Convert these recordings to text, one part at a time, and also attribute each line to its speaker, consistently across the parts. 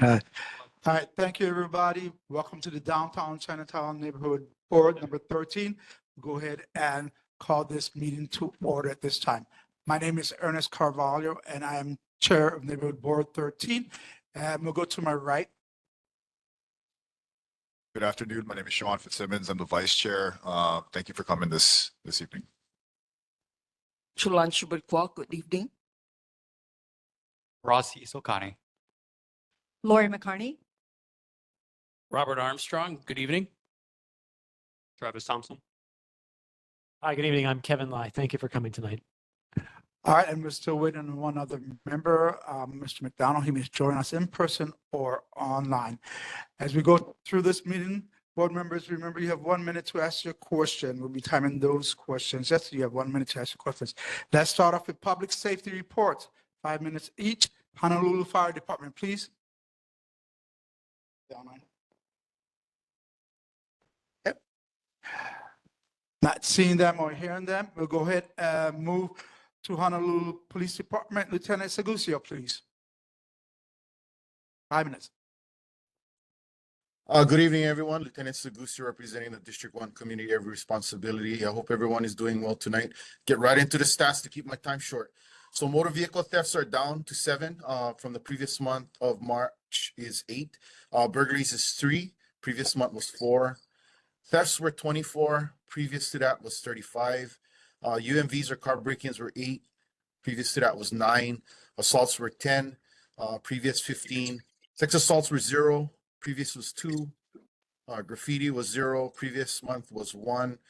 Speaker 1: All right, thank you, everybody. Welcome to the Downtown Chinatown Neighborhood Board number 13. Go ahead and call this meeting to order at this time. My name is Ernest Carvalho, and I am Chair of Neighborhood Board 13. And we'll go to my right.
Speaker 2: Good afternoon. My name is Sean Fitzsimmons. I'm the Vice Chair. Thank you for coming this evening.
Speaker 3: Chulan Shuberkwa, good evening.
Speaker 4: Rossi Sokane.
Speaker 5: Lori McCartney.
Speaker 4: Robert Armstrong, good evening. Travis Thompson.
Speaker 6: Hi, good evening. I'm Kevin Lai. Thank you for coming tonight.
Speaker 1: All right, and we're still waiting on one other member, Mr. McDonald. He may join us in person or online. As we go through this meeting, board members, remember you have 1 minute to ask your question. We'll be timing those questions. Yes, you have 1 minute to ask your questions. Let's start off with public safety reports. 5 minutes each. Honolulu Fire Department, please. Down. Yep. Not seeing them or hearing them, we'll go ahead and move to Honolulu Police Department. Lieutenant Segusio, please. 5 minutes.
Speaker 7: Good evening, everyone. Lieutenant Segusio representing the District 1 Community Area Responsibility. I hope everyone is doing well tonight. Get right into the stats to keep my time short. So motor vehicle thefts are down to 7. From the previous month of March is 8. Burglaries is 3. Previous month was 4. Thefts were 24. Previous to that was 35. UMVs or car break-ins were 8. Previous to that was 9. Assaults were 10. Previous 15. Sex assaults were 0. Previous was 2. Graffiti was 0. Previous month was 1.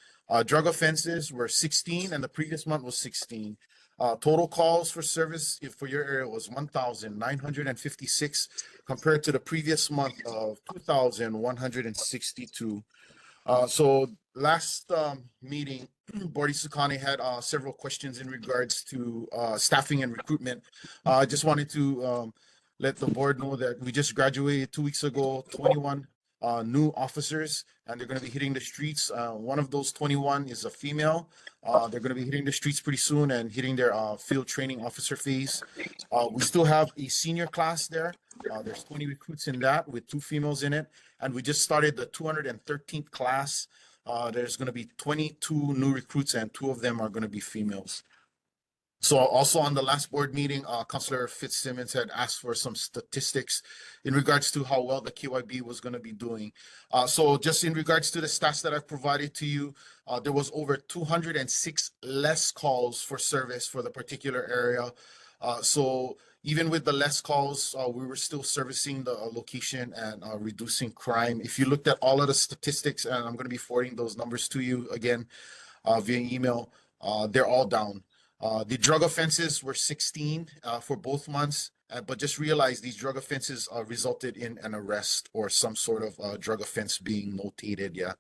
Speaker 7: Drug offenses were 16, and the previous month was 16. Total calls for service for your area was 1,956 compared to the previous month of 2,162. So last meeting, Board Isukane had several questions in regards to staffing and recruitment. I just wanted to let the board know that we just graduated 2 weeks ago, 21 new officers, and they're going to be hitting the streets. One of those 21 is a female. They're going to be hitting the streets pretty soon and hitting their field training officer phase. We still have a senior class there. There's 20 recruits in that with 2 females in it. And we just started the 213th class. There's going to be 22 new recruits, and 2 of them are going to be females. So also on the last board meeting, Councillor Fitzsimmons had asked for some statistics in regards to how well the KYB was going to be doing. So just in regards to the stats that I've provided to you, there was over 206 less calls for service for the particular area. So even with the less calls, we were still servicing the location and reducing crime. If you looked at all of the statistics, and I'm going to be forwarding those numbers to you again via email, they're all down. The drug offenses were 16 for both months, but just realize these drug offenses resulted in an arrest or some sort of drug offense being notated. Yeah.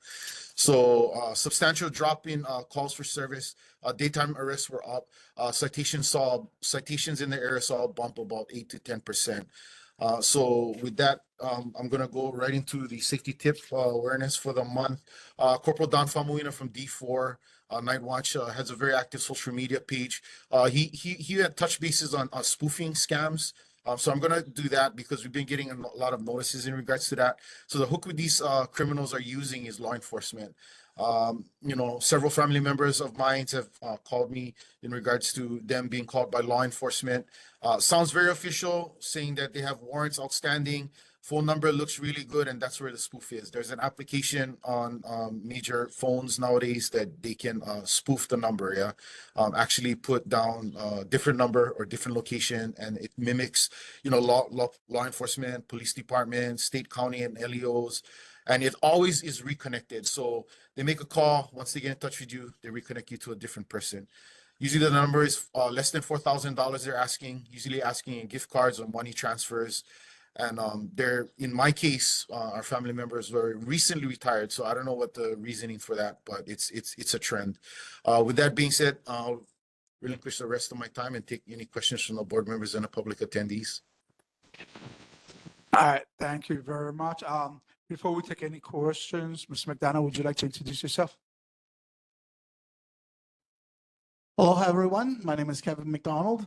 Speaker 7: So substantial drop in calls for service. Daytime arrests were up. Citations in the area saw a bump about 8 to 10%. So with that, I'm going to go right into the safety tip awareness for the month. Corporal Don Famuina from D4 Night Watch has a very active social media page. He had touch bases on spoofing scams. So I'm going to do that because we've been getting a lot of notices in regards to that. So the hook with these criminals are using is law enforcement. Several family members of mine have called me in regards to them being called by law enforcement. Sounds very official, saying that they have warrants outstanding. Phone number looks really good, and that's where the spoof is. There's an application on major phones nowadays that they can spoof the number. Yeah, actually put down a different number or different location, and it mimics, law enforcement, police department, state, county, and LEOs. And it always is reconnected. So they make a call. Once they get in touch with you, they reconnect you to a different person. Usually the number is less than $4,000 they're asking, usually asking in gift cards or money transfers. And in my case, our family members were recently retired. So I don't know what the reasoning for that, but it's a trend. With that being said, I'll relinquish the rest of my time and take any questions from the board members and the public attendees.
Speaker 1: All right, thank you very much. Before we take any questions, Mr. McDonald, would you like to introduce yourself?
Speaker 8: Hello, everyone. My name is Kevin McDonald.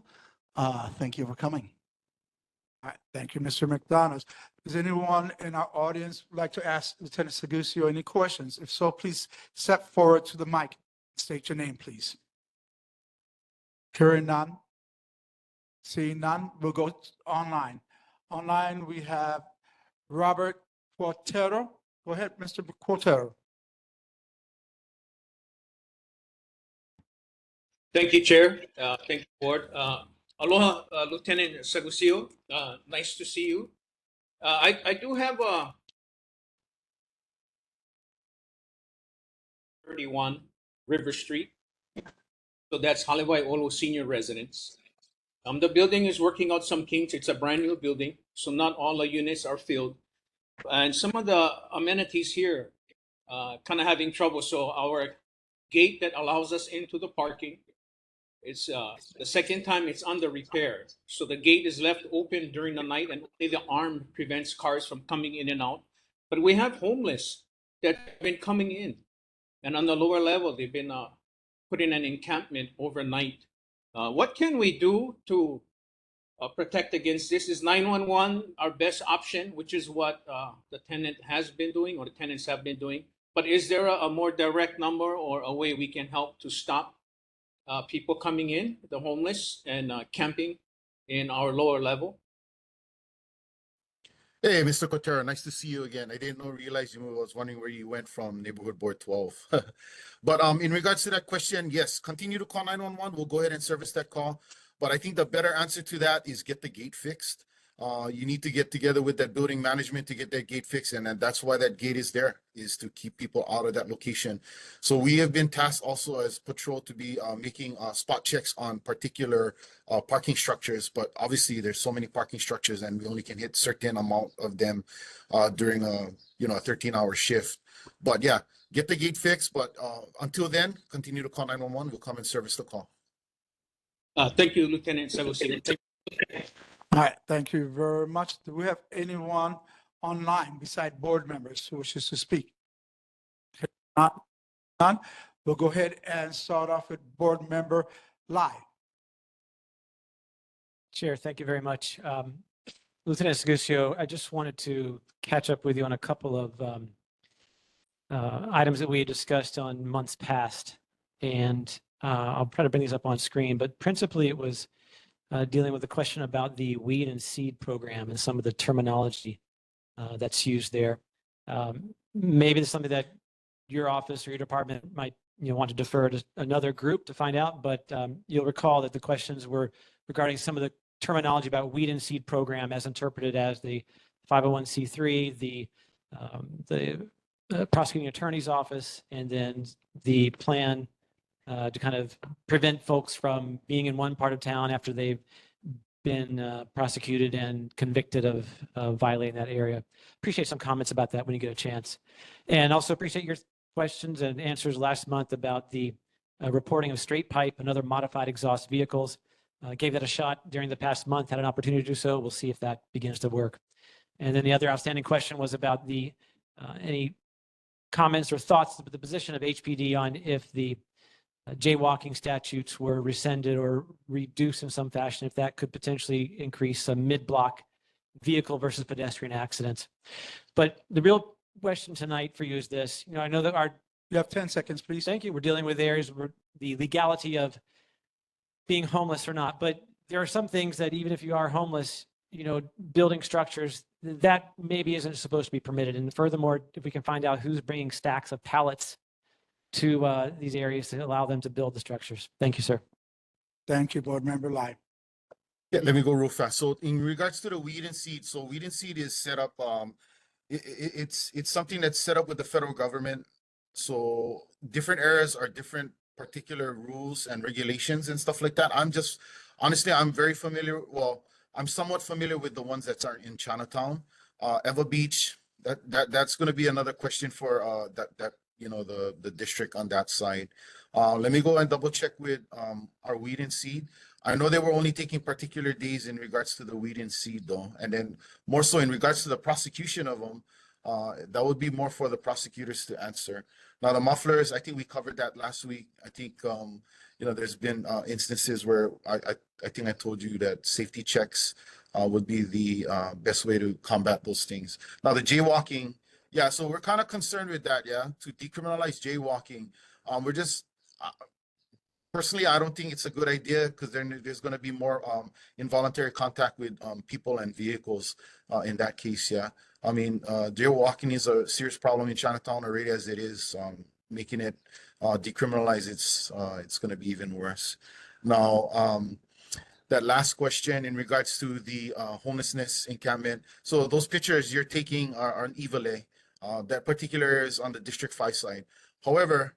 Speaker 8: Thank you for coming.
Speaker 1: All right, thank you, Mr. McDonald. Does anyone in our audience would like to ask Lieutenant Segusio any questions? If so, please step forward to the mic. State your name, please. Hearing none. Seeing none, we'll go online. Online, we have Robert Quatero. Go ahead, Mr. Quatero.
Speaker 8: Thank you, Chair. Thank you, Board. Aloha, Lieutenant Sagusio. Nice to see you. I do have a 31 River Street. So that's Haliwai Olo Senior Residence. The building is working out some kinks. It's a brand new building, so not all the units are filled. And some of the amenities here kind of having trouble. So our gate that allows us into the parking, it's the second time it's under repair. So the gate is left open during the night and only the arm prevents cars from coming in and out. But we have homeless that have been coming in. And on the lower level, they've been put in an encampment overnight. What can we do to protect against this? Is 911 our best option, which is what the tenant has been doing or the tenants have been doing? But is there a more direct number or a way we can help to stop people coming in, the homeless, and camping in our lower level?
Speaker 7: Hey, Mr. Cotero, nice to see you again. I didn't realize you moved. I was wondering where you went from Neighborhood Board 12. But in regards to that question, yes, continue to call 911. We'll go ahead and service that call. But I think the better answer to that is get the gate fixed. You need to get together with that building management to get that gate fixed. And that's why that gate is there, is to keep people out of that location. So we have been tasked also as patrol to be making spot checks on particular parking structures. But obviously there's so many parking structures and we only can hit certain amount of them during a 13-hour shift. But yeah, get the gate fixed. But until then, continue to call 911. We'll come and service the call.
Speaker 8: Thank you, Lieutenant Sagusio.
Speaker 1: All right, thank you very much. Do we have anyone online beside board members who wishes to speak? None. We'll go ahead and start off with board member Lai.
Speaker 6: Chair, thank you very much. Lieutenant Segusio, I just wanted to catch up with you on a couple of items that we had discussed on months past. And I'll try to bring these up on screen, but principally it was dealing with the question about the weed and seed program and some of the terminology that's used there. Maybe it's something that your office or your department might want to defer to another group to find out, but you'll recall that the questions were regarding some of the terminology about weed and seed program as interpreted as the 501c3, the prosecuting attorney's office, and then the plan to kind of prevent folks from being in one part of town after they've been prosecuted and convicted of violating that area. Appreciate some comments about that when you get a chance. And also appreciate your questions and answers last month about the reporting of straight pipe and other modified exhaust vehicles. Gave that a shot during the past month, had an opportunity to do so. We'll see if that begins to work. And then the other outstanding question was about the any comments or thoughts about the position of HPD on if the jaywalking statutes were rescinded or reduced in some fashion, if that could potentially increase some mid-block vehicle versus pedestrian accidents. But the real question tonight for you is this. I know that
Speaker 1: You have 10 seconds, please.
Speaker 6: thank you, we're dealing with areas where the legality of being homeless or not, but there are some things that even if you are homeless, building structures, that maybe isn't supposed to be permitted. And furthermore, if we can find out who's bringing stacks of pallets to these areas to allow them to build the structures. Thank you, sir.
Speaker 1: Thank you, board member Lai.
Speaker 7: Yeah, let me go real fast. So in regards to the weed and seed, so weed and seed is set up, it's something that's set up with the federal government. So different areas are different particular rules and regulations and stuff like that. Honestly, I'm very familiar. Well, I'm somewhat familiar with the ones that are in Chinatown, Eva Beach. That's going to be another question for the district on that side. Let me go and double check with our weed and seed. I know they were only taking particular days in regards to the weed and seed though. And then more so in regards to the prosecution of them, that would be more for the prosecutors to answer. Now the mufflers, I think we covered that last week. I think, there's been instances where I think I told you that safety checks would be the best way to combat those things. Now, the jaywalking, yeah, so we're kind of concerned with that, yeah, to decriminalize jaywalking. We're just, personally, I don't think it's a good idea because then there's going to be more involuntary contact with people and vehicles in that case, yeah. I mean, jaywalking is a serious problem in Chinatown already as it is. Making it decriminalized, it's going to be even worse. Now, that last question in regards to the homelessness encampment. So those pictures you're taking are in Ivale. That particular area is on the District 5 side. However,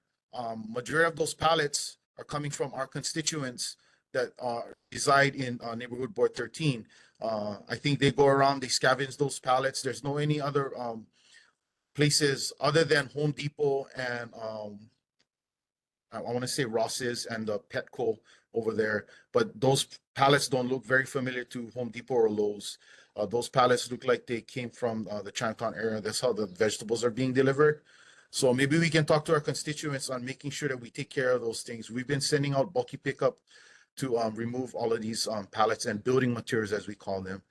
Speaker 7: majority of those pallets are coming from our constituents that reside in Neighborhood Board 13. I think they go around, they scavenge those pallets. There's no any other places other than Home Depot and I want to say Ross's and the Petco over there, but those pallets don't look very familiar to Home Depot or Lowe's. Those pallets look like they came from the Chinatown area. That's how the vegetables are being delivered. So maybe we can talk to our constituents on making sure that we take care of those things. We've been sending out bulky pickup to remove all of these pallets and building materials, as we call them.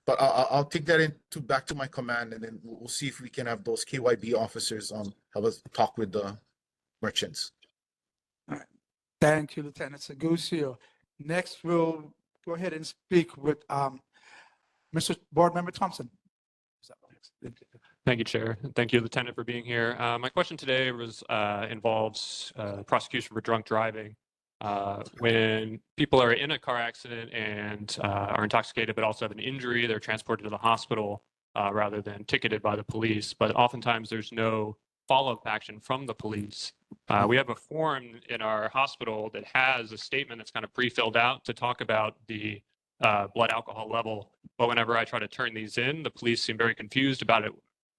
Speaker 7: But I'll take that back to my command, and then we'll see if we can have those KYB officers have a talk with the merchants.
Speaker 1: Thank you, Lieutenant Segusio. Next, we'll go ahead and speak with Mr. Board Member Thompson.
Speaker 4: Thank you, Chair. And thank you, Lieutenant, for being here. My question today involves prosecution for drunk driving. When people are in a car accident and are intoxicated but also have an injury, they're transported to the hospital rather than ticketed by the police. But oftentimes there's no follow-up action from the police. We have a form in our hospital that has a statement that's kind of pre-filled out to talk about the blood alcohol level. But whenever I try to turn these in, the police seem very confused about it,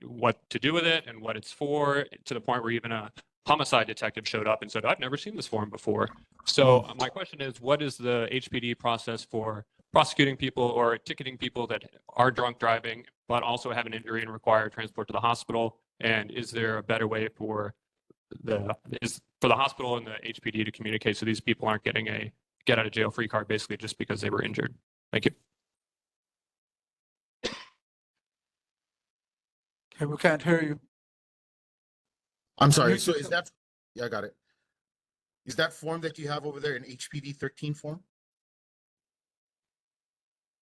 Speaker 4: what to do with it and what it's for, to the point where even a homicide detective showed up and said, I've never seen this form before. So my question is, what is the HPD process for prosecuting people or ticketing people that are drunk driving, but also have an injury and require transport to the hospital? And is there a better way for the hospital and the HPD to communicate so these people aren't getting a get out of jail free card basically just because they were injured? Thank you.
Speaker 1: Okay, we can't hear you.
Speaker 7: I'm sorry.
Speaker 1: You
Speaker 7: So
Speaker 1: can-
Speaker 7: is that, yeah, I got it. Is that form that you have over there an HPD 13 form?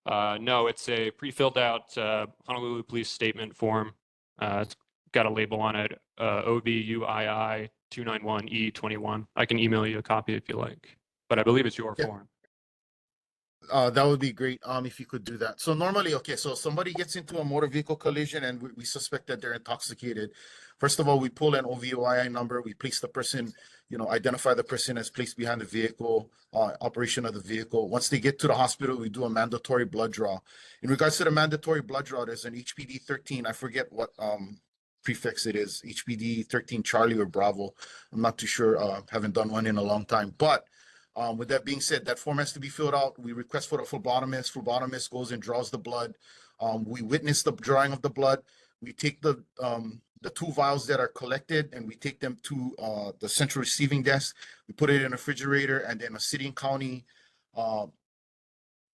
Speaker 4: No, it's a pre-filled out Honolulu Police Statement form. It's got a label on it, OBUII 291E21. I can email you a copy if you like, but I believe it's your
Speaker 7: Yeah.
Speaker 4: form.
Speaker 7: That would be great if you could do that. So normally, okay, so somebody gets into a motor vehicle collision and we suspect that they're intoxicated. First of all, we pull an OVOII number, we place the person, identify the person as placed behind the vehicle, operation of the vehicle. Once they get to the hospital, we do a mandatory blood draw. In regards to the mandatory blood draw, there's an HPD 13, I forget what prefix it is, HPD 13 Charlie or Bravo. I'm not too sure, haven't done one in a long time, but with that being said, that form has to be filled out. We request for the phlebotomist. Phlebotomist goes and draws the blood. We witness the drawing of the blood. We take the 2 vials that are collected and we take them to the central receiving desk. We put it in a refrigerator, and then a city and county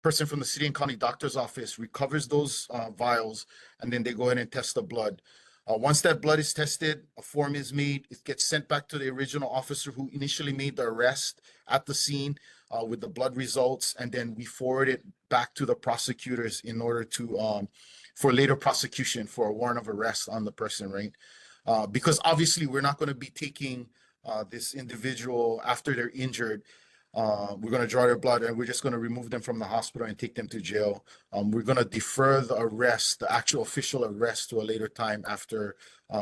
Speaker 7: person from the city and county doctor's office recovers those vials, and then they go ahead and test the blood. Once that blood is tested, a form is made. It gets sent back to the original officer who initially made the arrest at the scene with the blood results, and then we forward it back to the prosecutors in order to for later prosecution for a warrant of arrest on the person, right? Because obviously we're not going to be taking this individual after they're injured. We're going to draw their blood and we're just going to remove them from the hospital and take them to jail. We're going to defer the arrest, the actual official arrest, to a later time after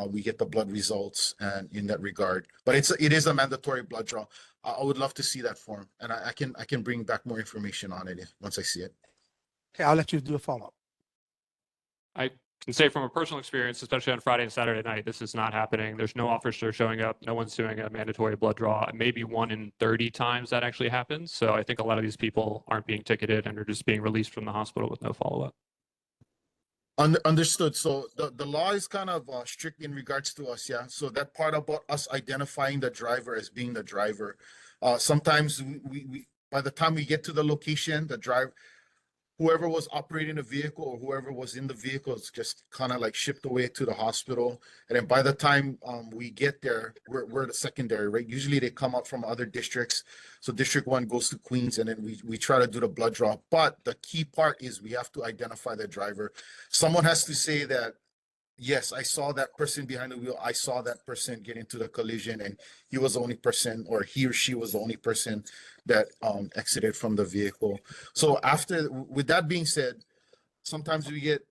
Speaker 7: we get the blood results and in that regard. But it is a mandatory blood draw. I would love to see that form, and I can bring back more information on it once I see it.
Speaker 1: Okay, I'll let you do a follow-up.
Speaker 4: I can say from a personal experience, especially on Friday and Saturday night, this is not happening. There's no officer showing up. No one's doing a mandatory blood draw. Maybe 1 in 30 times that actually happens. So I think a lot of these people aren't being ticketed and are just being released from the hospital with no follow-up.
Speaker 7: Understood. So the law is kind of strict in regards to us, yeah. So that part about us identifying the driver as being the driver, sometimes we by the time we get to the location, the whoever was operating the vehicle or whoever was in the vehicle is just kind of like shipped away to the hospital. And then by the time we get there, we're the secondary, right? Usually they come up from other districts. So District 1 goes to Queens, and then we try to do the blood draw. But the key part is we have to identify the driver. Someone has to say that, yes, I saw that person behind the wheel. I saw that person get into the collision, and he was the only person, or he or she was the only person that exited from the vehicle. So with that being said, sometimes we get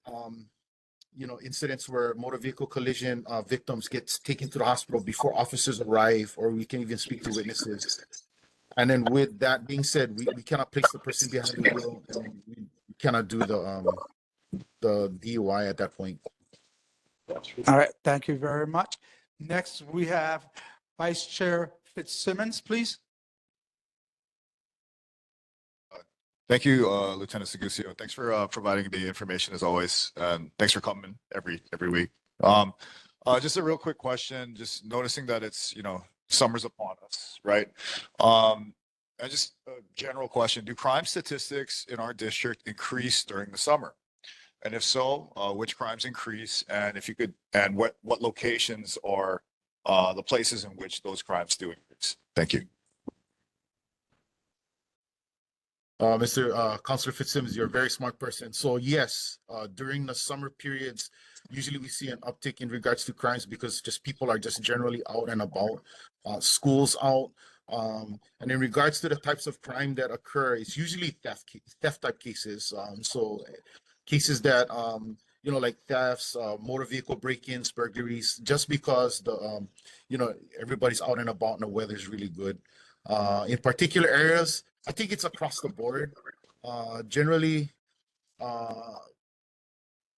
Speaker 7: incidents where motor vehicle collision victims get taken to the hospital before officers arrive, or we can even speak to witnesses. And then with that being said, we cannot place the person behind the wheel, and we cannot do the DUI at that point.
Speaker 1: All right, thank you very much. Next, we have Vice Chair Fitzsimmons, please.
Speaker 2: Thank you, Lieutenant Segusio. Thanks for providing the information as always, and thanks for coming every week. Just a real quick question, just noticing that it's, summer's upon us, right? And just a general question, do crime statistics in our district increase during the summer? And if so, which crimes increase? And if you could, and what locations are the places in which those crimes do increase? Thank you.
Speaker 7: Mr. Councilor Fitzsimmons, you're a very smart person. So yes, during the summer periods, usually we see an uptick in regards to crimes because just people are just generally out and about, schools out. And in regards to the types of crime that occur, it's usually theft type cases. So cases that, like thefts, motor vehicle break-ins, burglaries, just because everybody's out and about and the weather is really good. In particular areas, I think it's across the board. Generally,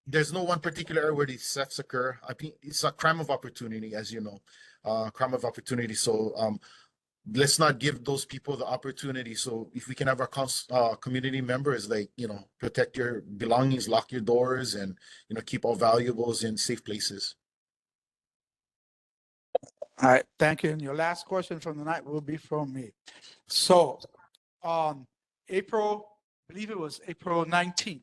Speaker 7: there's no one particular area where these thefts occur. I think it's a crime of opportunity, as you know, crime of opportunity. So let's not give those people the opportunity. So if we can have our community members, protect your belongings, lock your doors, and, keep all valuables in safe places.
Speaker 1: All right, thank you. And your last question from the night will be from me. So on April 19th,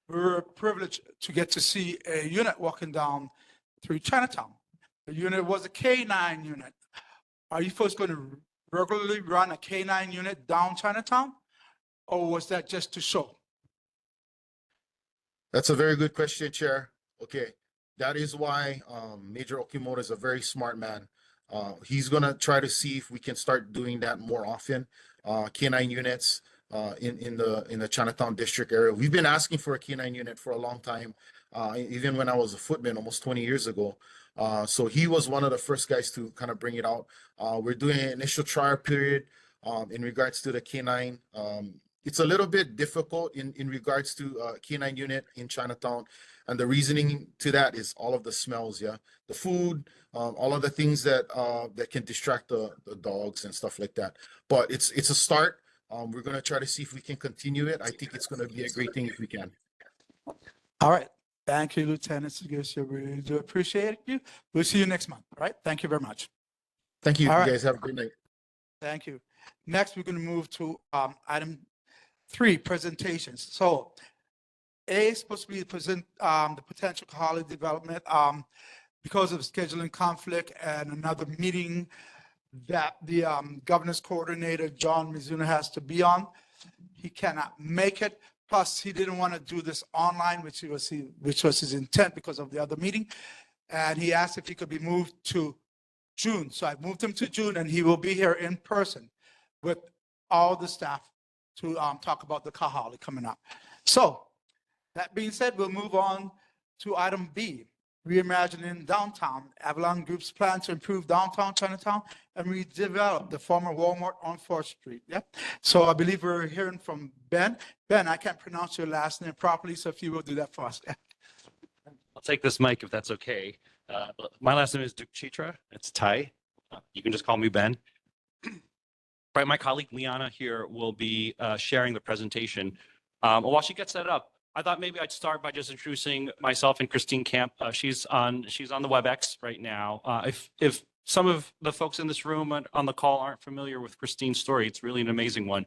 Speaker 1: we were privileged to get to see a unit walking down through Chinatown. The unit was a K9 unit. Are you folks going to regularly run a K9 unit down Chinatown, or was that just to show?
Speaker 7: That's a very good question, Chair. Okay, that is why Major Okimoto is a very smart man. He's gonna try to see if we can start doing that more often. K9 units in the Chinatown district area. We've been asking for a K9 unit for a long time, even when I was a footman almost 20 years ago. So he was one of the first guys to kind of bring it out. We're doing an initial trial period in regards to the K9. It's a little bit difficult in regards to K9 unit in Chinatown. And the reasoning to that is all of the smells, the food, all of the things that can distract the dogs and stuff like that. But it's a start. We're going to try to see if we can continue it. I think it's going to be a great thing if we can.
Speaker 1: All right. Thank you, Lieutenant Segusio. We really do appreciate you. We'll see you next month. All right. Thank you very much.
Speaker 7: Thank you.
Speaker 1: All
Speaker 7: You
Speaker 1: right.
Speaker 7: guys have a good night.
Speaker 1: Thank you. Next, we're going to move to item 3, presentations. So A is supposed to be present the potential Kahali development because of scheduling conflict and another meeting that the governor's coordinator, John Mizuno, has to be on. He cannot make it. Plus, he didn't want to do this online, which was his intent because of the other meeting. And he asked if he could be moved to June. So I moved him to June, and he will be here in person with all the staff to talk about the Kahali coming up. So that being said, we'll move on to item B, reimagining downtown. Avalon Group's plan to improve downtown Chinatown and redevelop the former Walmart on 4th Street. Yeah. So I believe we're hearing from Ben. Ben, I can't pronounce your last name properly, so if you will do that for us. Yeah.
Speaker 9: I'll take this mic if that's okay. My last name is Dukchitra. It's Thai. You can just call me Ben. Right, my colleague Liana here will be sharing the presentation. While she gets set up, I thought maybe I'd start by just introducing myself and Christine Camp. She's on the WebEx right now. If some of the folks in this room on the call aren't familiar with Christine's story, it's really an amazing one.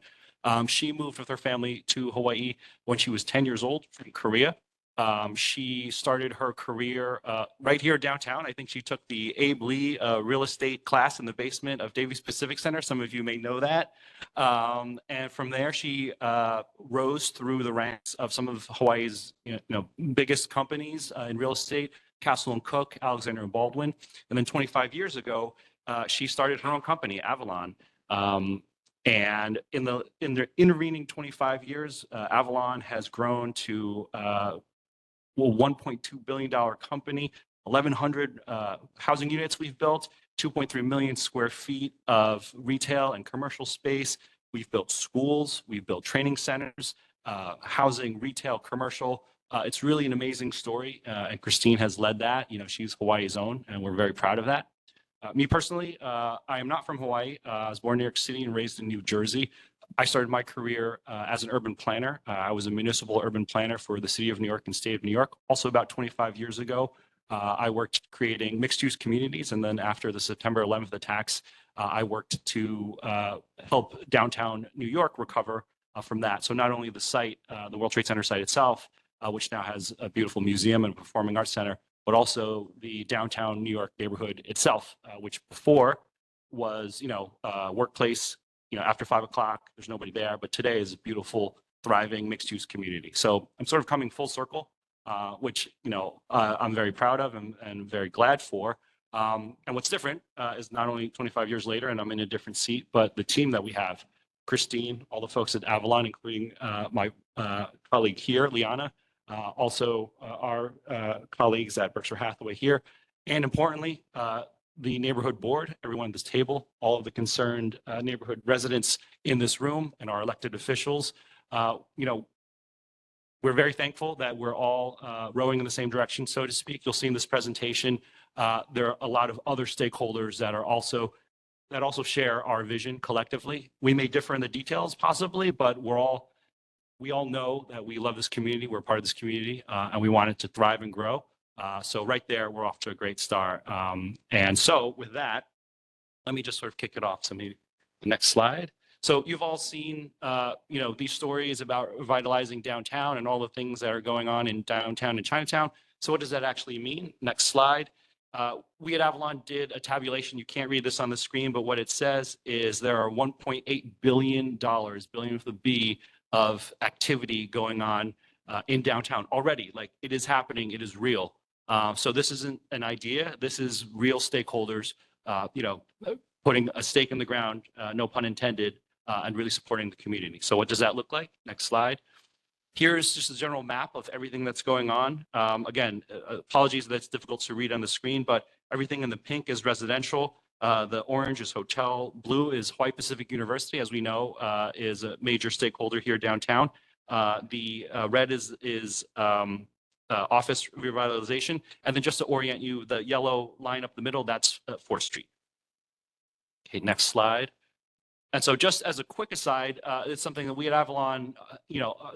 Speaker 9: She moved with her family to Hawaii when she was 10 years old from Korea. She started her career right here downtown. I think she took the Abe Lee real estate class in the basement of Davies Pacific Center. Some of you may know that. And from there, she rose through the ranks of some of Hawaii's biggest companies in real estate, Castle and Cooke, Alexander and Baldwin. And then 25 years ago, she started her own company, Avalon. And in the intervening 25 years, Avalon has grown to $1.2 billion company, 1,100 housing units we've built, 2.3 million square feet of retail and commercial space. We've built schools, we've built training centers, housing, retail, commercial. It's really an amazing story, and Christine has led that. She's Hawaii's own, and we're very proud of that. Me personally, I am not from Hawaii. I was born in New York City and raised in New Jersey. I started my career as an urban planner. I was a municipal urban planner for the city of New York and state of New York. Also, about 25 years ago, I worked creating mixed-use communities. And then after the September 11th attacks, I worked to help downtown New York recover from that. So not only the site, the World Trade Center site itself, which now has a beautiful museum and performing arts center, but also the downtown New York neighborhood itself, which before was, workplace. After 5 o'clock, there's nobody there, but today is a beautiful, thriving mixed-use community. So I'm sort of coming full circle, which, I'm very proud of and very glad for. And what's different is not only 25 years later, and I'm in a different seat, but the team that we have, Christine, all the folks at Avalon, including my colleague here, Liana, also our colleagues at Berkshire Hathaway here, and importantly, the neighborhood board, everyone at this table, all of the concerned neighborhood residents in this room and our elected officials. We're very thankful that we're all rowing in the same direction, so to speak. You'll see in this presentation, there are a lot of other stakeholders that also share our vision collectively. We may differ in the details possibly, but we all know that we love this community. We're part of this community, and we want it to thrive and grow. So right there, we're off to a great start. And so with that, let me just sort of kick it off. So maybe the next slide. So you've all seen, these stories about revitalizing downtown and all the things that are going on in downtown and Chinatown. So what does that actually mean? Next slide. We at Avalon did a tabulation. You can't read this on the screen, but what it says is there are $1.8 billion, billion with a B, of activity going on in downtown already. Like, it is happening, it is real. So this isn't an idea. This is real stakeholders, putting a stake in the ground, no pun intended, and really supporting the community. So what does that look like? Next slide. Here's just a general map of everything that's going on. Again, apologies that's difficult to read on the screen, but everything in the pink is residential. The orange is hotel. Blue is Hawaii Pacific University, as we know, is a major stakeholder here downtown. The red is office revitalization. And then just to orient you, the yellow line up the middle, that's 4th Street. Okay, next slide. And so just as a quick aside, it's something that we at Avalon,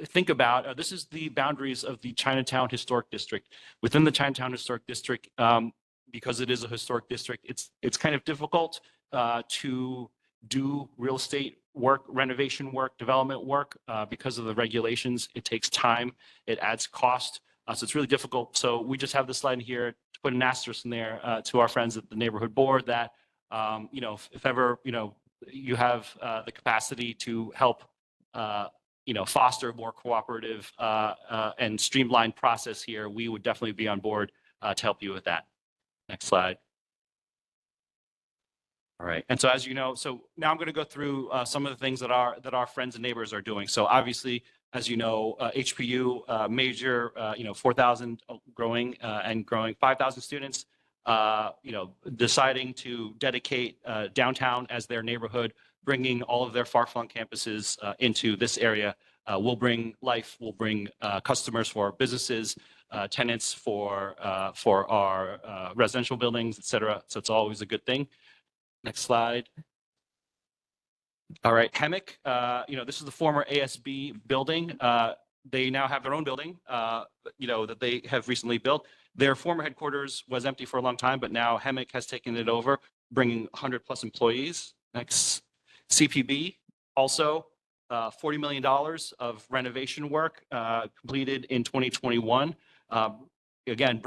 Speaker 9: think about. This is the boundaries of the Chinatown Historic District. Within the Chinatown Historic District, because it is a historic district, it's kind of difficult to do real estate work, renovation work, development work, because of the regulations. It takes time, it adds cost. So it's really difficult. So we just have this slide here to put an asterisk in there to our friends at the neighborhood board that, if ever, you have the capacity to help, foster a more cooperative and streamlined process here, we would definitely be on board to help you with that. Next slide. All right. And so as you know, so now I'm going to go through some of the things that our friends and neighbors are doing. So obviously, as you know, HPU major, 4,000 growing and growing, 5,000 students, deciding to dedicate downtown as their neighborhood, bringing all of their far-flung campuses into this area. Will bring life, will bring customers for our businesses, tenants for our residential buildings, et cetera. So it's always a good thing. Next slide. All right, HEMIC, this is the former ASB building. They now have their own building, that they have recently built. Their former headquarters was empty for a long time, but now HEMIC has taken it over, bringing 100+ employees. Next, CPB, also $40 million of renovation work completed in 2021. Again,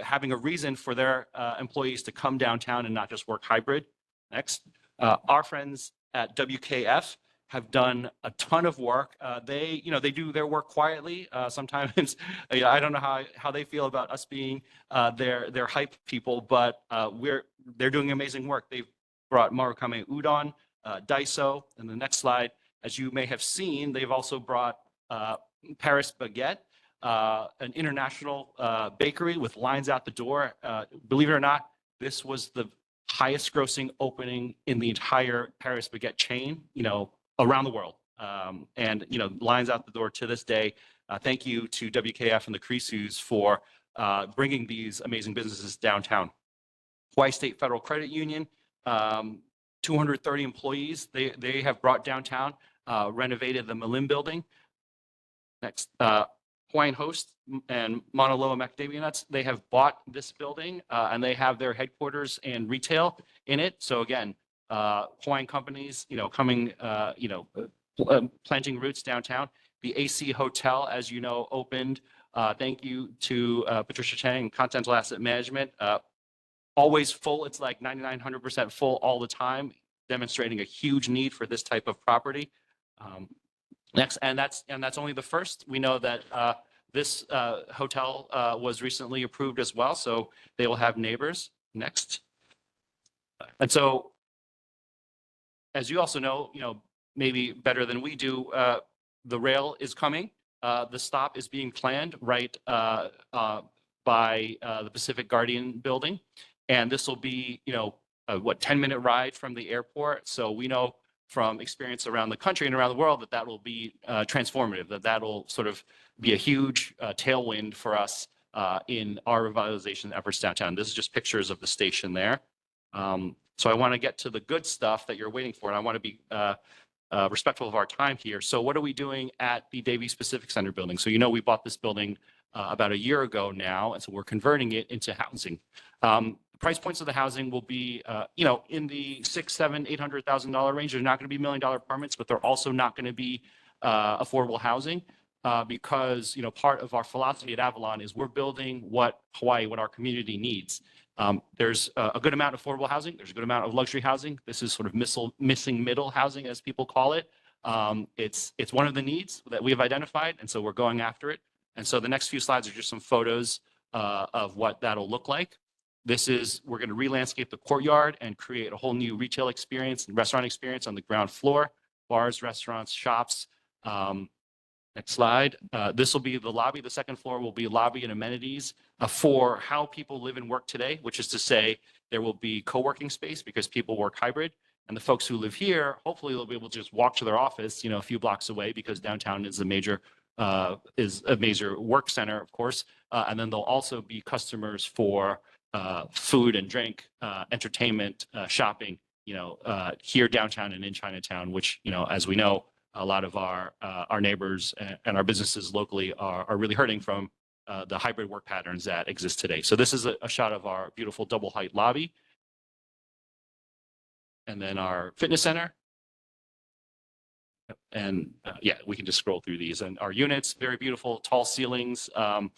Speaker 9: having a reason for their employees to come downtown and not just work hybrid. Next, our friends at WKF have done a ton of work. They do their work quietly. Sometimes I don't know how they feel about us being their hype people, but they're doing amazing work. They've brought Marukame Udon, Daiso, and the next slide, as you may have seen, they've also brought Paris Baguette, an international bakery with lines out the door. Believe it or not, this was the highest grossing opening in the entire Paris Baguette chain, around the world. And, lines out the door to this day. Thank you to WKF and the Krisus for bringing these amazing businesses downtown. Hawaii State Federal Credit Union, 230 employees. They have brought downtown, renovated the Malim building. Next, Hawaiian Host and Mauna Loa Macadamia Nuts, they have bought this building and they have their headquarters and retail in it. So again, Hawaiian companies, coming, planting roots downtown. The AC Hotel, as you know, opened. Thank you to Patricia Chang and Continental Asset Management. Always full. It's like 99-100% full all the time, demonstrating a huge need for this type of property. Next, and that's only the first. We know that this hotel was recently approved as well, so they will have neighbors. Next, and so as you also know, maybe better than we do, the rail is coming. The stop is being planned right by the Pacific Guardian building, and this will be 10-minute ride from the airport. So we know from experience around the country and around the world that will be transformative, that will sort of be a huge tailwind for us in our revitalization efforts downtown. This is just pictures of the station there. So I want to get to the good stuff that you're waiting for, and I want to be respectful of our time here. So what are we doing at the Davies Pacific Center building? So we bought this building about a year ago now, and so we're converting it into housing. Price points of the housing will be, in the $600,000, $700,000, $800,000 range. They're not going to be $1 million apartments, but they're also not going to be affordable housing because, part of our philosophy at Avalon is we're building what our community needs. There's a good amount of affordable housing. There's a good amount of luxury housing. This is sort of missing middle housing, as people call it. It's one of the needs that we have identified, and so we're going after it. And so the next few slides are just some photos of what that'll look like. We're going to re-landscape the courtyard and create a whole new retail experience and restaurant experience on the ground floor, bars, restaurants, shops. Next slide. This will be the lobby. The second floor will be lobby and amenities for how people live and work today, which is to say there will be co-working space because people work hybrid. And the folks who live here, hopefully they'll be able to just walk to their office, a few blocks away because downtown is a major work center, of course. And then there'll also be customers for food and drink, entertainment, shopping, here downtown and in Chinatown, which, as we know, a lot of our neighbors and our businesses locally are really hurting from the hybrid work patterns that exist today. So this is a shot of our beautiful double height lobby. And then our fitness center. And yeah, we can just scroll through these. And our units, very beautiful, tall ceilings, our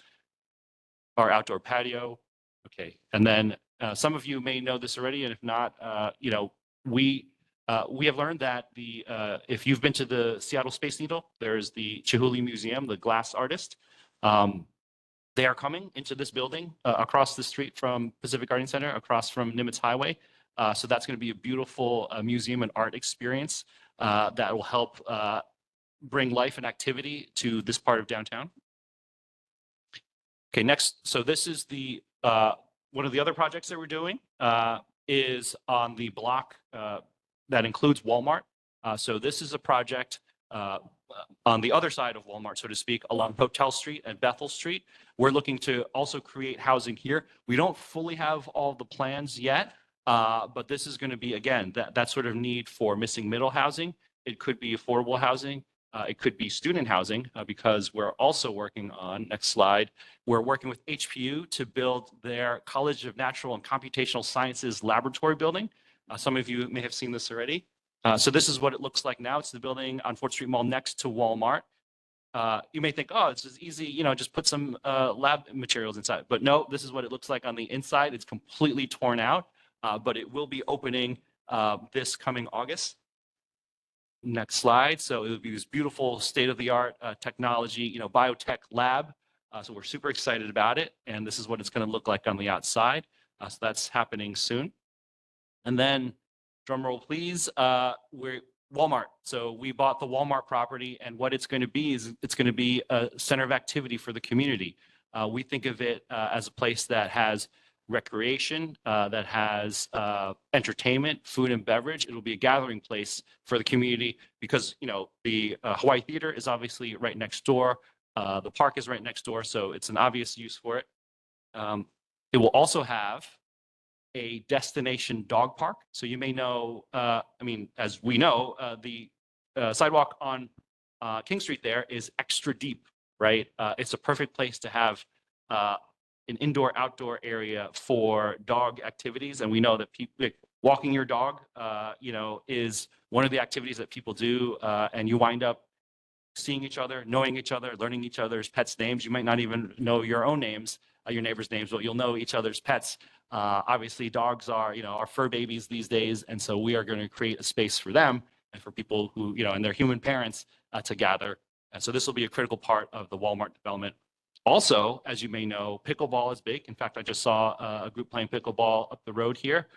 Speaker 9: outdoor patio. Okay, and then some of you may know this already, and if not, we have learned that if you've been to the Seattle Space Needle, there's the Chihuly Museum, the glass artist. They are coming into this building across the street from Pacific Guardian Center, across from Nimitz Highway. So that's going to be a beautiful museum and art experience that will help bring life and activity to this part of downtown. Okay, next. So this is one of the other projects that we're doing is on the block that includes Walmart. So this is a project on the other side of Walmart, so to speak, along Hotel Street and Bethel Street. We're looking to also create housing here. We don't fully have all the plans yet, but this is going to be, again, that sort of need for missing middle housing. It could be affordable housing. It could be student housing because we're also working on, next slide, we're working with HPU to build their College of Natural and Computational Sciences laboratory building. Some of you may have seen this already. So this is what it looks like now. It's the building on 4th Street Mall next to Walmart. You may think, oh, it's just easy, just put some lab materials inside. But no, this is what it looks like on the inside. It's completely torn out, but it will be opening this coming August. Next slide. So it will be this beautiful state-of-the-art technology, biotech lab. So we're super excited about it. And this is what it's going to look like on the outside. So that's happening soon. And then, drum roll, please, we're Walmart. So we bought the Walmart property, and what it's going to be is it's going to be a center of activity for the community. We think of it as a place that has recreation, that has entertainment, food and beverage. It'll be a gathering place for the community because, the Hawaii Theater is obviously right next door. The park is right next door, so it's an obvious use for it. It will also have a destination dog park. So you may know, as we know, the sidewalk on King Street there is extra deep, right? It's a perfect place to have an indoor-outdoor area for dog activities. And we know that walking your dog, is one of the activities that people do. And you wind up seeing each other, knowing each other, learning each other's pets' names. You might not even know your own names, your neighbors' names, but you'll know each other's pets. Obviously, dogs are, are fur babies these days. And so we are going to create a space for them and for people who, and their human parents to gather. And so this will be a critical part of the Walmart development. Also, as you may know, pickleball is big. In fact, I just saw a group playing pickleball up the road here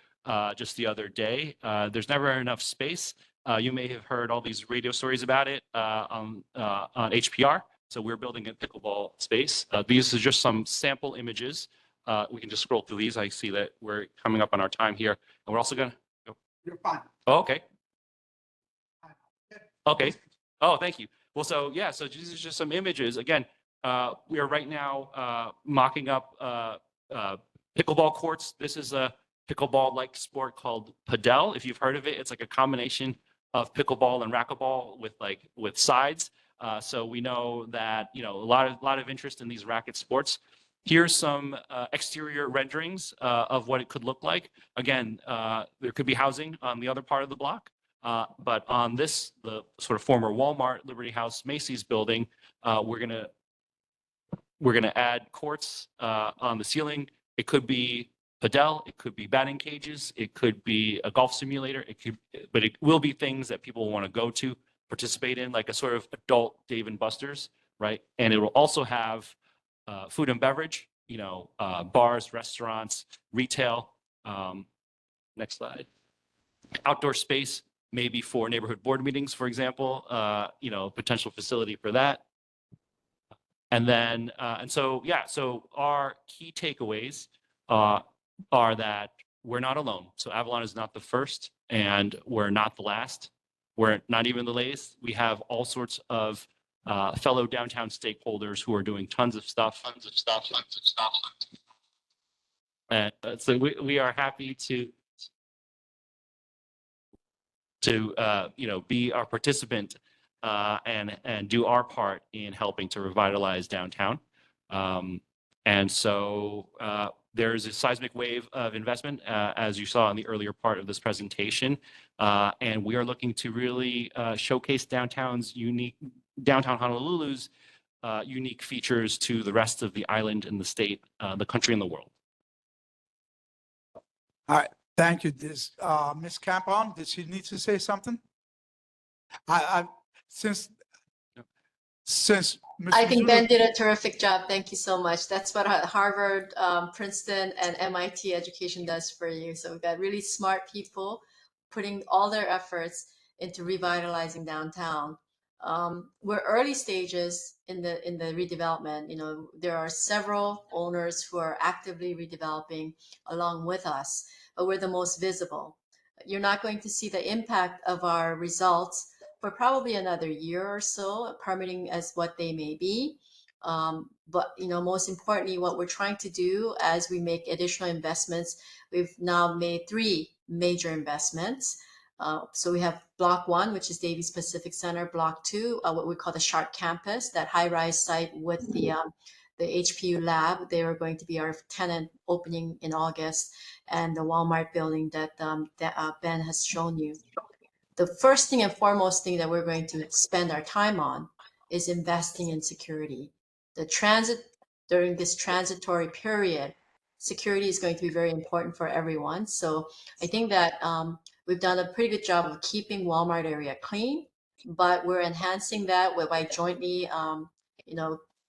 Speaker 9: just the other day. There's never enough space. You may have heard all these radio stories about it on HPR. So we're building a pickleball space. These are just some sample images. We can just scroll through these. I see that we're coming up on our time here. And we're also going to...
Speaker 1: You're fine.
Speaker 9: Oh, okay. Okay. Oh, thank you. Well, so yeah, so these are just some images. Again, we are right now mocking up pickleball courts. This is a pickleball-like sport called padel. If you've heard of it, it's like a combination of pickleball and racquetball with sides. So we know that a lot of interest in these racket sports. Here's some exterior renderings of what it could look like. Again, there could be housing on the other part of the block, but on this, the sort of former Walmart, Liberty House, Macy's building, we're gonna add courts on the ceiling. It could be padel, it could be batting cages, it could be a golf simulator. But it will be things that people want to go to, participate in, like a sort of adult Dave and Buster's, right? And it will also have food and beverage, bars, restaurants, retail. Next slide. Outdoor space, maybe for neighborhood board meetings, for example, potential facility for that. And then, so our key takeaways are that we're not alone. So Avalon is not the first, and we're not the last. We're not even the latest. We have all sorts of fellow downtown stakeholders who are doing tons of stuff. And so we are happy to be our participant and do our part in helping to revitalize downtown. And so there's a seismic wave of investment, as you saw in the earlier part of this presentation. And we are looking to really showcase downtown Honolulu's unique features to the rest of the island and the state, the country, and the world.
Speaker 1: All right, thank you. This Ms. Campon, did she need to say something? Since
Speaker 5: I think
Speaker 1: Mr.
Speaker 5: Ben did a terrific job. Thank you so much. That's what Harvard, Princeton, and MIT education does for you. So we've got really smart people putting all their efforts into revitalizing downtown. We're early stages in the redevelopment. There are several owners who are actively redeveloping along with us, but we're the most visible. You're not going to see the impact of our results for probably another year or so, permitting as what they may be. But most importantly, what we're trying to do as we make additional investments, we've now made 3 major investments. So we have Block 1, which is Davies Pacific Center. Block 2, what we call the Shark Campus, that high-rise site with the HPU lab. They are going to be our tenant opening in August, and the Walmart building that Ben has shown you. the first thing and foremost thing that we're going to spend our time on is investing in security. During this transitory period, security is going to be very important for everyone. So I think that we've done a pretty good job of keeping Walmart area clean, but we're enhancing that by jointly,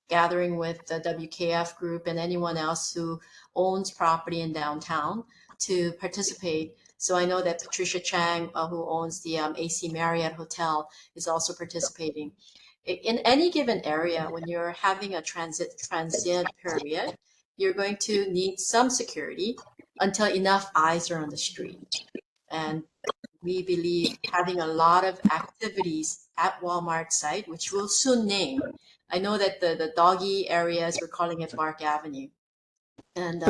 Speaker 5: gathering with the WKF group and anyone else who owns property in downtown to participate. So I know that Patricia Chang, who owns the AC Marriott Hotel, is also participating. In any given area, when you're having a transient period, you're going to need some security until enough eyes are on the street. And we believe having a lot of activities at Walmart site, which we'll soon name. I know that the doggy areas, we're calling it Bark Avenue. And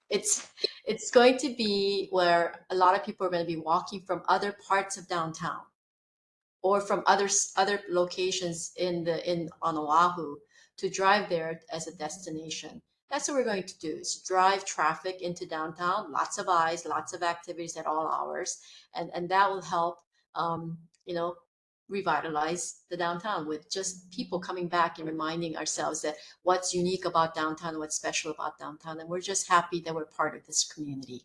Speaker 5: it's going to be where a lot of people are going to be walking from other parts of downtown or from other locations on Oahu to drive there as a destination. That's what we're going to do, is drive traffic into downtown, lots of eyes, lots of activities at all hours, and that will help revitalize the downtown with just people coming back and reminding ourselves that what's unique about downtown, what's special about downtown, and we're just happy that we're part of this community.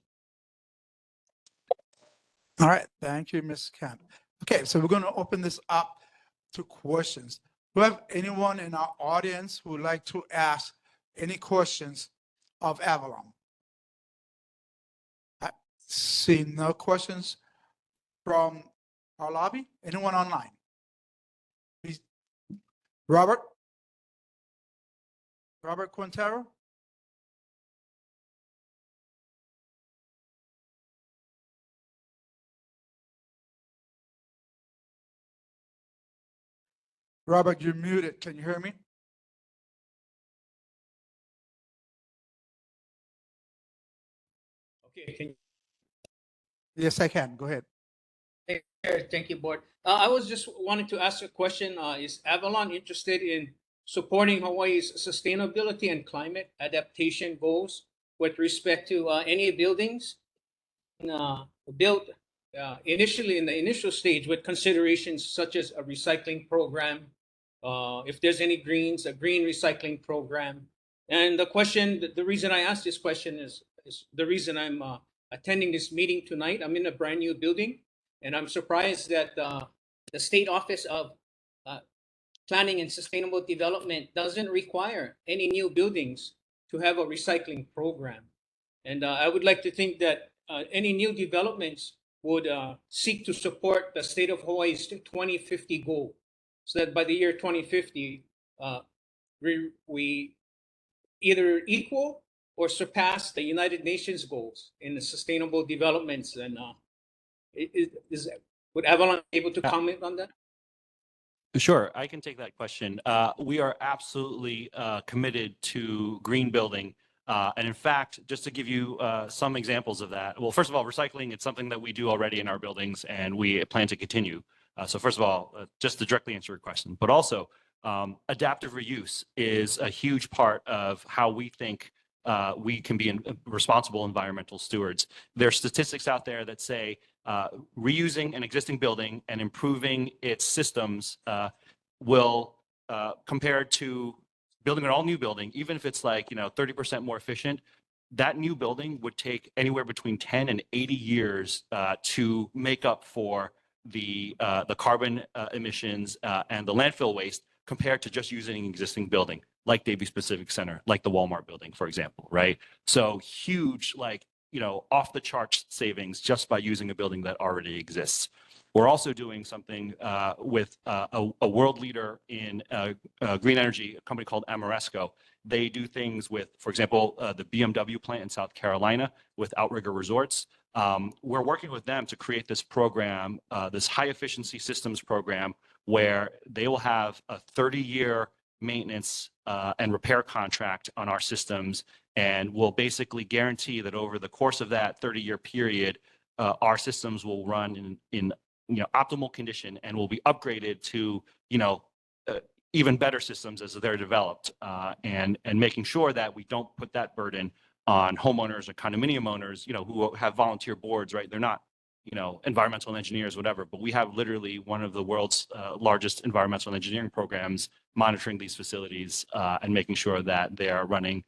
Speaker 1: All right, thank you, Ms. Kemp. Okay, so we're going to open this up to questions. Do we have anyone in our audience who would like to ask any questions of Avalon? I see no questions from our lobby. Anyone online? Please. Robert Quintero? Robert, you're muted. Can you hear me?
Speaker 8: Okay,
Speaker 1: Yes, I can. Go ahead.
Speaker 8: thank you, Board. I was just wanting to ask a question. Is Avalon interested in supporting Hawaii's sustainability and climate adaptation goals with respect to any buildings built initially in the initial stage with considerations such as a recycling program, if there's any greens, a green recycling program? And the reason I asked this question is the reason I'm attending this meeting tonight. I'm in a brand new building, and I'm surprised that the State Office of Planning and Sustainable Development doesn't require any new buildings to have a recycling program. And I would like to think that any new developments would seek to support the state of Hawaii's 2050 goal, so that by the year 2050, we either equal or surpass the United Nations goals in the sustainable developments. And would Avalon be able to comment on that?
Speaker 9: Sure, I can take that question. We are absolutely committed to green building. And in fact, just to give you some examples of that, well, first of all, recycling, it's something that we do already in our buildings and we plan to continue. So first of all, just to directly answer your question, but also adaptive reuse is a huge part of how we think we can be responsible environmental stewards. There are statistics out there that say reusing an existing building and improving its systems will, compared to building an all new building, even if it's like 30% more efficient, that new building would take anywhere between 10 and 80 years to make up for the carbon emissions and the landfill waste, compared to just using an existing building like Davies Pacific Center, like the Walmart building, for example, right? So huge, off the charts savings just by using a building that already exists. We're also doing something with a world leader in green energy, a company called Amoresco. They do things with, for example, the BMW plant in South Carolina with Outrigger Resorts. We're working with them to create this program, this high efficiency systems program, where they will have a 30-year maintenance and repair contract on our systems, and will basically guarantee that over the course of that 30-year period, our systems will run in optimal condition and will be upgraded to even better systems as they're developed, and making sure that we don't put that burden on homeowners or condominium owners who have volunteer boards, right? They're not environmental engineers, whatever, but we have literally one of the world's largest environmental engineering programs monitoring these facilities and making sure that they are running,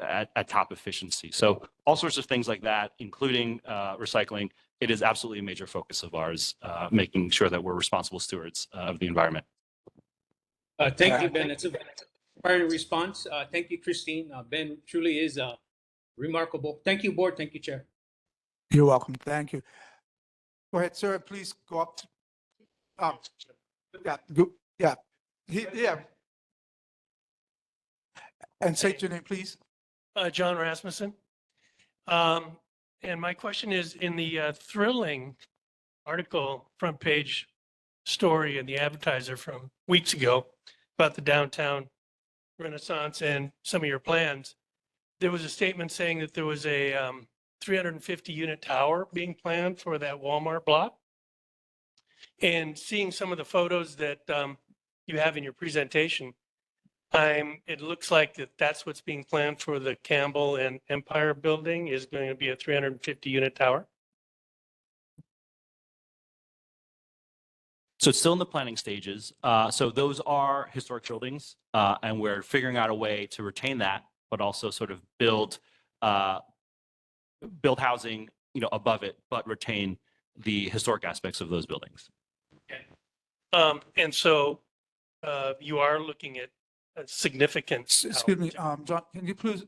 Speaker 9: at top efficiency. So all sorts of things like that, including recycling, it is absolutely a major focus of ours, making sure that we're responsible stewards of the environment.
Speaker 8: Thank you, Ben. That's a prior response. Thank you, Christine. Ben truly is remarkable. Thank you, board. Thank you, Chair.
Speaker 1: You're welcome. Thank you. Go ahead, sir. Please go up. Yeah. Yeah. And say your name, please.
Speaker 10: John Rasmussen. And my question is, in the thrilling article, front page story in the Advertiser from weeks ago about the downtown Renaissance and some of your plans, there was a statement saying that there was a 350 unit tower being planned for that Walmart block. And seeing some of the photos that you have in your presentation, it looks like that's what's being planned for the Campbell and Empire building is going to be a 350 unit tower.
Speaker 9: So it's still in the planning stages. So those are historic buildings, and we're figuring out a way to retain that, but also sort of build housing, above it, but retain the historic aspects of those buildings.
Speaker 10: Okay. And so you are looking at a significant.
Speaker 1: Excuse me, John, can you please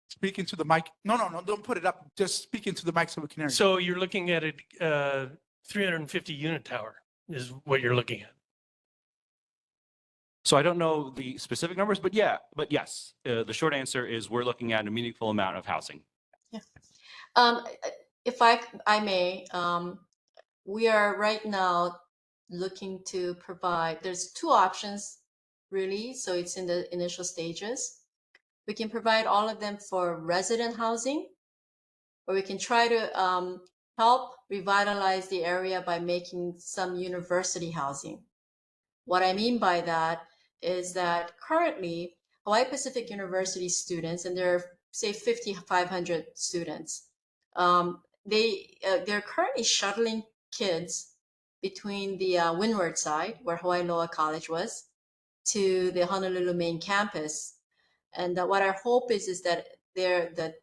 Speaker 1: speak into the mic? No, don't put it up. Just speak into the mic so we can hear you.
Speaker 10: So you're looking at a 350 unit tower is what you're looking at.
Speaker 9: So I don't know the specific numbers, but yes, the short answer is we're looking at a meaningful amount of housing.
Speaker 5: Yeah. If I may, we are right now looking to provide, there's two options really. So it's in the initial stages. We can provide all of them for resident housing, or we can try to help revitalize the area by making some university housing. What I mean by that is that currently Hawaii Pacific University students, and there are say 5,500 students, they're currently shuttling kids between the windward side, where Hawaii Loa College was, to the Honolulu main campus. And what our hope is that the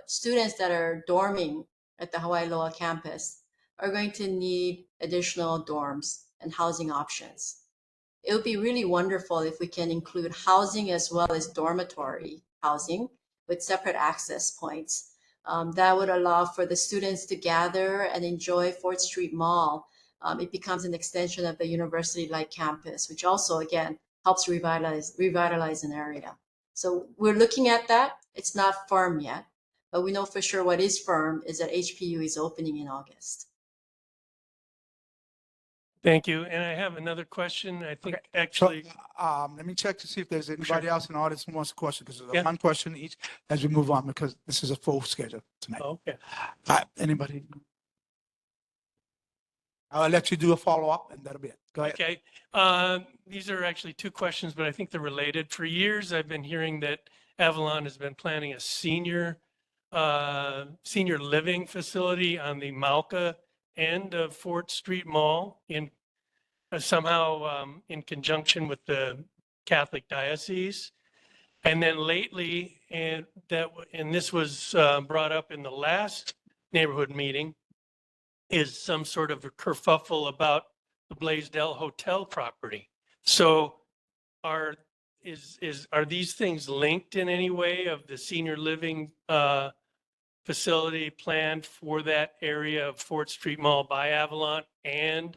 Speaker 5: students that are dorming at the Hawaii Loa campus are going to need additional dorms and housing options. It would be really wonderful if we can include housing as well as dormitory housing with separate access points. That would allow for the students to gather and enjoy 4th Street Mall. It becomes an extension of the university-like campus, which also, again, helps revitalize an area. So we're looking at that. It's not firm yet, but we know for sure what is firm is that HPU is opening in August.
Speaker 10: Thank you. And I have another question. I think
Speaker 1: Okay.
Speaker 10: actually.
Speaker 1: So, let me check to see if there's anybody else in the audience who wants a question, because there's
Speaker 10: Yeah.
Speaker 1: one question each as we move on, because this is a full schedule tonight.
Speaker 10: Okay.
Speaker 1: Anybody? I'll let you do a follow-up and that'll be it. Go ahead.
Speaker 10: Okay. These are actually two questions, but I think they're related. For years, I've been hearing that Avalon has been planning a senior living facility on the Malka end of 4th Street Mall in somehow in conjunction with the Catholic Diocese. And then lately, and this was brought up in the last neighborhood meeting, is some sort of a kerfuffle about the Blaisdell Hotel property. So are these things linked in any way of the senior living facility planned for that area of 4th Street Mall by Avalon and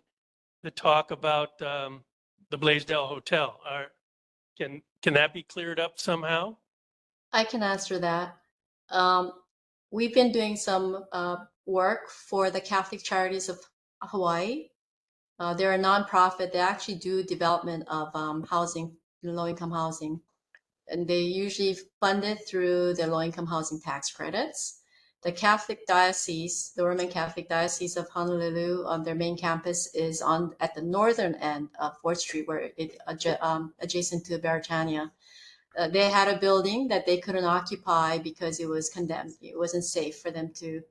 Speaker 10: the talk about the Blaisdell Hotel? Can that be cleared up somehow?
Speaker 5: I can answer that. We've been doing some work for the Catholic Charities of Hawaii. They're a nonprofit. They actually do development of housing, low-income housing, and they usually fund it through the low-income housing tax credits. The Catholic Diocese, the Roman Catholic Diocese of Honolulu, their main campus is at the northern end of 4th Street, where it adjacent to Beretania. They had a building that they couldn't occupy because it was condemned. It wasn't safe for them to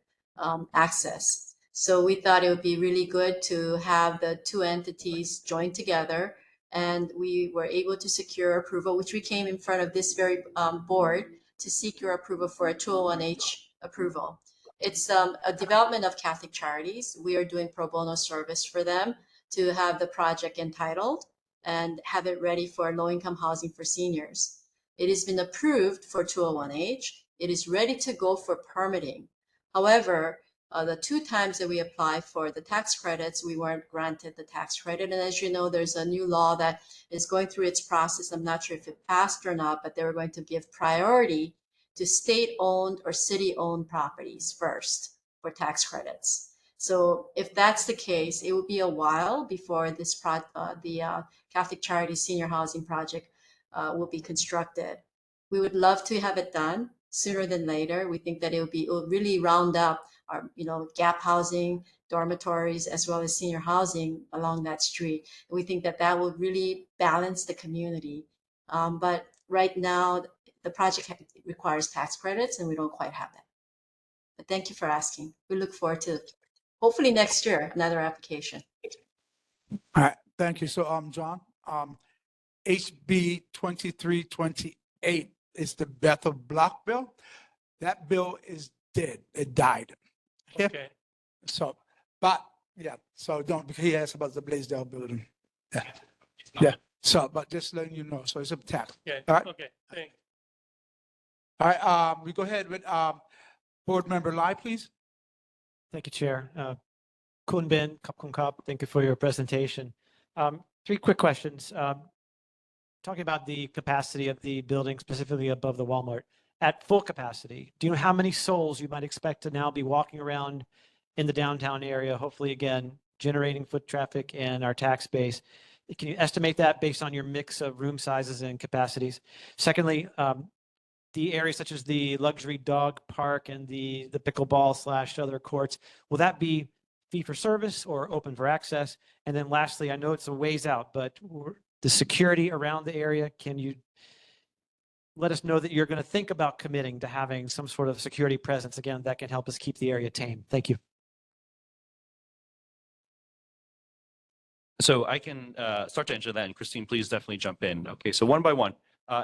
Speaker 5: access. So we thought it would be really good to have the two entities join together, and we were able to secure approval, which we came in front of this very board to seek your approval for a 201H approval. It's a development of Catholic Charities. We are doing pro bono service for them to have the project entitled and have it ready for low-income housing for seniors. It has been approved for 201H. It is ready to go for permitting. However, the two times that we applied for the tax credits, we weren't granted the tax credit. And as you know, there's a new law that is going through its process. I'm not sure if it passed or not, but they were going to give priority to state-owned or city-owned properties first for tax credits. So if that's the case, it will be a while before the Catholic Charities Senior Housing Project will be constructed. We would love to have it done sooner than later. We think that it will really round up our, gap housing, dormitories, as well as senior housing along that street. And we think that that will really balance the community. But right now, the project requires tax credits, and we don't quite have that. But thank you for asking. We look forward to, hopefully next year, another application.
Speaker 1: All right, thank you. So, John, HB 2328 is the Bethel Block bill. That bill is dead. It died.
Speaker 10: Okay.
Speaker 1: So, but yeah, so don't, because he asked about the Blaisdell building. Yeah. Yeah. So, but just letting you know. So it's a tap.
Speaker 10: Okay.
Speaker 1: All right.
Speaker 10: Okay. Thanks.
Speaker 1: All right. We go ahead with board member Lai, please.
Speaker 6: Thank you, Chair. Kun Bin, Kap Kun Kap, thank you for your presentation. Three quick questions. Talking about the capacity of the building, specifically above the Walmart. At full capacity, do you know how many souls you might expect to now be walking around in the downtown area, hopefully again, generating foot traffic and our tax base? Can you estimate that based on your mix of room sizes and capacities? Secondly, the areas such as the luxury dog park and the pickleball / other courts, will that be fee for service or open for access? And then lastly, I know it's a ways out, but the security around the area, can you let us know that you're going to think about committing to having some sort of security presence, again, that can help us keep the area tame? Thank you.
Speaker 9: So I can start to answer that, and Christine, please definitely jump in. Okay, so one by one,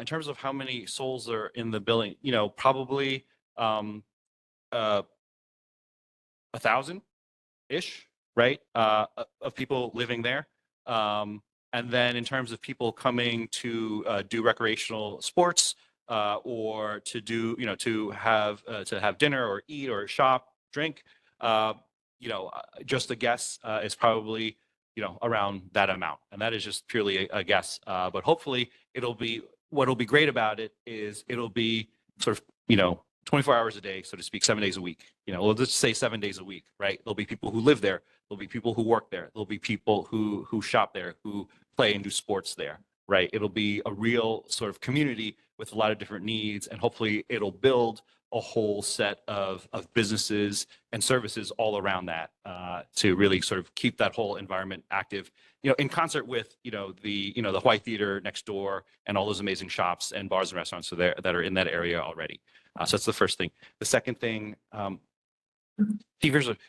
Speaker 9: in terms of how many souls are in the building, probably 1,000-ish, right, of people living there. And then in terms of people coming to do recreational sports or to do, to have dinner or eat or shop, drink, just a guess is probably, around that amount. And that is just purely a guess. But hopefully what'll be great about it is it'll be sort of, 24 hours a day, so to speak, 7 days a week. We'll just say 7 days a week, right? There'll be people who live there. There'll be people who work there. There'll be people who shop there, who play and do sports there, right? It'll be a real sort of community with a lot of different needs, and hopefully it'll build a whole set of businesses and services all around that to really sort of keep that whole environment active, in concert with, the Hawaii Theater next door and all those amazing shops and bars and restaurants that are in that area already. So that's the first thing. The second thing,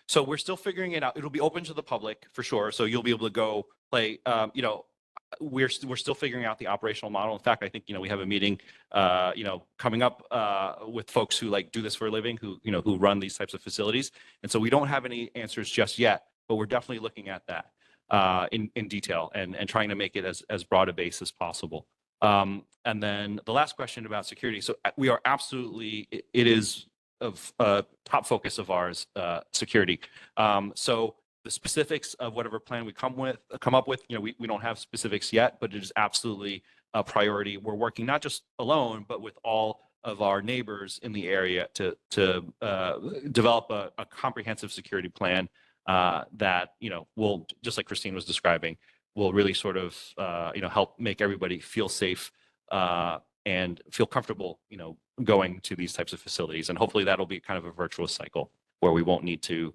Speaker 9: so we're still figuring it out. It'll be open to the public for sure. So you'll be able to go play, we're still figuring out the operational model. In fact, I think, we have a meeting, coming up with folks who do this for a living, who run these types of facilities. And so we don't have any answers just yet, but we're definitely looking at that in detail and trying to make it as broad a base as possible. And then the last question about security. So we are absolutely, it is of top focus of ours, security. So the specifics of whatever plan we come up with, we don't have specifics yet, but it is absolutely a priority. We're working not just alone, but with all of our neighbors in the area to develop a comprehensive security plan that, will, just like Christine was describing, will really sort of, help make everybody feel safe and feel comfortable, going to these types of facilities. And hopefully that'll be kind of a virtuous cycle where we won't need to,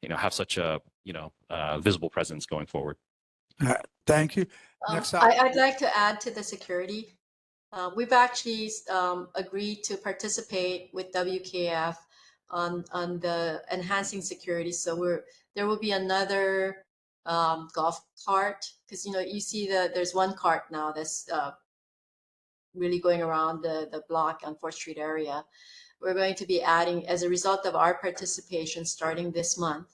Speaker 9: have such a, visible presence going forward.
Speaker 1: Thank you. Next up.
Speaker 5: I'd like to add to the security. We've actually agreed to participate with WKF on the enhancing security. So there will be another golf cart, because you see there's one cart now that's really going around the block on 4th Street area. We're going to be adding, as a result of our participation starting this month,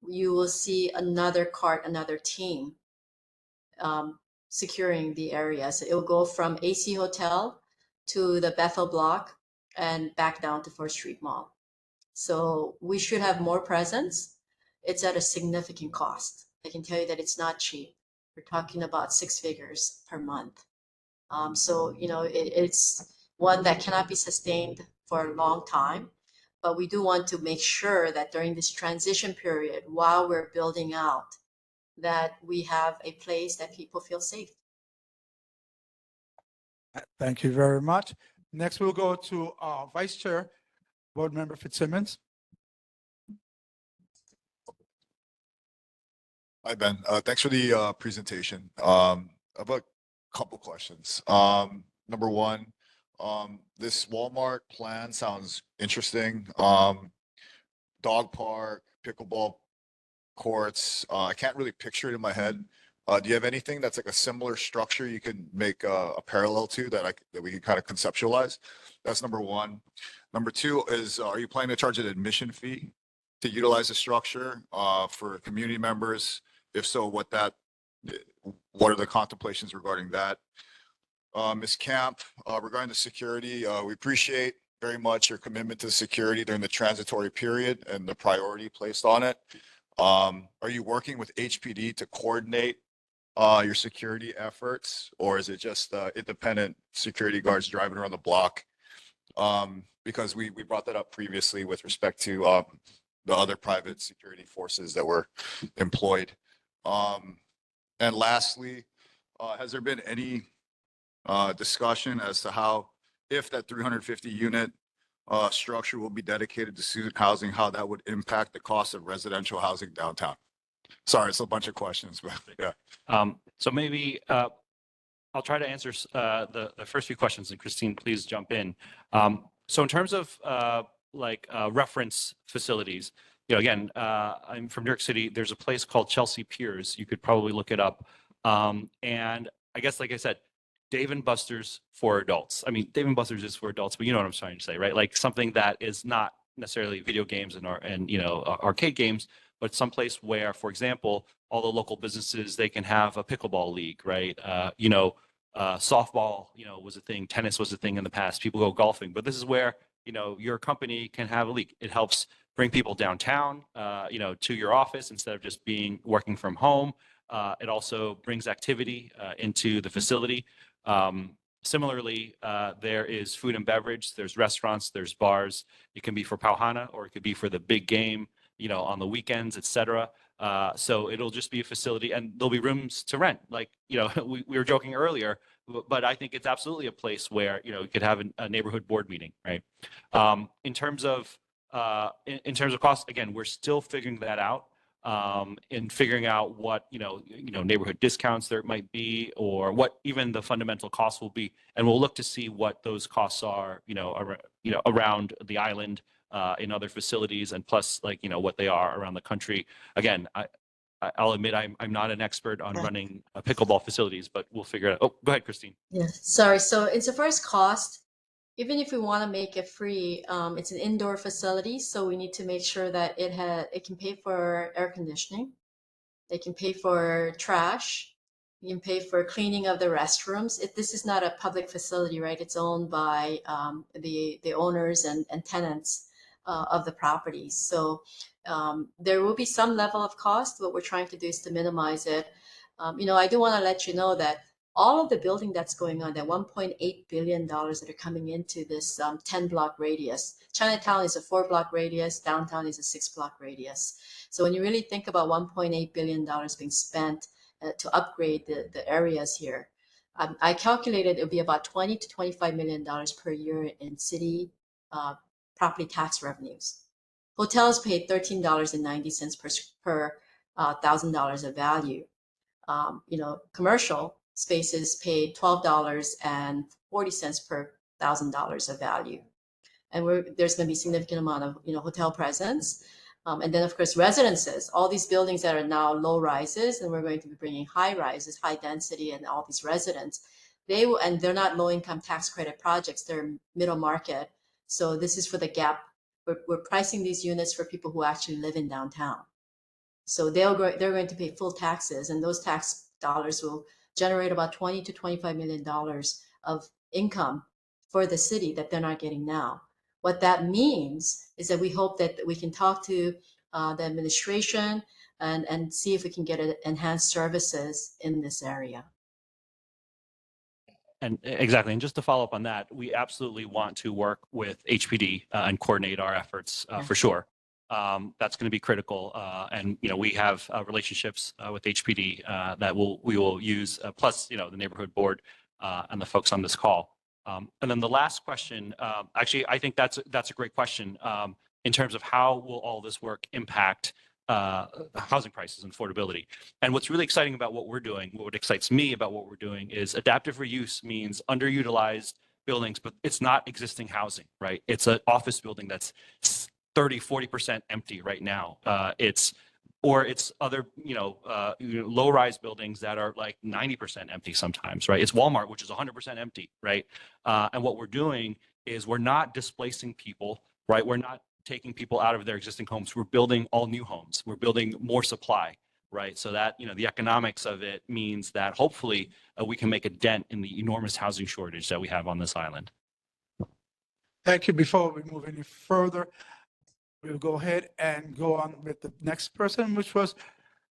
Speaker 5: you will see another cart, another team securing the area. So it will go from AC Hotel to the Bethel block and back down to 4th Street Mall. So we should have more presence. It's at a significant cost. I can tell you that it's not cheap. We're talking about 6 figures per month. So, it's one that cannot be sustained for a long time. But we do want to make sure that during this transition period, while we're building out, that we have a place that people feel safe.
Speaker 1: Thank you very much. Next, we'll go to Vice Chair, Board Member Fitzsimmons.
Speaker 2: Hi, Ben. Thanks for the presentation. I've a couple questions. Number one, this Walmart plan sounds interesting. Dog park, pickleball courts. I can't really picture it in my head. Do you have anything that's like a similar structure you can make a parallel to that we can kind of conceptualize? That's number one. Number two is, are you planning to charge an admission fee to utilize the structure for community members? If so, what are the contemplations regarding that? Ms. Camp, regarding the security, we appreciate very much your commitment to security during the transitory period and the priority placed on it. Are you working with HPD to coordinate your security efforts, or is it just independent security guards driving around the block? Because we brought that up previously with respect to the other private security forces that were employed. And lastly, has there been any discussion as to how, if that 350 unit structure will be dedicated to student housing, how that would impact the cost of residential housing downtown? Sorry, it's a bunch of questions, but yeah.
Speaker 9: So maybe I'll try to answer the first few questions, and Christine, please jump in. So in terms of reference facilities, again, I'm from New York City. There's a place called Chelsea Piers. You could probably look it up. And I guess, like I said, Dave & Buster's for adults. I mean, Dave & Buster's is for adults, but you know what I'm trying to say, right? Like something that is not necessarily video games and arcade games, but someplace where, for example, all the local businesses, they can have a pickleball league, right? Softball, was a thing. Tennis was a thing in the past. People go golfing, but this is where, your company can have a league. It helps bring people downtown, to your office instead of just working from home. It also brings activity into the facility. Similarly, there is food and beverage. There's restaurants, there's bars. It can be for Pauhana, or it could be for the big game, on the weekends, etc. So it'll just be a facility, and there'll be rooms to rent. Like, we were joking earlier, but I think it's absolutely a place where, you could have a neighborhood board meeting, right? In terms of cost, again, we're still figuring that out. In figuring out what neighborhood discounts there might be, or what even the fundamental costs will be, and we'll look to see what those costs are around the island, in other facilities, and plus what they are around the country. Again, I'll admit I'm not an expert on running pickleball facilities, but we'll figure it out. Oh, go ahead, Christine.
Speaker 5: Yeah, sorry. So insofar as cost, even if we want to make it free, it's an indoor facility, so we need to make sure that it can pay for air conditioning, it can pay for trash, you can pay for cleaning of the restrooms. This is not a public facility, right? It's owned by the owners and tenants of the property. So there will be some level of cost. What we're trying to do is to minimize it. I do want to let you know that all of the building that's going on, that $1.8 billion that are coming into this 10-block radius. Chinatown is a 4-block radius. Downtown is a 6-block radius. So when you really think about $1.8 billion being spent to upgrade the areas here, I calculated it would be about $20 to $25 million per year in city property tax revenues. Hotels paid $13.90 per $1,000 of value. Commercial spaces paid $12.40 per $1,000 of value. and there's going to be significant amount of hotel presence. And then, of course, residences, all these buildings that are now low rises, and we're going to be bringing high rises, high density, and all these residents. And they're not low income tax credit projects, they're middle market. So this is for the gap. We're pricing these units for people who actually live in downtown. So they're going to pay full taxes, and those tax dollars will generate about $20 to $25 million of income for the city that they're not getting now. What that means is that we hope that we can talk to the administration and see if we can get enhanced services in this area.
Speaker 9: And exactly. And just to follow up on that, we absolutely want to work with HPD and coordinate our efforts for sure. That's going to be critical. And, we have relationships with HPD that we will use, plus, the neighborhood board and the folks on this call. And then the last question, actually, I think that's a great question in terms of how will all this work impact housing prices and affordability. And what's really exciting about what we're doing, what excites me about what we're doing is adaptive reuse means underutilized buildings, but it's not existing housing, right? It's an office building that's 30-40% empty right now. It's other, low-rise buildings that are like 90% empty sometimes, right? It's Walmart, which is 100% empty, right? And what we're doing is we're not displacing people, right? We're not taking people out of their existing homes. We're building all new homes. We're building more supply, right? So that, the economics of it means that hopefully we can make a dent in the enormous housing shortage that we have on this island.
Speaker 1: Thank you. Before we move any further, we'll go ahead and go on with the next person, which was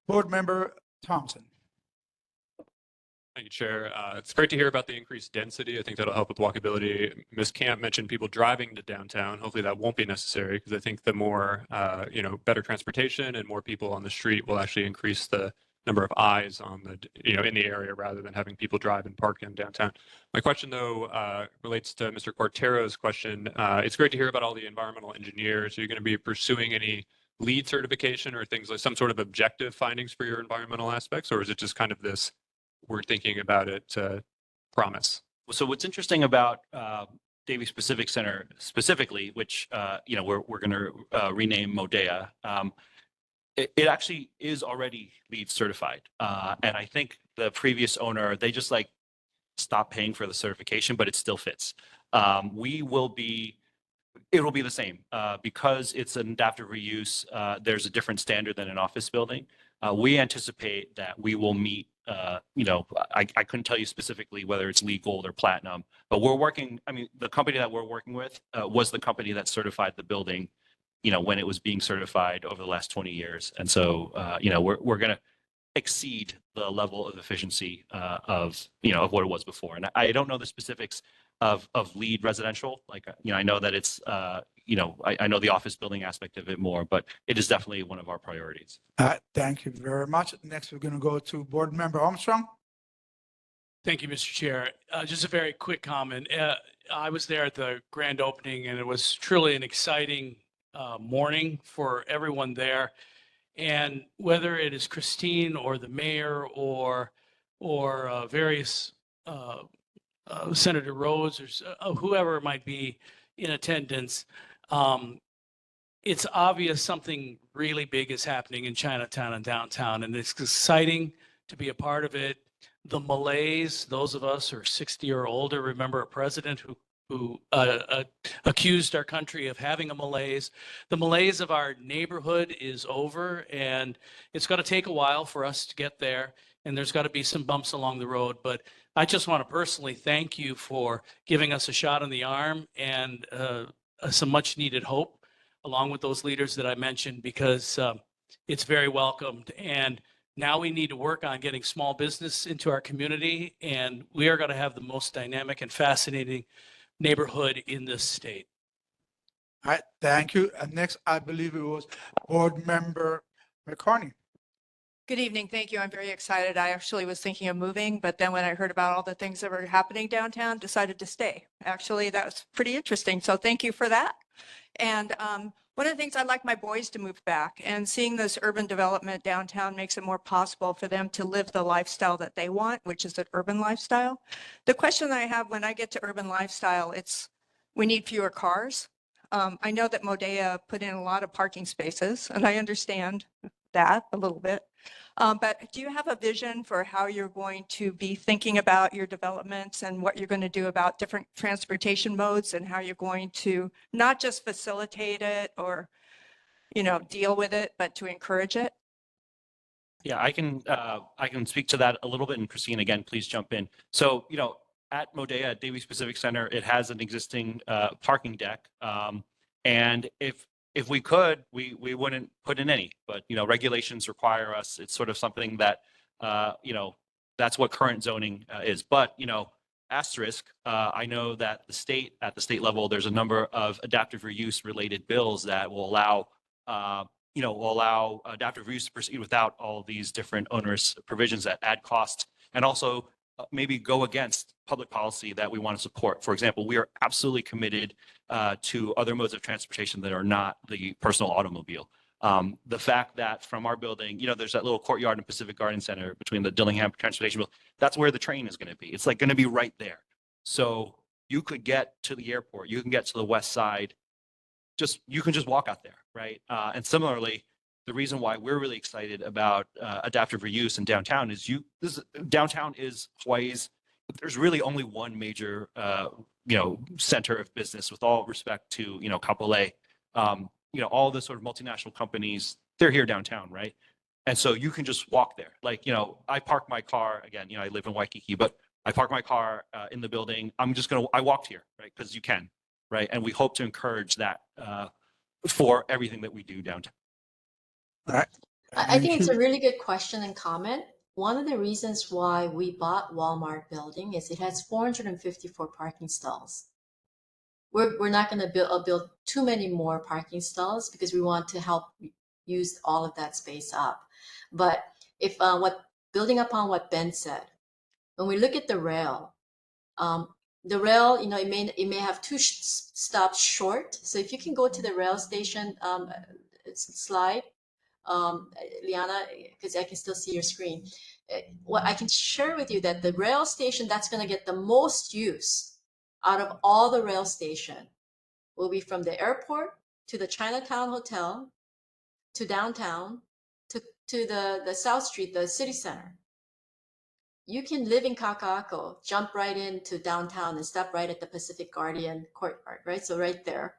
Speaker 1: Board Member Thompson.
Speaker 4: Thank you, Chair. It's great to hear about the increased density. I think that'll help with walkability. Ms. Camp mentioned people driving to downtown. Hopefully that won't be necessary because I think the more, better transportation and more people on the street will actually increase the number of eyes on in the area rather than having people drive and park in downtown. My question, though, relates to Mr. Quartero's question. It's great to hear about all the environmental engineers. Are you going to be pursuing any LEED certification or things like some sort of objective findings for your environmental aspects, or is it just kind of this we're thinking about it promise?
Speaker 9: So what's interesting about Davies Pacific Center specifically, which we're going to rename Modea, it actually is already LEED certified, and I think the previous owner, they just stopped paying for the certification, but it still fits. It'll be the same because it's an adaptive reuse. There's a different standard than an office building. We anticipate that we will meet. I couldn't tell you specifically whether it's LEED Gold or Platinum, but we're working. I mean, the company that we're working with was the company that certified the building, when it was being certified over the last 20 years. And so, we're going to exceed the level of efficiency of what it was before. And I don't know the specifics of LEED residential. I know that it's, I know the office building aspect of it more, but it is definitely one of our priorities.
Speaker 1: Thank you very much. Next, we're going to go to Board Member Armstrong.
Speaker 11: Thank you, Mr. Chair. Just a very quick comment. I was there at the grand opening, and it was truly an exciting morning for everyone there. And whether it is Christine or the mayor or various Senator Rhodes or whoever might be in attendance, it's obvious something really big is happening in Chinatown and downtown, and it's exciting to be a part of it. The malaise, those of us who are 60 or older remember a president who accused our country of having a malaise. The malaise of our neighborhood is over, and it's going to take a while for us to get there, and there's got to be some bumps along the road. But I just want to personally thank you for giving us a shot in the arm and some much needed hope, along with those leaders that I mentioned, because it's very welcomed. And now we need to work on getting small business into our community, and we are going to have the most dynamic and fascinating neighborhood in this state.
Speaker 1: All right, thank you. And next, I believe it was Board Member McCarney.
Speaker 12: Good evening. Thank you. I'm very excited. I actually was thinking of moving, but then when I heard about all the things that were happening downtown, decided to stay. Actually, that was pretty interesting. So thank you for that. And one of the things I'd like my boys to move back, and seeing this urban development downtown makes it more possible for them to live the lifestyle that they want, which is an urban lifestyle. The question that I have when I get to urban lifestyle, it's we need fewer cars. I know that Modea put in a lot of parking spaces, and I understand that a little bit. But do you have a vision for how you're going to be thinking about your developments and what you're going to do about different transportation modes and how you're going to not just facilitate it or, deal with it, but to encourage it?
Speaker 9: Yeah, I can speak to that a little bit. And Christine, again, please jump in. So, at Modea, at Davies Pacific Center, it has an existing parking deck. And if we could, we wouldn't put in any, but, regulations require us. It's sort of something that, that's what current zoning is. But, asterisk, I know that at the state level, there's a number of adaptive reuse related bills that will allow adaptive reuse to proceed without all these different onerous provisions that add cost and also maybe go against public policy that we want to support. For example, we are absolutely committed to other modes of transportation that are not the personal automobile. The fact that from our building, there's that little courtyard in Pacific Garden Center between the Dillingham Transportation Building, that's where the train is going to be. It's like going to be right there. So you could get to the airport, you can get to the west side, you can just walk out there, right? And similarly, the reason why we're really excited about adaptive reuse in downtown is downtown is Hawaii's. There's really only one major, center of business. With all respect to Kapolei, all the sort of multinational companies, they're here downtown, right? And so you can just walk there. Like I park my car again. I live in Waikiki, but I park my car in the building. I walked here, right? Because you can. Right. And we hope to encourage that for everything that we do downtown.
Speaker 1: All right.
Speaker 5: I think it's a really good question and comment. One of the reasons why we bought Walmart building is it has 454 parking stalls. We're not going to build too many more parking stalls because we want to help use all of that space up. But if building upon what Ben said, when we look at the rail, it may have two stops short. So if you can go to the rail station slide, Liana, because I can still see your screen. What I can share with you that the rail station that's going to get the most use out of all the rail station will be from the airport to the Chinatown Hotel, to downtown, to the South Street, the city center. You can live in Kaka'ako, jump right into downtown and stop right at the Pacific Guardian courtyard, right? So right there.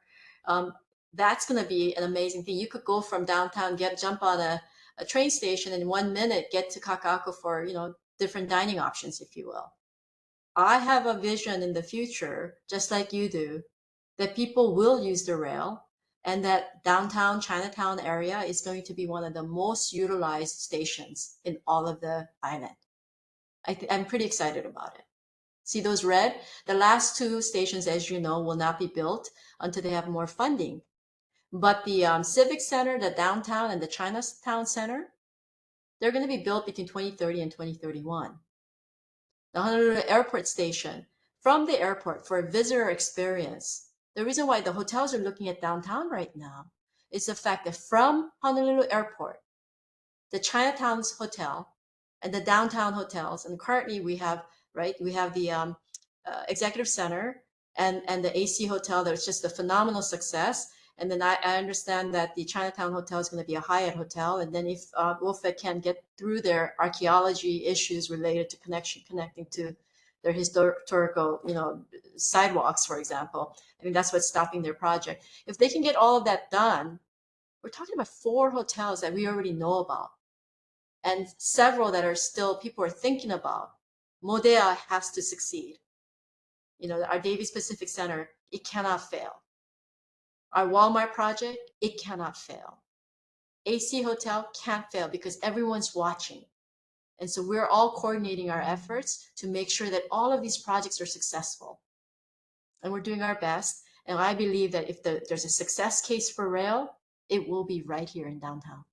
Speaker 5: That's going to be an amazing thing. You could go from downtown, jump on a train station in 1 minute, get to Kaka'ako for, different dining options, if you will. I have a vision in the future, just like you do, that people will use the rail and that downtown Chinatown area is going to be one of the most utilized stations in all of the island. I'm pretty excited about it. See those red? The last two stations, as you know, will not be built until they have more funding. But the Civic Center, the downtown, and the Chinatown Center, they're going to be built between 2030 and 2031. The Honolulu Airport Station, from the airport for a visitor experience. The reason why the hotels are looking at downtown right now is the fact that from Honolulu Airport, the Chinatown's hotel, and the downtown hotels, and currently we have the executive center and the AC hotel. That's just a phenomenal success. And then I understand that the Chinatown hotel is going to be a Hyatt hotel. And then if WOFED can get through their archaeology issues related to connecting to their historical, sidewalks, for example, I mean that's what's stopping their project. If they can get all of that done, we're talking about 4 hotels that we already know about. And several that are still people are thinking about. Modea has to succeed. Our Davies Pacific Center, it cannot fail. Our Walmart project, it cannot fail. AC Hotel can't fail because everyone's watching. And so we're all coordinating our efforts to make sure that all of these projects are successful. And we're doing our best. And I believe that if there's a success case for rail, it will be right here in downtown.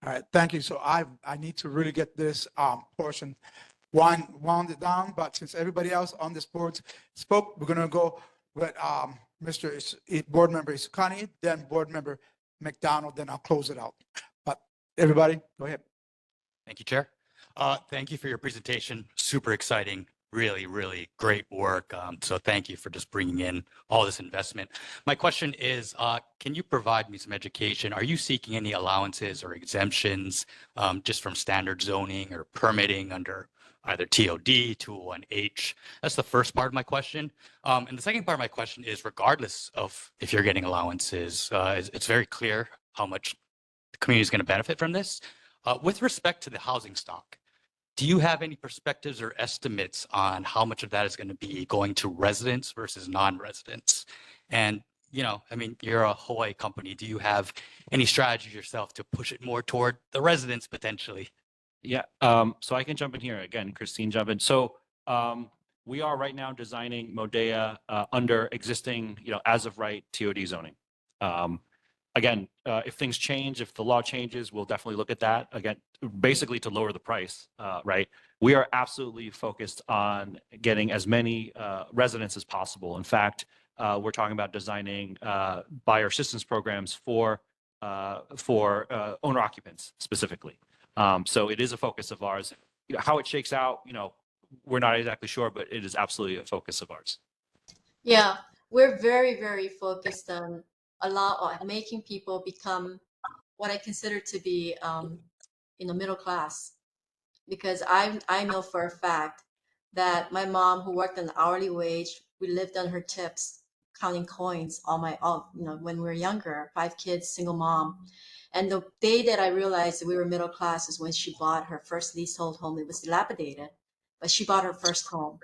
Speaker 1: All right, thank you. So I need to really get this portion wound it down, but since everybody else on this board spoke, we're gonna go with Board Member Isukani, then Board Member McDonald, then I'll close it out. But everybody, go ahead.
Speaker 13: Thank you, Chair. Thank you for your presentation. Super exciting. really, really great work. So thank you for just bringing in all this investment. My question is, can you provide me some education? Are you seeking any allowances or exemptions just from standard zoning or permitting under either TOD, 201H? That's the first part of my question. And the second part of my question is, regardless of if you're getting allowances, it's very clear how much the community is going to benefit from this. With respect to the housing stock, do you have any perspectives or estimates on how much of that is going to be going to residents versus non-residents? And, you know, I mean, you're a Hawaii company. Do you have any strategy yourself to push it more toward the residents potentially?
Speaker 9: Yeah, so I can jump in here again, Christine, jump in. So we are right now designing Modea under existing, you know, as of right TOD zoning. Again, if things change, if the law changes, we'll definitely look at that again, basically to lower the price, right? We are absolutely focused on getting as many residents as possible. In fact, we're talking about designing buyer assistance programs for owner occupants specifically. So it is a focus of ours. You know, how it shakes out, you know, we're not exactly sure, but it is absolutely a focus of ours.
Speaker 5: Yeah, we're very, very focused on making people become what I consider to be, middle class. Because I know for a fact that my mom, who worked an hourly wage, we lived on her tips, counting coins when we were younger, 5 kids, single mom. And the day that I realized that we were middle class is when she bought her first leasehold home. It was dilapidated, but she bought her first home.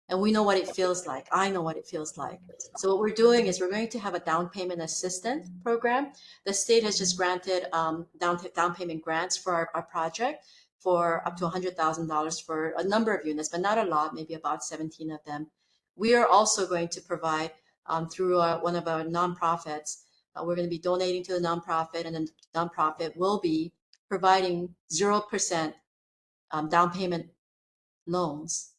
Speaker 5: And we know what it feels like. I know what it feels like. So what we're doing is we're going to have a down payment assistance program. The state has just granted down payment grants for our project for up to $100,000 for a number of units, but not a lot, maybe about 17 of them. We are also going to provide through one of our nonprofits. We're going to be donating to the nonprofit, and the nonprofit will be providing 0% down payment loans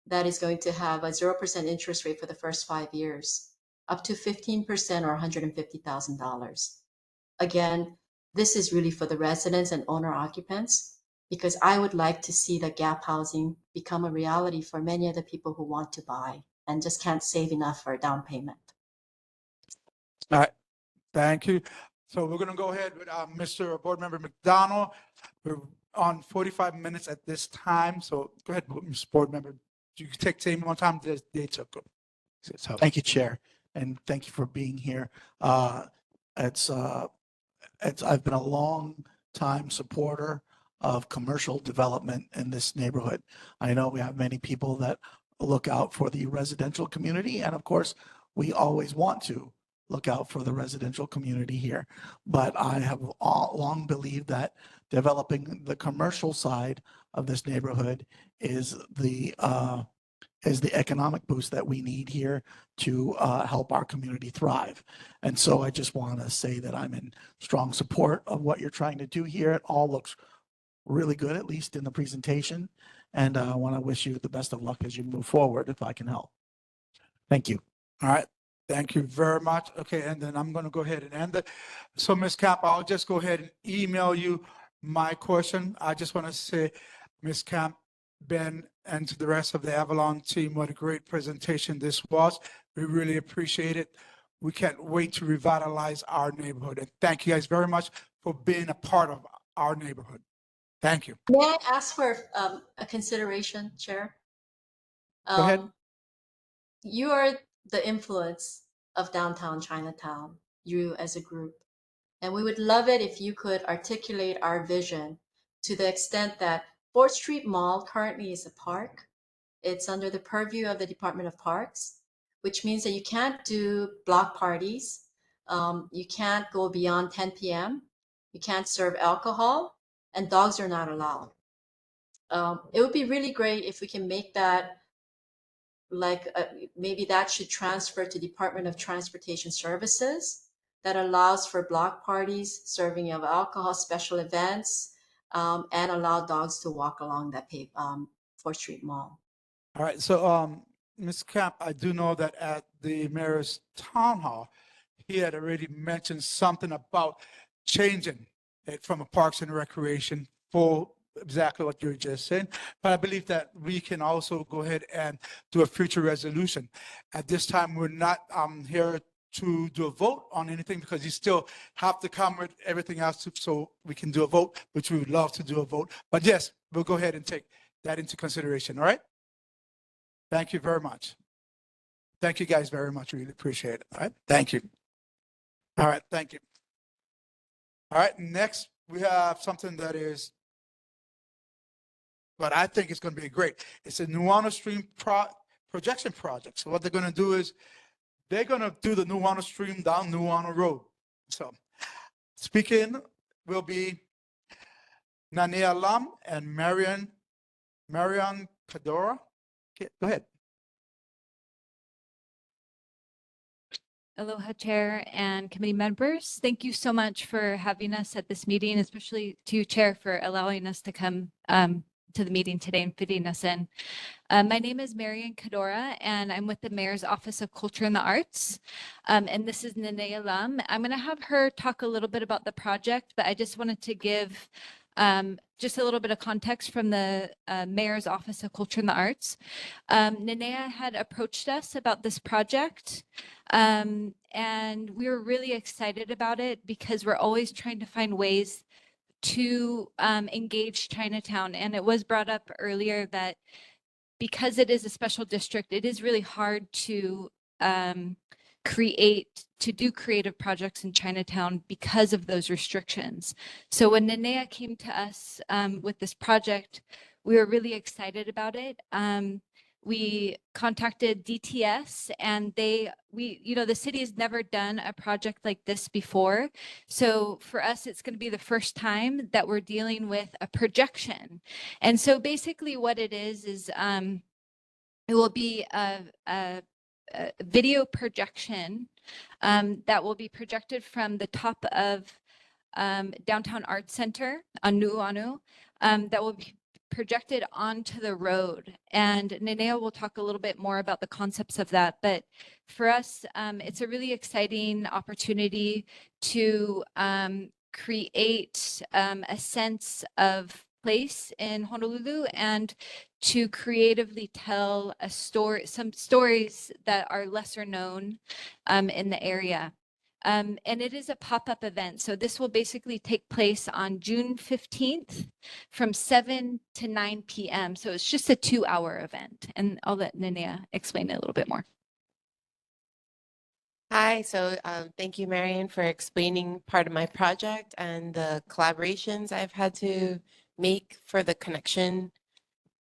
Speaker 5: that is going to have a 0% interest rate for the first 5 years, up to 15% or $150,000. Again, this is really for the residents and owner occupants, because I would like to see the gap housing become a reality for many of the people who want to buy and just can't save enough for a down payment.
Speaker 1: All right, thank you. So we're going to go ahead with Mr. Board Member McDonald. We're on 45 minutes at this time. So go ahead, Mr. Board Member. You can take same one time. They took it. So,
Speaker 14: Thank you, Chair, and thank you for being here. It's I've been a long time supporter of commercial development in this neighborhood. I know we have many people that look out for the residential community, and of course, we always want to look out for the residential community here. But I have long believed that developing the commercial side of this neighborhood is the economic boost that we need here to help our community thrive. And so I just want to say that I'm in strong support of what you're trying to do here. It all looks really good, at least in the presentation. And I want to wish you the best of luck as you move forward, if I can help. Thank you.
Speaker 1: all right. Thank you very much. Okay, and then I'm going to go ahead and end it. So Ms. Camp, I'll just go ahead and email you my question. I just want to say, Ms. Camp, Ben, and to the rest of the Avalon team, what a great presentation this was. We really appreciate it. We can't wait to revitalize our neighborhood. And thank you guys very much for being a part of our neighborhood. Thank you.
Speaker 5: May I ask for a consideration, Chair?
Speaker 1: Go ahead.
Speaker 5: You are the influence of downtown Chinatown, you as a group. And we would love it if you could articulate our vision to the extent that 4th Street Mall currently is a park. It's under the purview of the Department of Parks, which means that you can't do block parties. You can't go beyond 10 p.m. You can't serve alcohol, and dogs are not allowed. It would be really great if we can make that maybe that should transfer to Department of Transportation Services that allows for block parties, serving of alcohol, special events, and allow dogs to walk along that 4th Street Mall.
Speaker 1: All right. So, Ms. Camp, I do know that at the mayor's town hall, he had already mentioned something about changing it from a Parks and Recreation full exactly what you were just saying, but I believe that we can also go ahead and do a future resolution. At this time, we're not here to do a vote on anything because you still have to come with everything else so we can do a vote, which we would love to do a vote. But yes, we'll go ahead and take that into consideration. All right. Thank you very much. Thank you guys very much. Really appreciate it. All right. Thank you. All right. Thank you. All right. Next, we have something that is, but I think it's going to be great. It's a Nuano Stream projection project. So what they're going to do is they're going to do the Nuano Stream down Nuano Road. So speaking will be Nanea Lam and Marian Kadora. Okay, go ahead.
Speaker 15: Aloha, Chair and committee members. Thank you so much for having us at this meeting, especially to Chair for allowing us to come to the meeting today and fitting us in. My name is Marian Kadora, and I'm with the Mayor's Office of Culture and the Arts. And this is Nanea Lam. I'm going to have her talk a little bit about the project, but I just wanted to give just a little bit of context from the Mayor's Office of Culture and the Arts. Nanea had approached us about this project, and we were really excited about it because we're always trying to find ways to engage Chinatown. And it was brought up earlier that because it is a special district, it is really hard to do creative projects in Chinatown because of those restrictions. So when Nanea came to us with this project, we were really excited about it. We contacted DTS and the city has never done a project like this before. So for us, it's going to be the first time that we're dealing with a projection. And so basically what it is it will be a video projection that will be projected from the top of Downtown Arts Center on Nuuanu that will be projected onto the road. And Nanea will talk a little bit more about the concepts of that. But for us, it's a really exciting opportunity to create a sense of place in Honolulu and to creatively tell some stories that are lesser known in the area. And it is a pop-up event. So this will basically take place on June 15th from 7 to 9 p.m. So it's just a 2-hour event. And I'll let Nanea explain it a little bit more.
Speaker 16: Hi, so thank you, Marian, for explaining part of my project and the collaborations I've had to make for the connection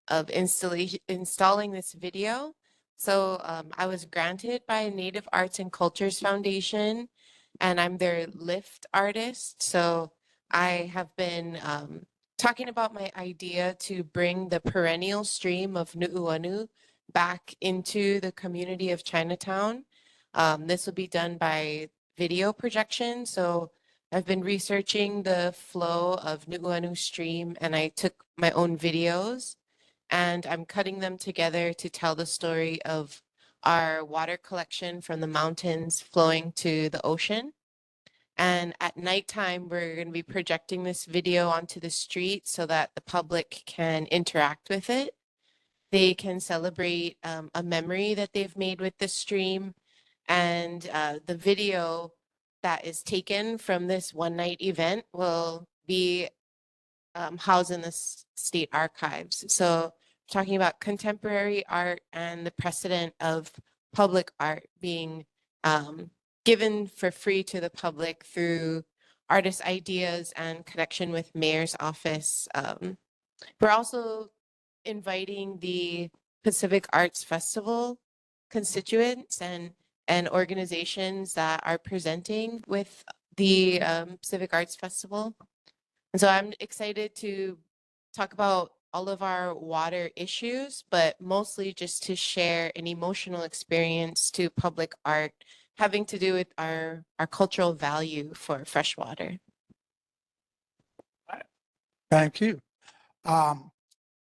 Speaker 16: of installing this video. So I was granted by Native Arts and Cultures Foundation, and I'm their lift artist. So I have been talking about my idea to bring the perennial stream of Nu'uanu back into the community of Chinatown. This will be done by video projection. So I've been researching the flow of Nu'uanu stream, and I took my own videos and I'm cutting them together to tell the story of our water collection from the mountains flowing to the ocean. And at nighttime, we're going to be projecting this video onto the street so that the public can interact with it. They can celebrate a memory that they've made with the stream. And the video that is taken from this one-night event will be housed in the state archives. So talking about contemporary art and the precedent of public art being given for free to the public through artist ideas and connection with Mayor's office. We're also inviting the Pacific Arts Festival constituents and organizations that are presenting with the Pacific Arts Festival. And so I'm excited to talk about all of our water issues, but mostly just to share an emotional experience to public art having to do with our cultural value for fresh water.
Speaker 1: Thank you.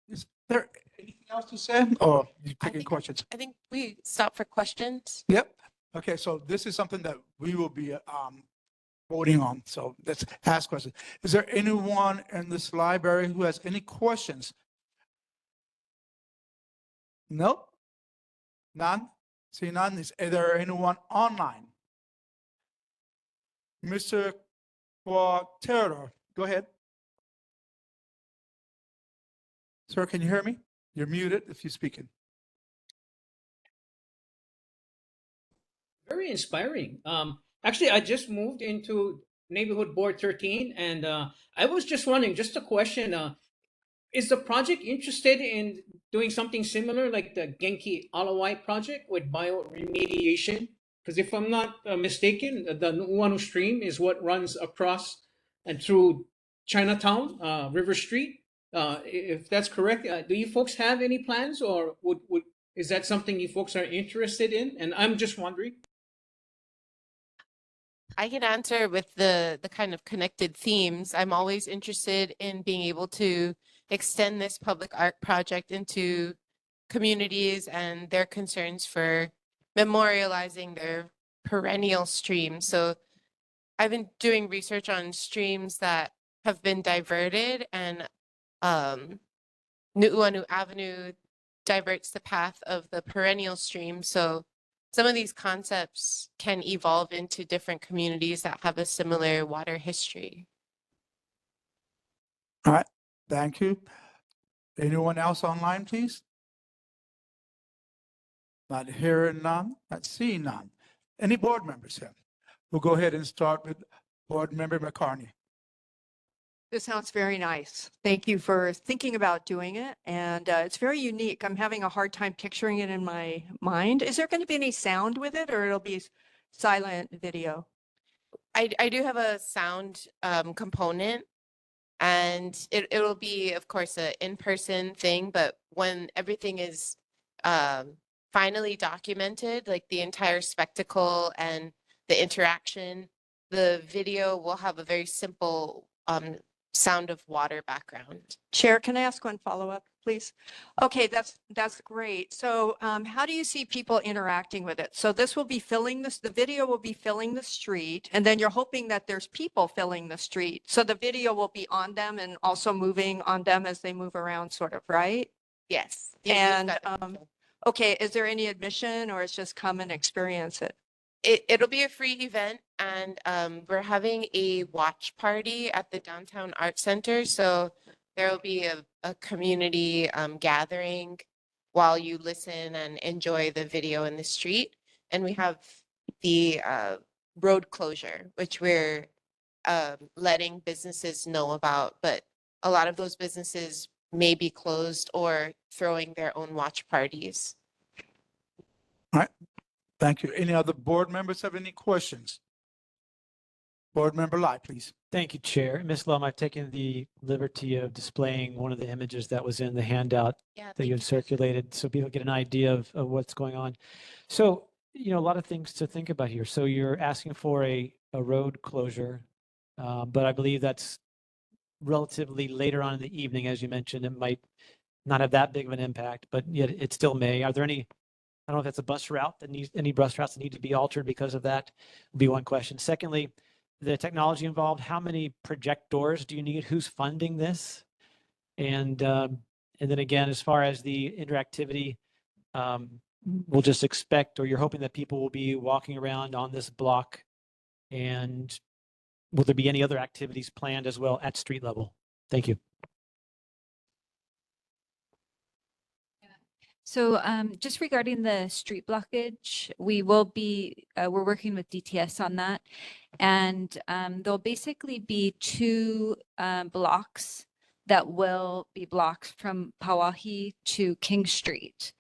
Speaker 1: Is there anything else to say or you taking questions?
Speaker 16: I think we stop for questions.
Speaker 1: Yep. Okay, so this is something that we will be voting on. So let's ask questions. Is there anyone in this library who has any questions? Nope. None? See none? Is there anyone online? Mr. Quatero, go ahead. Sir, can you hear me? You're muted if you're speaking.
Speaker 8: Very inspiring. Actually, I just moved into neighborhood board 13, and I was just wondering, just a question. Is the project interested in doing something similar like the Genki Alawai project with bioremediation? Because if I'm not mistaken, the Nuuanu stream is what runs across and through Chinatown, River Street. If that's correct, do you folks have any plans, or would is that something you folks are interested in? And I'm just wondering.
Speaker 16: I can answer with the kind of connected themes. I'm always interested in being able to extend this public art project into communities and their concerns for memorializing their perennial streams. So I've been doing research on streams that have been diverted, and Nu'uanu Avenue diverts the path of the perennial stream. So some of these concepts can evolve into different communities that have a similar water history.
Speaker 1: All right, thank you. Anyone else online, please? Not hearing none, not seeing none. Any board members here? We'll go ahead and start with Board Member McCartney.
Speaker 12: This sounds very nice. Thank you for thinking about doing it. And it's very unique. I'm having a hard time picturing it in my mind. Is there going to be any sound with it, or it'll be silent video?
Speaker 16: I do have a sound component, and it'll be, of course, an in-person thing, but when everything is finally documented, like the entire spectacle and the interaction, the video will have a very simple sound of water background.
Speaker 12: Chair, can I ask one follow-up, please? Okay, that's great. So how do you see people interacting with it? So this will be filling this, the video will be filling the street, and then you're hoping that there's people filling the street. So the video will be on them and also moving on them as they move around, sort of, right?
Speaker 16: Yes.
Speaker 12: And okay, is there any admission, or it's just come and experience it?
Speaker 16: It'll be a free event, and we're having a watch party at the Downtown Art Center. So there will be a community gathering while you listen and enjoy the video in the street. And we have the road closure, which we're letting businesses know about. But a lot of those businesses may be closed or throwing their own watch parties.
Speaker 1: All right, thank you. Any other board members have any questions? Board Member Lai, please.
Speaker 6: Thank you, Chair. Ms. Lum, I've taken the liberty of displaying one of the images that was in the handout that you had circulated so people get an idea of what's going on. So, a lot of things to think about here. So you're asking for a road closure, but I believe that's relatively later on in the evening. As you mentioned, it might not have that big of an impact, but yet it still may. Are there any, I don't know if that's a bus route that needs, any bus routes that need to be altered because of that would be one question. Secondly, the technology involved, how many projectors do you need? Who's funding this? And then again, as far as the interactivity, we'll just expect, or you're hoping that people will be walking around on this block, and will there be any other activities planned as well at street level? Thank you.
Speaker 15: So just regarding the street blockage, we will be, we're working with DTS on that. And there'll basically be two blocks that will be blocked from Pauahi to King Street.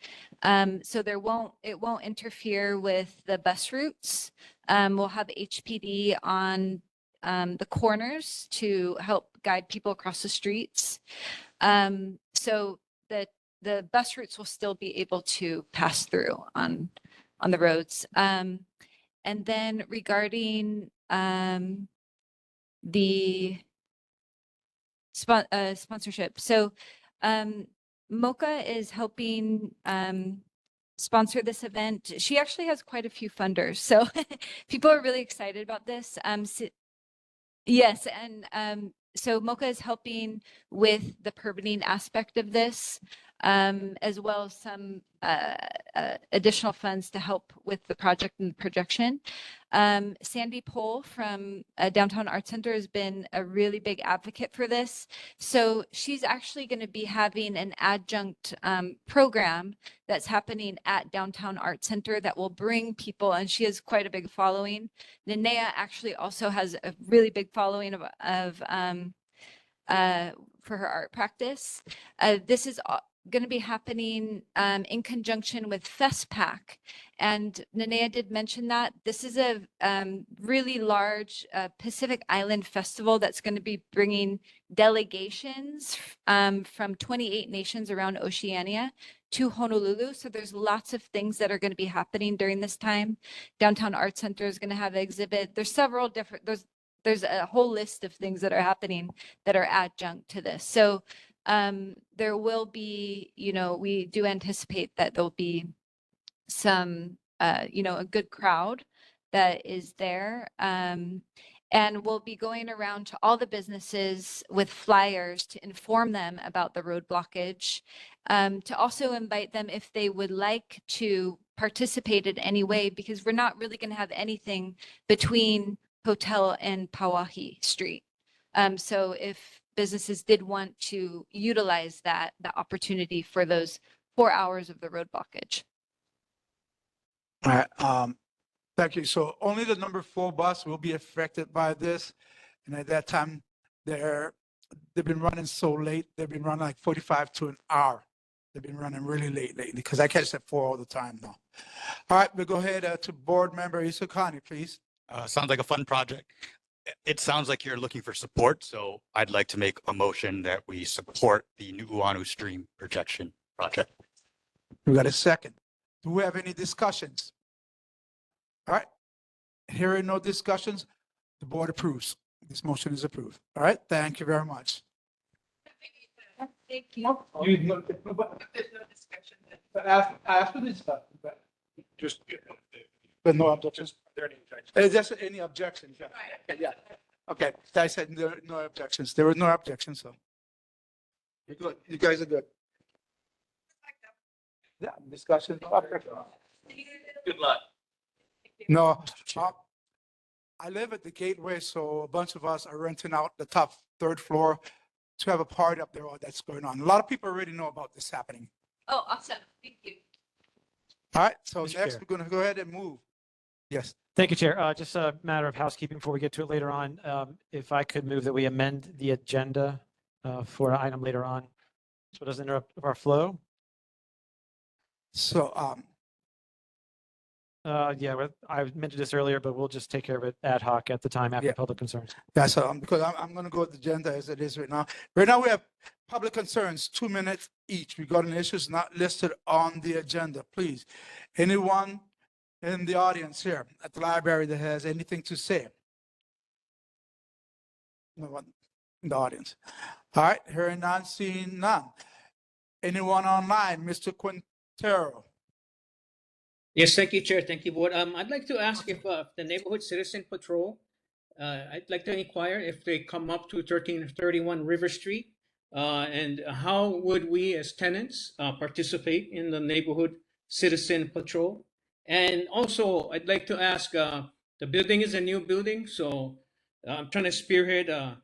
Speaker 15: So it won't interfere with the bus routes. We'll have HPD on the corners to help guide people across the streets. So that the bus routes will still be able to pass through on the roads. And then regarding the sponsorship. So Mocha is helping sponsor this event. She actually has quite a few funders. So people are really excited about this. Yes, and so MOCA is helping with the permitting aspect of this, as well as some additional funds to help with the project and the projection. Sandy Pohl from Downtown Arts Center has been a really big advocate for this. So she's actually going to be having an adjunct program that's happening at Downtown Arts Center that will bring people, and she has quite a big following. Nenea actually also has a really big following of for her art practice. This is going to be happening in conjunction with FestPac. And Nenea did mention that this is a really large Pacific Island festival that's going to be bringing delegations from 28 nations around Oceania to Honolulu. So there's lots of things that are going to be happening during this time. Downtown Arts Center is going to have an exhibit. There's several different, there's a whole list of things that are happening that are adjunct to this. So there will be, we do anticipate that there'll be some, a good crowd that is there. And we'll be going around to all the businesses with flyers to inform them about the road blockage, to also invite them if they would like to participate in any way, because we're not really going to have anything between Hotel and Pauahi Street. So if businesses did want to utilize the opportunity for those 4 hours of the road blockage.
Speaker 1: All right, thank you. So only the number 4 bus will be affected by this. And at that time, they've been running so late. They've been running like 45 to an hour. They've been running really late lately because I catch that 4 all the time now. All right, we'll go ahead to board member Isokani, please.
Speaker 13: Sounds like a fun project. It sounds like you're looking for support, so I'd like to make a motion that we support the Nu'uanu Stream projection project.
Speaker 1: We got a second. Do we have any discussions? All right. Hearing no discussions, the board approves. This motion is approved. All right. Thank you very much.
Speaker 15: Thank you.
Speaker 1: After this, just, but no objections. Is there any objections? Yeah. Okay, yeah. Okay. I said no objections. There were no objections, so. You're good. You guys are good. Yeah, discussion.
Speaker 9: Good luck.
Speaker 1: No, I live at the Gateway, so a bunch of us are renting out the top 3rd floor to have a party up there. All that's going on. A lot of people already know about this happening.
Speaker 15: Oh, awesome. Thank you.
Speaker 1: All right, so
Speaker 6: Mr.
Speaker 1: next
Speaker 6: Chair.
Speaker 1: we're going to go ahead and move. Yes.
Speaker 6: Thank you, Chair. Just a matter of housekeeping before we get to it later on. If I could move that we amend the agenda for an item later on, so it doesn't interrupt our flow.
Speaker 1: So,
Speaker 6: yeah, I mentioned this earlier, but we'll just take care of it ad hoc at the time after
Speaker 1: Yeah.
Speaker 6: public concerns.
Speaker 1: yeah, so because I'm going to go with the agenda as it is right now. Right now we have public concerns, 2 minutes each regarding issues not listed on the agenda. Please, anyone in the audience here at the library that has anything to say? No one in the audience. All right, hearing none, seeing none. Anyone online, Mr. Quintero?
Speaker 8: Yes, thank you, Chair. Thank you, Board. I'd like to ask if the Neighborhood Citizen Patrol, I'd like to inquire if they come up to 1331 River Street, and how would we as tenants participate in the Neighborhood Citizen Patrol? And also, I'd like to ask, the building is a new building, so I'm trying to spearhead a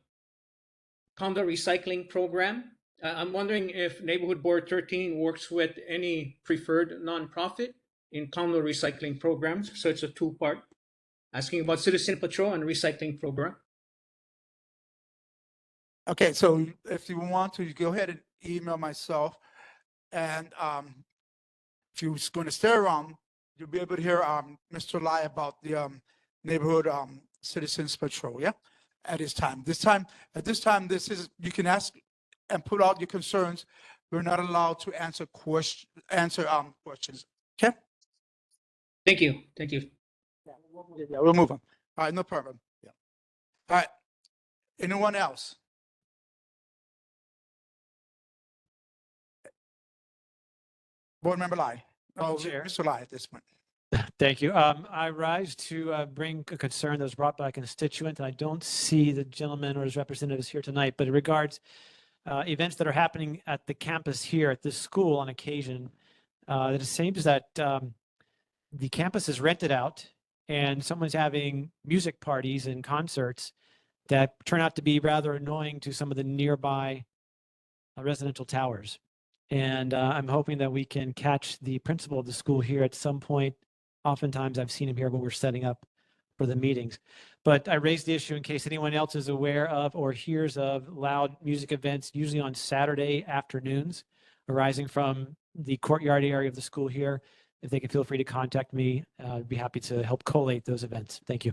Speaker 8: condo recycling program. I'm wondering if Neighborhood Board 13 works with any preferred nonprofit in condo recycling programs. So it's a 2-part, asking about citizen patrol and recycling program.
Speaker 1: Okay, so if you want to, you go ahead and email myself. And if you're going to stay around, you'll be able to hear Mr. Lai about the neighborhood citizens patrol, yeah? At this time, you can ask and put out your concerns. We're not allowed to answer questions, okay?
Speaker 8: Thank you. Thank you.
Speaker 1: Yeah, we'll move on. All right, no problem. Yeah. All right. Anyone else? Board Member Lai. Oh,
Speaker 6: Chair.
Speaker 1: Mr. Lai at this point.
Speaker 6: Thank you. I rise to bring a concern that was brought by a constituent. I don't see the gentleman or his representatives here tonight, but it regards events that are happening at the campus here at this school on occasion. It seems that the campus is rented out and someone's having music parties and concerts that turn out to be rather annoying to some of the nearby residential towers. And I'm hoping that we can catch the principal of the school here at some point. Oftentimes I've seen him here when we're setting up for the meetings. But I raised the issue in case anyone else is aware of or hears of loud music events, usually on Saturday afternoons, arising from the courtyard area of the school here. If they can feel free to contact me, I'd be happy to help collate those events. Thank you.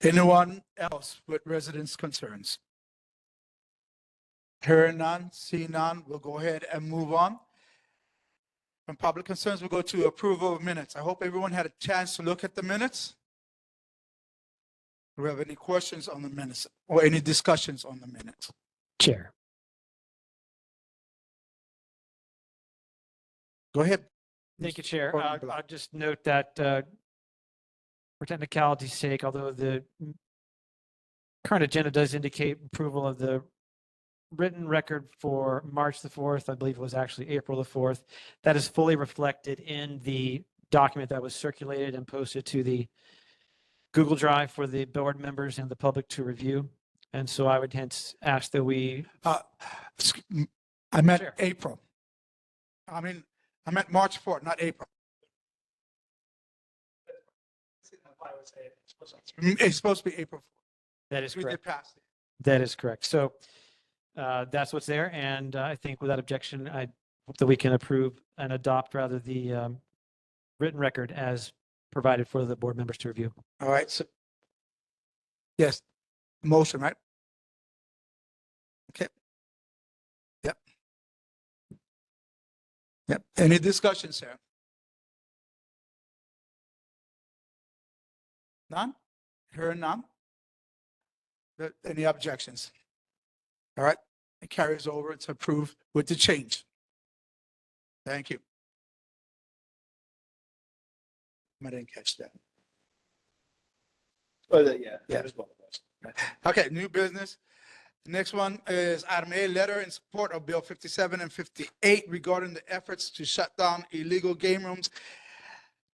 Speaker 1: Anyone else with residents' concerns? Hearing none, seeing none, we'll go ahead and move on. From public concerns, we'll go to approval of minutes. I hope everyone had a chance to look at the minutes. Do we have any questions on the minutes or any discussions on the minutes?
Speaker 6: Chair.
Speaker 1: Go ahead.
Speaker 6: Thank you, Chair.
Speaker 1: Alderman Blau.
Speaker 6: I'll just note that for technicality's sake, although the current agenda does indicate approval of the written record for March the 4th, I believe it was actually April the 4th, that is fully reflected in the document that was circulated and posted to the Google Drive for the board members and the public to review. And so I would hence ask that we.
Speaker 1: I meant
Speaker 6: Sure.
Speaker 1: April. I meant March 4th, not April. It's supposed to be April 4th.
Speaker 6: That is
Speaker 1: We did
Speaker 6: correct.
Speaker 1: pass it.
Speaker 6: That is correct. So that's what's there. And I think without objection, I hope that we can approve and adopt rather the written record as provided for the board members to review.
Speaker 1: All right, so, yes, motion, right? Okay. Yep. Yep. Any discussion, sir? None? Hearing none? Any objections? All right, it carries over. It's approved with the change. Thank you. I didn't catch that. Yeah. Okay, new business. The next one is item A, letter in support of Bill 57 and 58 regarding the efforts to shut down illegal game rooms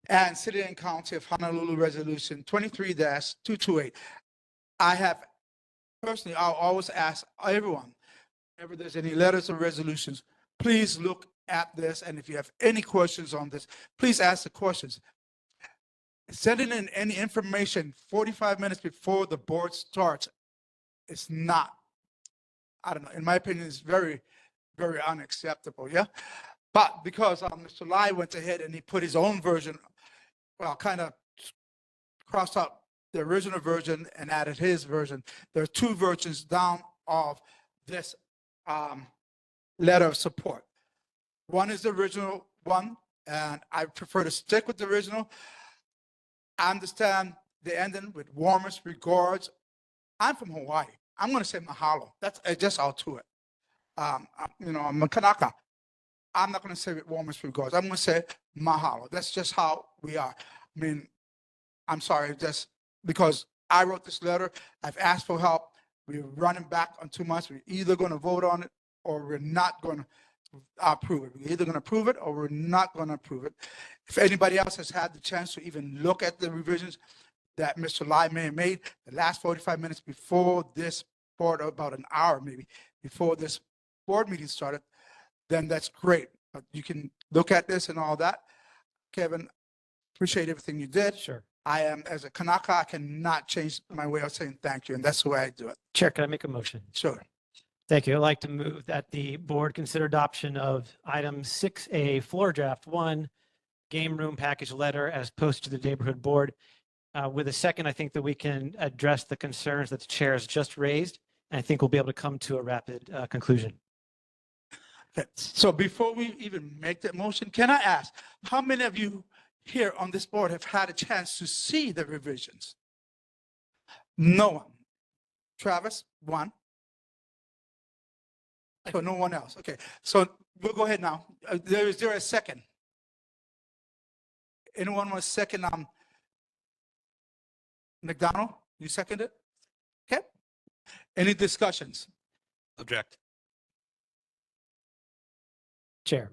Speaker 1: and City and County of Honolulu Resolution 23-228. I have personally, I'll always ask everyone, whenever there's any letters or resolutions, please look at this. And if you have any questions on this, please ask the questions. Sending in any information 45 minutes before the board starts is not, I don't know, in my opinion, it's very, very unacceptable, yeah? But because Mr. Lai went ahead and he put his own version, well, kind of crossed out the original version and added his version. There are two versions down of this letter of support. One is the original one, and I prefer to stick with the original. I understand the ending with warmest regards. I'm from Hawaii. I'm going to say mahalo. That's just all to it. I'm a Kanaka. I'm not going to say with warmest regards. I'm going to say mahalo. That's just how we are. I mean, I'm sorry, just because I wrote this letter, I've asked for help. We're running back on 2 months. We're either going to vote on it or we're not going to approve it. We're either going to approve it or we're not going to approve it. If anybody else has had the chance to even look at the revisions that Mr. Lai may have made the last 45 minutes before this board, about an hour maybe, before this board meeting started, then that's great. But you can look at this and all that. Kevin, appreciate everything you did.
Speaker 6: Sure.
Speaker 1: I am, as a Kanaka, I cannot change my way of saying thank you, and that's the way I do it.
Speaker 6: Chair, can I make a motion?
Speaker 1: Sure.
Speaker 6: Thank you. I'd like to move that the board consider adoption of item 6A, floor draft 1, game room package letter as posted to the neighborhood board. With a second, I think that we can address the concerns that the chair has just raised, and I think we'll be able to come to a rapid conclusion.
Speaker 1: Okay. So before we even make that motion, can I ask, how many of you here on this board have had a chance to see the revisions? No one. Travis, one. So no one else. Okay. So we'll go ahead now. Is there a second? anyone want to second, McDonald, you seconded? Okay. Any discussions?
Speaker 9: Object.
Speaker 6: Chair.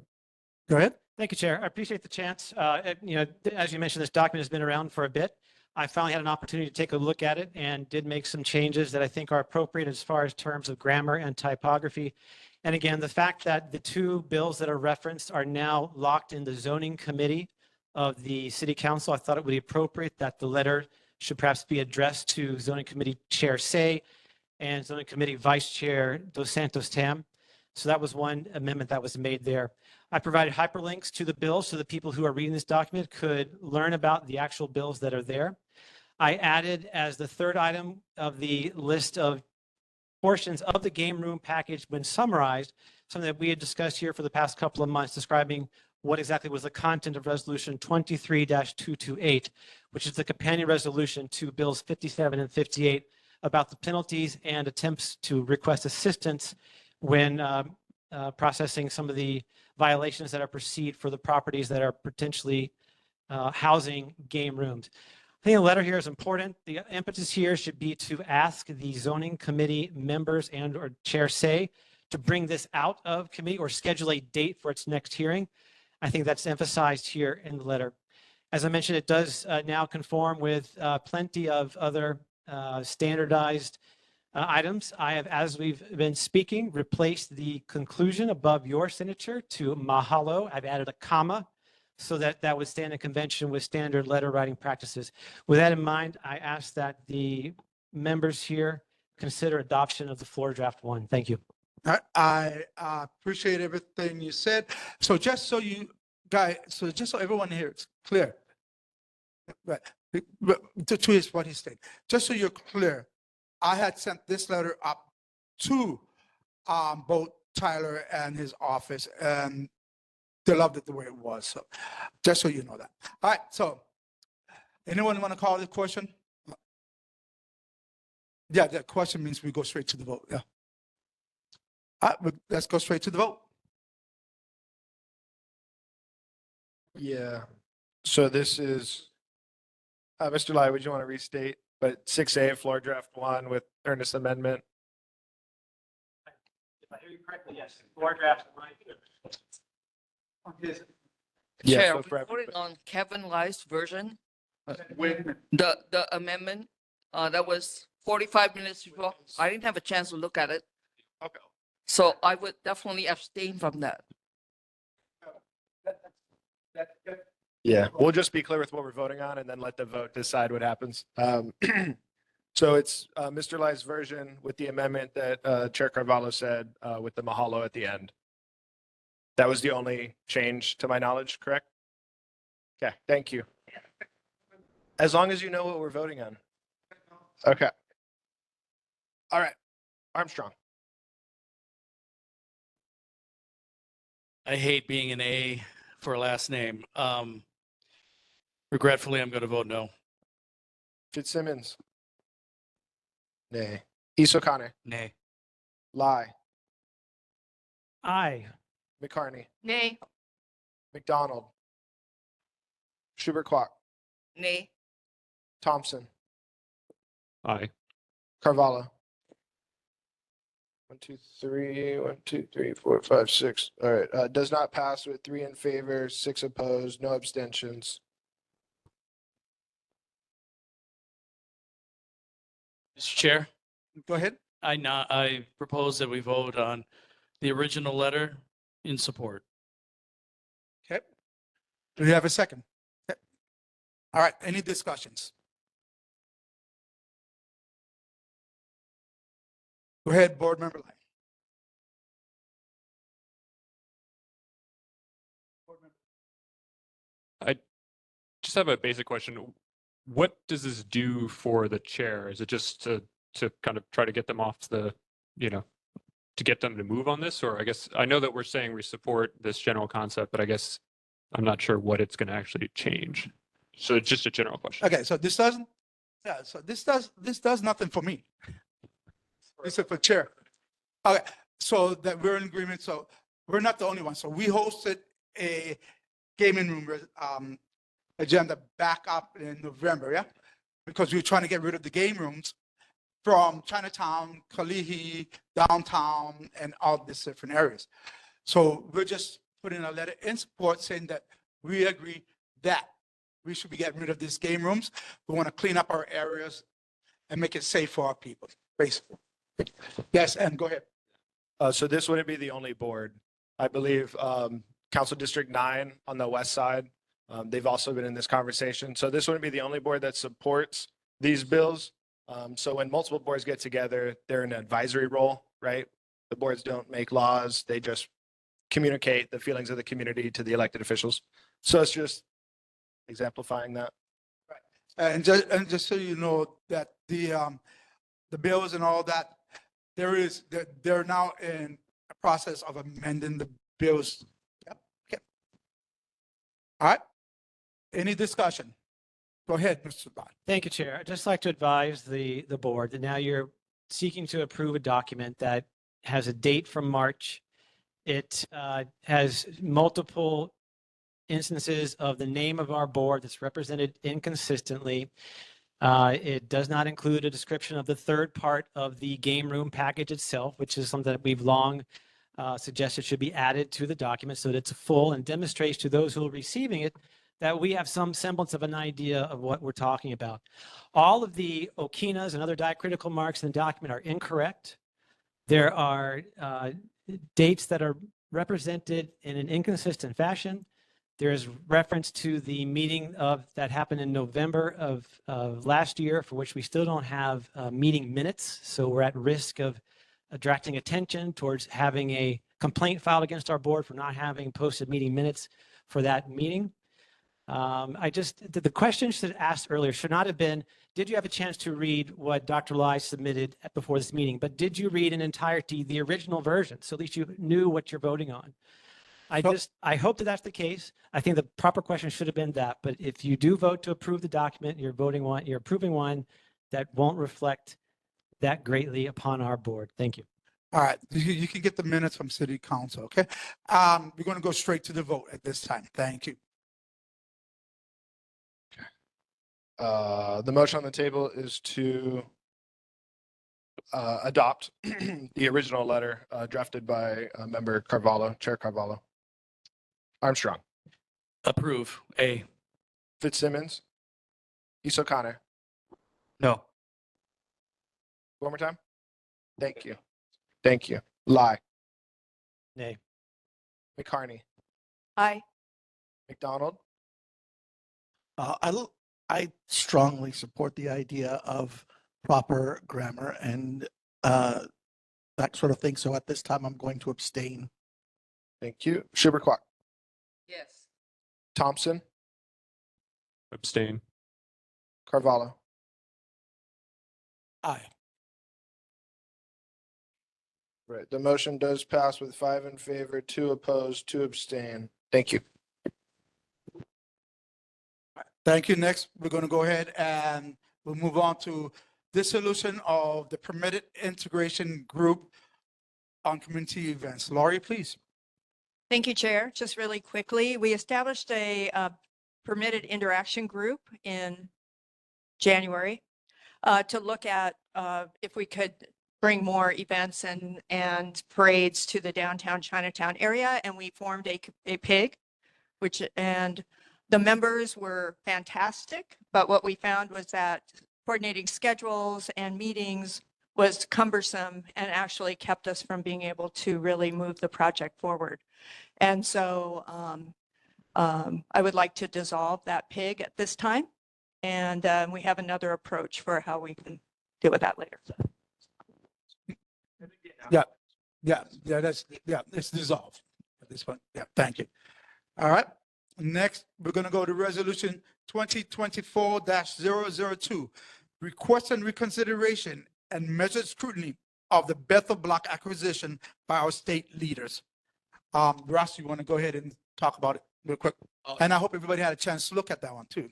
Speaker 1: Go ahead.
Speaker 6: Thank you, Chair. I appreciate the chance. As you mentioned, this document has been around for a bit. I finally had an opportunity to take a look at it and did make some changes that I think are appropriate as far as terms of grammar and typography. And again, the fact that the two bills that are referenced are now locked in the zoning committee of the City Council, I thought it would be appropriate that the letter should perhaps be addressed to Zoning Committee Chair Say and Zoning Committee Vice Chair Dos Santos Tam. So that was one amendment that was made there. I provided hyperlinks to the bills so that people who are reading this document could learn about the actual bills that are there. I added as the third item of the list of portions of the game room package when summarized, something that we had discussed here for the past couple of months, describing what exactly was the content of resolution 23-228, which is the companion resolution to bills 57 and 58 about the penalties and attempts to request assistance when processing some of the violations that are perceived for the properties that are potentially housing game rooms. I think the letter here is important. The impetus here should be to ask the zoning committee members and or Chair Say to bring this out of committee or schedule a date for its next hearing. I think that's emphasized here in the letter. As I mentioned, it does now conform with plenty of other standardized items. I have, as we've been speaking, replaced the conclusion above your signature to mahalo. I've added a comma so that that would stand in convention with standard letter writing practices. With that in mind, I ask that the members here consider adoption of the floor draft one. Thank you.
Speaker 1: I appreciate everything you said. So just so you guys, so just so everyone here is clear, right, to what he said, just so you're clear, I had sent this letter up to both Tyler and his office, and they loved it the way it was. So just so you know that. All right. So anyone want to call the question? Yeah, the question means we go straight to the vote. Yeah. All right, let's go straight to the vote.
Speaker 17: Yeah. So this is, Mr. Lai, would you want to restate? But 6A, floor draft one with earnest amendment.
Speaker 6: If I hear you correctly, yes. Floor draft one.
Speaker 17: Yeah,
Speaker 3: Chair,
Speaker 17: so
Speaker 3: we
Speaker 17: for
Speaker 3: voted on Kevin Lai's version,
Speaker 1: Wait a minute.
Speaker 3: the amendment, that was 45 minutes before. I didn't have a chance to look at it.
Speaker 17: Okay.
Speaker 3: So I would definitely abstain from that.
Speaker 17: Yeah, we'll just be clear with what we're voting on and then let the vote decide what happens. So it's Mr. Lai's version with the amendment that Chair Carvalho said with the mahalo at the end. That was the only change to my knowledge, correct? Okay, thank you. As long as you know what we're voting on. Okay. All right, Armstrong.
Speaker 11: I hate being an A for a last name. Regretfully, I'm going to vote no.
Speaker 17: Fitzsimmons. Nay. Isokane.
Speaker 13: Nay.
Speaker 17: Lai.
Speaker 6: Aye.
Speaker 17: McCartney.
Speaker 12: Nay.
Speaker 17: McDonald. Schubert Quack.
Speaker 3: Nay.
Speaker 17: Thompson.
Speaker 4: Aye.
Speaker 17: Carvalho. 1, 2, 3, 1, 2, 3, 4, 5, 6. All right. Does not pass with 3 in favor, 6 opposed, no abstentions.
Speaker 11: Mr. Chair,
Speaker 1: Go ahead.
Speaker 11: I propose that we vote on the original letter in support.
Speaker 1: Okay. Do we have a second? Okay. All right. Any discussions? Go ahead, Board Member Lai.
Speaker 4: I just have a basic question. What does this do for the chair? Is it just to kind of try to get them off the, to get them to move on this? Or I guess, I know that we're saying we support this general concept, but I guess I'm not sure what it's going to actually change. So it's just a general question.
Speaker 1: Okay, so this doesn't, yeah, so this does nothing for me. This is for chair. Okay, so that we're in agreement. So we're not the only one. So we hosted a gaming room agenda back up in November, yeah? Because we're trying to get rid of the game rooms from Chinatown, Kalihi, downtown, and all these different areas. So we're just putting a letter in support saying that we agree that we should be getting rid of these game rooms. We want to clean up our areas and make it safe for our people, basically. Yes, and go ahead.
Speaker 17: So this wouldn't be the only board. I believe Council District 9 on the west side, they've also been in this conversation. So this wouldn't be the only board that supports these bills. So when multiple boards get together, they're in an advisory role, right? The boards don't make laws. They just communicate the feelings of the community to the elected officials. So it's just exemplifying that.
Speaker 1: And just so you know that the bills and all that, they're now in a process of amending the bills. Yep. Okay. All right. Any discussion? Go ahead, Mr. Bond.
Speaker 6: Thank you, Chair. I'd just like to advise the board that now you're seeking to approve a document that has a date from March. It has multiple instances of the name of our board that's represented inconsistently. It does not include a description of the third part of the game room package itself, which is something that we've long suggested should be added to the document so that it's full and demonstrates to those who are receiving it that we have some semblance of an idea of what we're talking about. All of the okinas and other diacritical marks in the document are incorrect. There are dates that are represented in an inconsistent fashion. There is reference to the meeting that happened in November of last year, for which we still don't have meeting minutes. So we're at risk of attracting attention towards having a complaint filed against our board for not having posted meeting minutes for that meeting. The question should asked earlier should not have been, did you have a chance to read what Dr. Lai submitted before this meeting? But did you read in entirety the original version? So at least you knew what you're voting on. I hope that that's the case. I think the proper question should have been that. But if you do vote to approve the document, you're approving one that won't reflect that greatly upon our board. Thank you.
Speaker 1: All right, you can get the minutes from City Council, okay? We're going to go straight to the vote at this time. Thank you.
Speaker 17: The motion on the table is to adopt the original letter drafted by member Carvalho, Chair Carvalho. Armstrong.
Speaker 11: Approve. A.
Speaker 17: Fitzsimmons. Isokane.
Speaker 13: No.
Speaker 17: One more time. Thank you. Thank you. Lai.
Speaker 6: Nay.
Speaker 17: McCarney.
Speaker 12: Aye.
Speaker 17: McDonald.
Speaker 14: I strongly support the idea of proper grammar and that sort of thing. So at this time, I'm going to abstain.
Speaker 17: Thank you. Schuberquack.
Speaker 3: Yes.
Speaker 17: Thompson.
Speaker 4: Abstain.
Speaker 17: Carvalho.
Speaker 1: Aye.
Speaker 17: Right. The motion does pass with 5 in favor, 2 opposed, 2 abstain. Thank you.
Speaker 1: Thank you. Next, we're going to go ahead and we'll move on to dissolution of the permitted integration group on community events. Laurie, please.
Speaker 12: Thank you, Chair. Just really quickly, we established a permitted interaction group in January to look at if we could bring more events and parades to the downtown Chinatown area. And we formed a PIG, and the members were fantastic. But what we found was that coordinating schedules and meetings was cumbersome and actually kept us from being able to really move the project forward. And so I would like to dissolve that PIG at this time. And we have another approach for how we can deal with that later.
Speaker 1: It's dissolved at this point. Yeah, thank you. All right. Next, we're going to go to resolution 2024-002, request and reconsideration and measured scrutiny of the Bethel block acquisition by our state leaders. Ross, you want to go ahead and talk about it real quick? And I hope everybody had a chance to look at that one too.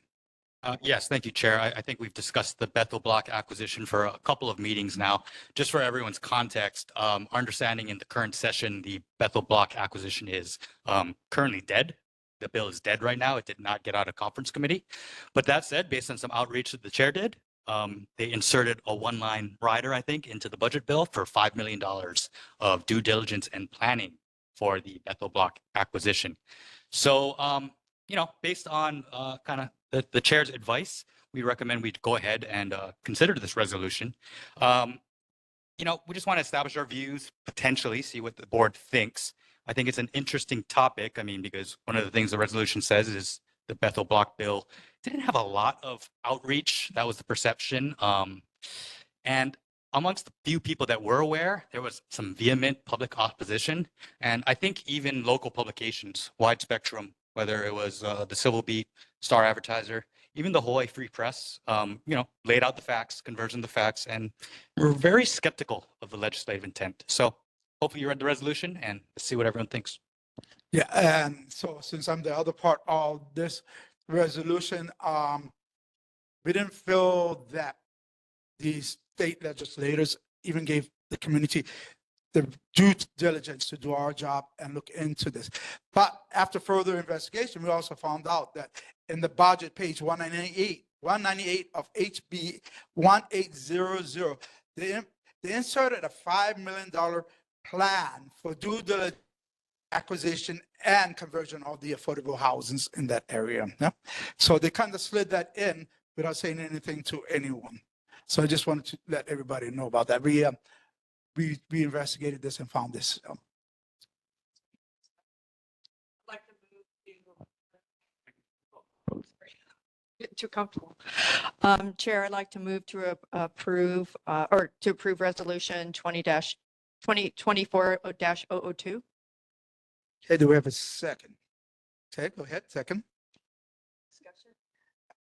Speaker 13: Yes, thank you, Chair. I think we've discussed the Bethel block acquisition for a couple of meetings now. Just for everyone's context, our understanding in the current session, the Bethel block acquisition is currently dead. the bill is dead right now. It did not get out of conference committee. But that said, based on some outreach that the chair did, they inserted a one-line rider, I think, into the budget bill for $5 million of due diligence and planning for the Bethel Block acquisition. So, based on kind of the chair's advice, we recommend we go ahead and consider this resolution. We just want to establish our views, potentially see what the board thinks. I think it's an interesting topic. I mean, because one of the things the resolution says is the Bethel Block bill didn't have a lot of outreach. That was the perception. And amongst the few people that were aware, there was some vehement public opposition. And I think even local publications, wide spectrum, whether it was the Civil Beat, Star Advertiser, even the Hawaii Free Press, laid out the facts, converged the facts, and were very skeptical of the legislative intent. So hopefully you read the resolution and see what everyone thinks.
Speaker 1: Yeah, and so since I'm the other part of this resolution, we didn't feel that the state legislators even gave the community the due diligence to do our job and look into this. But after further investigation, we also found out that in the budget page 198 of HB 1800, they inserted a $5 million plan for due diligence acquisition and conversion of the affordable housings in that area. Yeah? So they kind of slid that in without saying anything to anyone. So I just wanted to let everybody know about that. We investigated this and found this.
Speaker 12: Too comfortable. Chair, I'd like to move to approve resolution 2024-002.
Speaker 1: Okay, do we have a second? Okay, go ahead, second.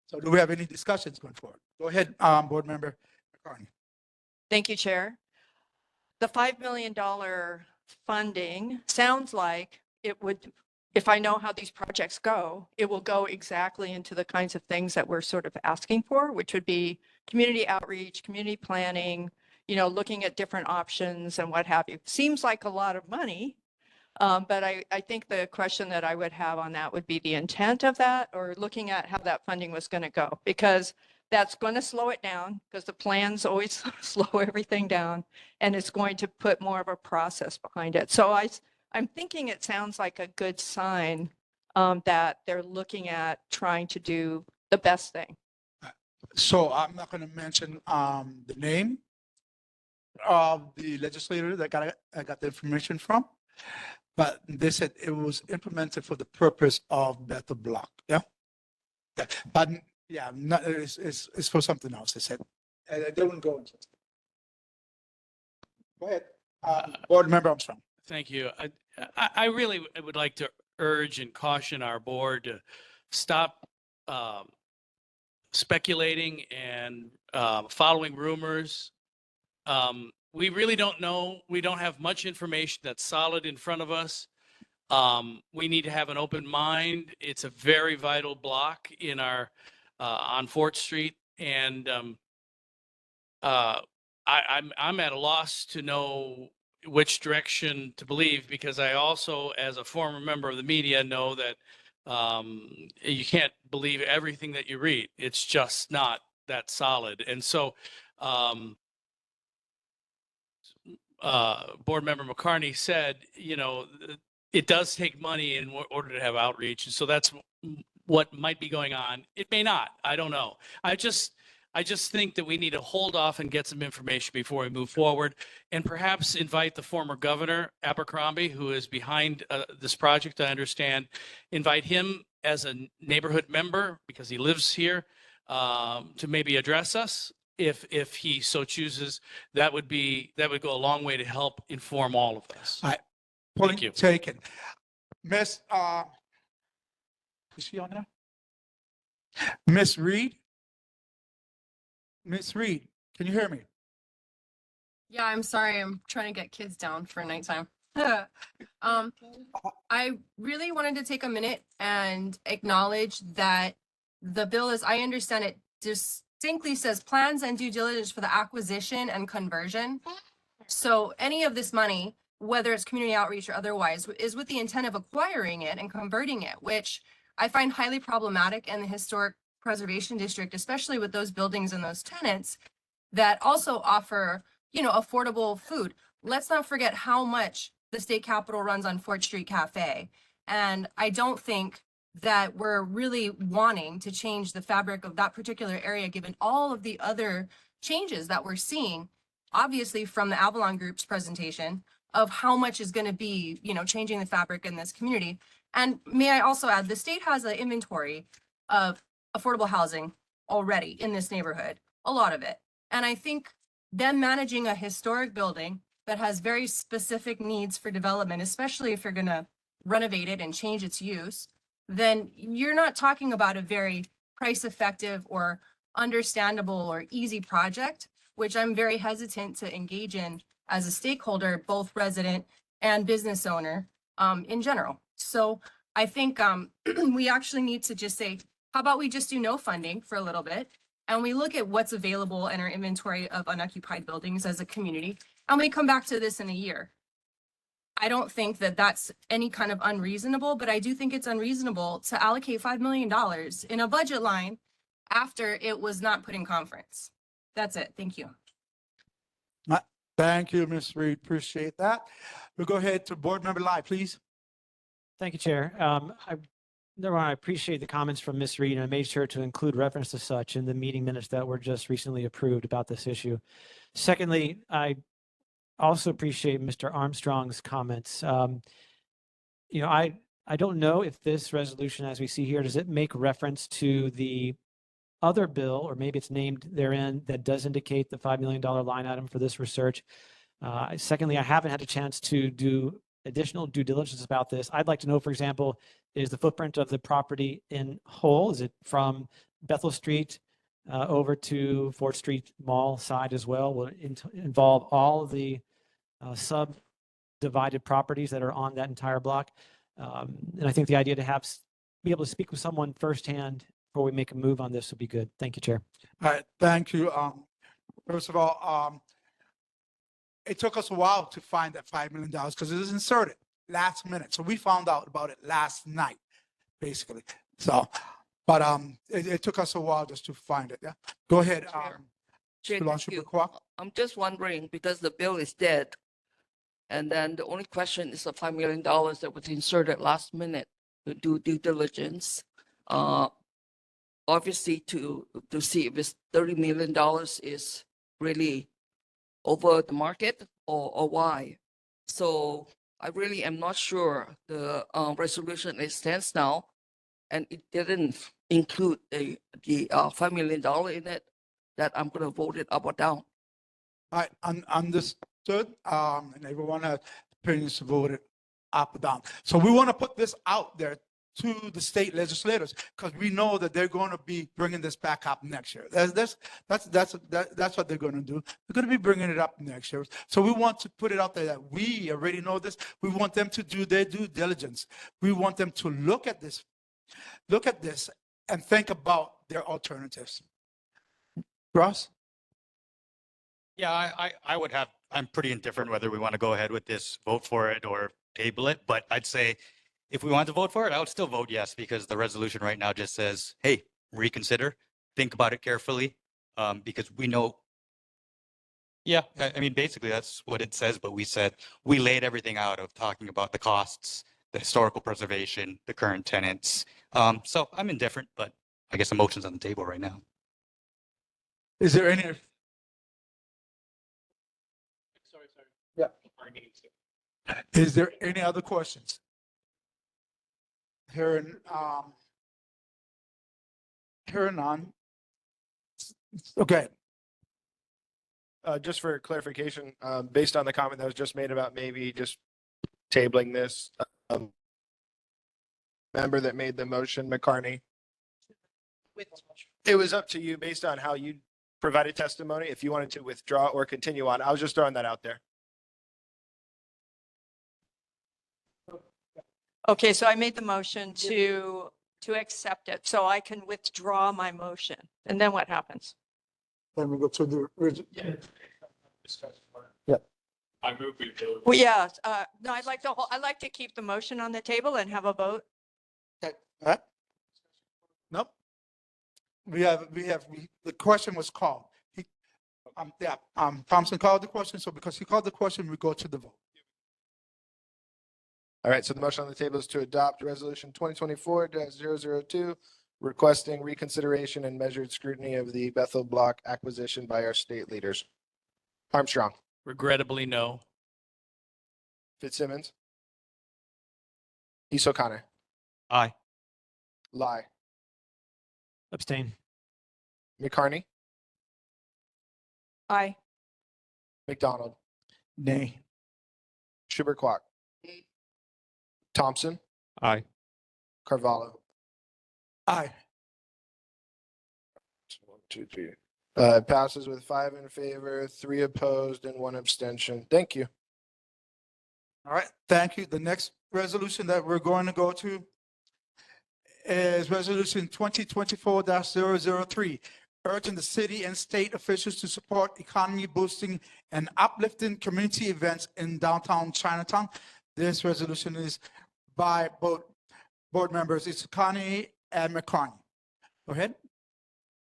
Speaker 1: So do we have any discussions going forward? Go ahead, Board Member McCartney.
Speaker 12: Thank you, Chair. The $5 million funding sounds like it would, if I know how these projects go, it will go exactly into the kinds of things that we're sort of asking for, which would be community outreach, community planning, looking at different options and what have you. Seems like a lot of money, but I think the question that I would have on that would be the intent of that, or looking at how that funding was going to go, because that's going to slow it down, because the plans always slow everything down, and it's going to put more of a process behind it. So I'm thinking it sounds like a good sign that they're looking at trying to do the best thing.
Speaker 1: So I'm not going to mention the name of the legislator that I got the information from, but they said it was implemented for the purpose of Bethel Block. Yeah. But yeah, it's for something else. They said they wouldn't go into it. Go ahead, Board Member Armstrong.
Speaker 11: Thank you. I really would like to urge and caution our board to stop speculating and following rumors. We really don't know. We don't have much information that's solid in front of us. We need to have an open mind. It's a very vital block in our on Fort Street, and I'm at a loss to know which direction to believe, because I also, as a former member of the media, know that you can't believe everything that you read. It's just not that solid. And so Board Member McCartney said, it does take money in order to have outreach. And so that's what might be going on. It may not. I don't know. I just think that we need to hold off and get some information before we move forward, and perhaps invite the former governor, Abercrombie, who is behind this project, I understand, invite him as a neighborhood member, because he lives here, to maybe address us if he so chooses. That would go a long way to help inform all of us.
Speaker 1: All right.
Speaker 11: Thank you.
Speaker 1: Taken. Miss, is she on there? Miss Reed? Miss Reed, can you hear me?
Speaker 18: Yeah, I'm sorry. I'm trying to get kids down for nighttime. I really wanted to take a minute and acknowledge that the bill, as I understand it, distinctly says plans and due diligence for the acquisition and conversion. So any of this money whether it's community outreach or otherwise, is with the intent of acquiring it and converting it, which I find highly problematic in the historic preservation district, especially with those buildings and those tenants that also offer, affordable food. Let's not forget how much the state capitol runs on Fort Street Cafe. And I don't think that we're really wanting to change the fabric of that particular area, given all of the other changes that we're seeing, obviously from the Avalon Group's presentation of how much is going to be, changing the fabric in this community. And may I also add, the state has an inventory of affordable housing already in this neighborhood, a lot of it. And I think them managing a historic building that has very specific needs for development, especially if you're going to renovate it and change its use, then you're not talking about a very price effective or understandable or easy project, which I'm very hesitant to engage in as a stakeholder, both resident and business owner in general. So I think we actually need to just say, how about we just do no funding for a little bit, and we look at what's available in our inventory of unoccupied buildings as a community, and we come back to this in a year. I don't think that that's any kind of unreasonable, but I do think it's unreasonable to allocate $5 million in a budget line after it was not put in conference. That's it. Thank you.
Speaker 1: Thank you, Ms. Reed. Appreciate that. We'll go ahead to Board Member Lai, please.
Speaker 6: Thank you, Chair. Number one, I appreciate the comments from Ms. Reed, and I made sure to include reference to such in the meeting minutes that were just recently approved about this issue. Secondly, I also appreciate Mr. Armstrong's comments. I don't know if this resolution, as we see here, does it make reference to the other bill, or maybe it's named therein, that does indicate the $5 million line item for this research. Secondly, I haven't had a chance to do additional due diligence about this. I'd like to know, for example, is the footprint of the property in whole? Is it from Bethel Street over to Fort Street Mall side as well? Will it involve all of the subdivided properties that are on that entire block? And I think the idea to be able to speak with someone firsthand before we make a move on this would be good. Thank you, Chair.
Speaker 1: All right, thank you. First of all, it took us a while to find that $5 million because it was inserted last minute. So we found out about it last night, basically. So, but it took us a while just to find it. Yeah, go ahead.
Speaker 3: Chair, thank you. I'm just wondering, because the bill is dead, and then the only question is the $5 million that was inserted last minute to do due diligence. Obviously, to see if this $30 million is really over the market or why. So I really am not sure the resolution it stands now, and it didn't include the $5 million in it, that I'm going to vote it up or down.
Speaker 1: All right, understood. And everyone has opinions to vote it up or down. So we want to put this out there to the state legislators, because we know that they're going to be bringing this back up next year. That's what they're going to do. They're going to be bringing it up next year. So we want to put it out there that we already know this. We want them to do their due diligence. We want them to look at this and think about their alternatives. Ross?
Speaker 13: Yeah, I'm pretty indifferent whether we want to go ahead with this, vote for it, or table it. But I'd say if we want to vote for it, I would still vote yes, because the resolution right now just says, hey, reconsider, think about it carefully, because we know. Yeah, I mean, basically that's what it says, but we laid everything out of talking about the costs, the historical preservation, the current tenants. So I'm indifferent, but I guess the motion's on the table right now.
Speaker 1: Is there any?
Speaker 11: Sorry.
Speaker 1: Yeah. Is there any other questions? Hearing none. Okay.
Speaker 17: Just for clarification, based on the comment that was just made about maybe just tabling this, member that made the motion, McCartney, it was up to you based on how you provided testimony, if you wanted to withdraw or continue on. I was just throwing that out there.
Speaker 12: Okay, so I made the motion to accept it, so I can withdraw my motion. And then what happens?
Speaker 1: Then we go to the original. Yeah.
Speaker 11: I move we do.
Speaker 12: Well, yeah, no, I'd like to keep the motion on the table and have a vote.
Speaker 1: Okay, all right. Nope. The question was called. Thompson called the question, so because he called the question, we go to the vote.
Speaker 17: All right, so the motion on the table is to adopt resolution 2024-002, requesting reconsideration and measured scrutiny of the Bethel Block acquisition by our state leaders. Armstrong,
Speaker 11: Regrettably, no.
Speaker 17: Fitzsimmons, Isokane,
Speaker 13: Aye.
Speaker 17: Lai,
Speaker 6: Abstain.
Speaker 17: McCarney,
Speaker 12: Aye.
Speaker 17: McDonald,
Speaker 14: Nay.
Speaker 17: Schubert Quack, Thompson,
Speaker 4: Aye.
Speaker 17: Carvalho.
Speaker 1: Aye.
Speaker 17: One, two, three. Passes with 5 in favor, 3 opposed, and 1 abstention. Thank you.
Speaker 1: All right, thank you. The next resolution that we're going to go to is resolution 2024-003, urging the city and state officials to support economy boosting and uplifting community events in downtown Chinatown. This resolution is by both board members, Isokane and McCarney. Go ahead.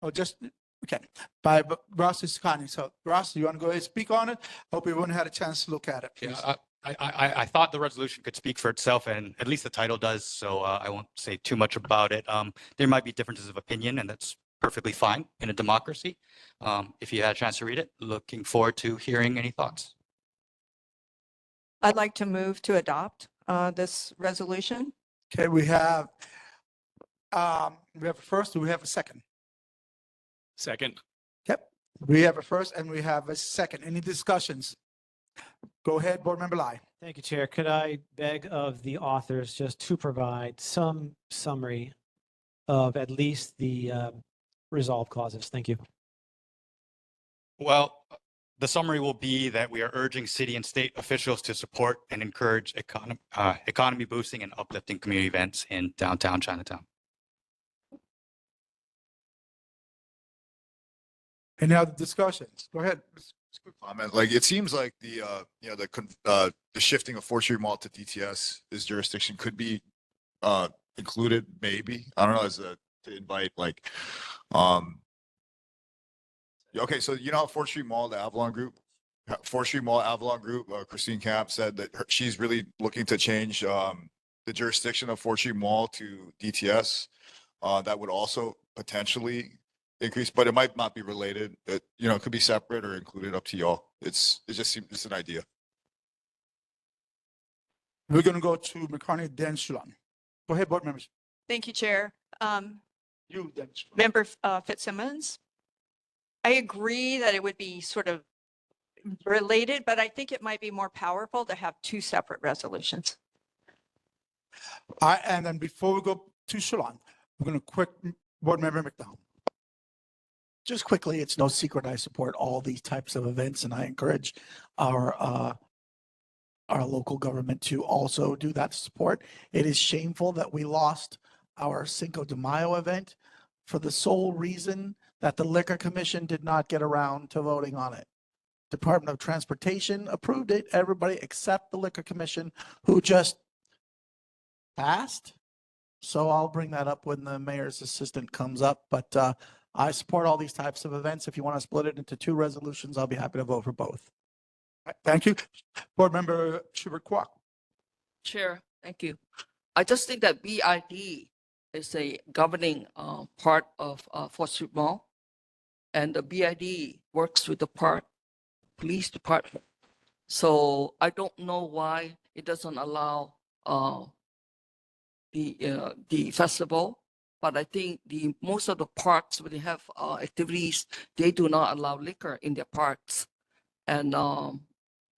Speaker 1: Oh, just, okay, by Ross Isokane. So Ross, you want to go ahead and speak on it? Hope everyone had a chance to look at it, please.
Speaker 13: Yeah, I thought the resolution could speak for itself, and at least the title does, so I won't say too much about it. There might be differences of opinion, and that's perfectly fine in a democracy. If you had a chance to read it, looking forward to hearing any thoughts.
Speaker 12: I'd like to move to adopt this resolution.
Speaker 1: Okay, we have a first, do we have a second?
Speaker 11: Second.
Speaker 1: Yep, we have a first and we have a second. Any discussions? Go ahead, Board Member Lai.
Speaker 6: Thank you, Chair. Could I beg of the authors just to provide some summary of at least the resolve clauses? Thank you.
Speaker 13: Well, the summary will be that we are urging city and state officials to support and encourage economy boosting and uplifting community events in downtown Chinatown.
Speaker 1: Any other discussions? Go ahead.
Speaker 2: Quick comment. Like it seems like the the shifting of 4th Street Mall to DTS, this jurisdiction could be included. Maybe I don't know as a to invite like okay. So you know how 4th Street Mall, the Avalon Group, 4th Street Mall Avalon Group, Christine Camp said that she's really looking to change the jurisdiction of 4th Street Mall to DTS. That would also potentially increase, but it might not be related. It it could be separate or included, up to y'all. It just seems it's an idea.
Speaker 1: We're going to go to McCarney, then Shulan. Go ahead, board members.
Speaker 12: Thank you, Chair.
Speaker 1: You, then Shulan.
Speaker 12: Member Fitzsimmons, I agree that it would be sort of related, but I think it might be more powerful to have 2 separate resolutions.
Speaker 1: All right, and then before we go to Shulan, we're going to Board Member McDonald.
Speaker 14: Just quickly, it's no secret I support all these types of events, and I encourage our local government to also do that support. It is shameful that we lost our Cinco de Mayo event for the sole reason that the Liquor Commission did not get around to voting on it. Department of Transportation approved it, everybody except the Liquor Commission, who just passed. So I'll bring that up when the mayor's assistant comes up, but I support all these types of events. If you want to split it into 2 resolutions, I'll be happy to vote for both.
Speaker 1: All right, thank you. Board Member Schubert Quack.
Speaker 3: Chair, thank you. I just think that BID is a governing part of 4th Street Mall, and the BID works with the park police department. So I don't know why it doesn't allow the festival, but I think most of the parks where they have activities, they do not allow liquor in their parks. And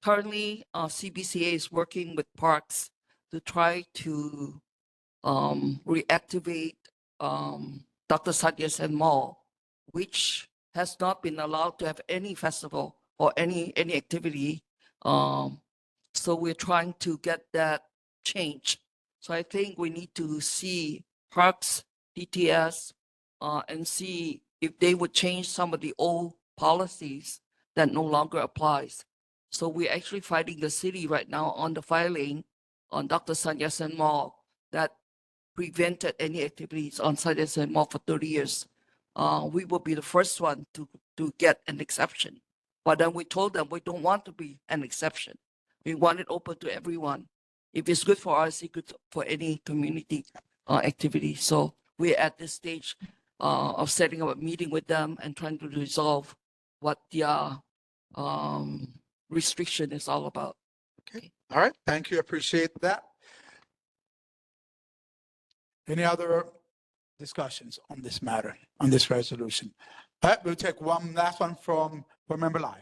Speaker 3: currently, CBCA is working with parks to try to reactivate Dr. Satya Sen Mall, which has not been allowed to have any festival or any activity. So we're trying to get that changed. So I think we need to see parks, DTS, and see if they would change some of the old policies that no longer applies. So we're actually fighting the city right now on the filing on Dr. Sanyasen Mall that prevented any activities on Sanyasen Mall for 30 years. We will be the first one to get an exception. But then we told them we don't want to be an exception. We want it open to everyone. If it's good for us, it's good for any community activity. So we're at this stage of setting up a meeting with them and trying to resolve what their restriction is all about.
Speaker 1: Okay. All right. Thank you. Appreciate that. Any other discussions on this matter, on this resolution? All right, we'll take one last one from Board Member Lai.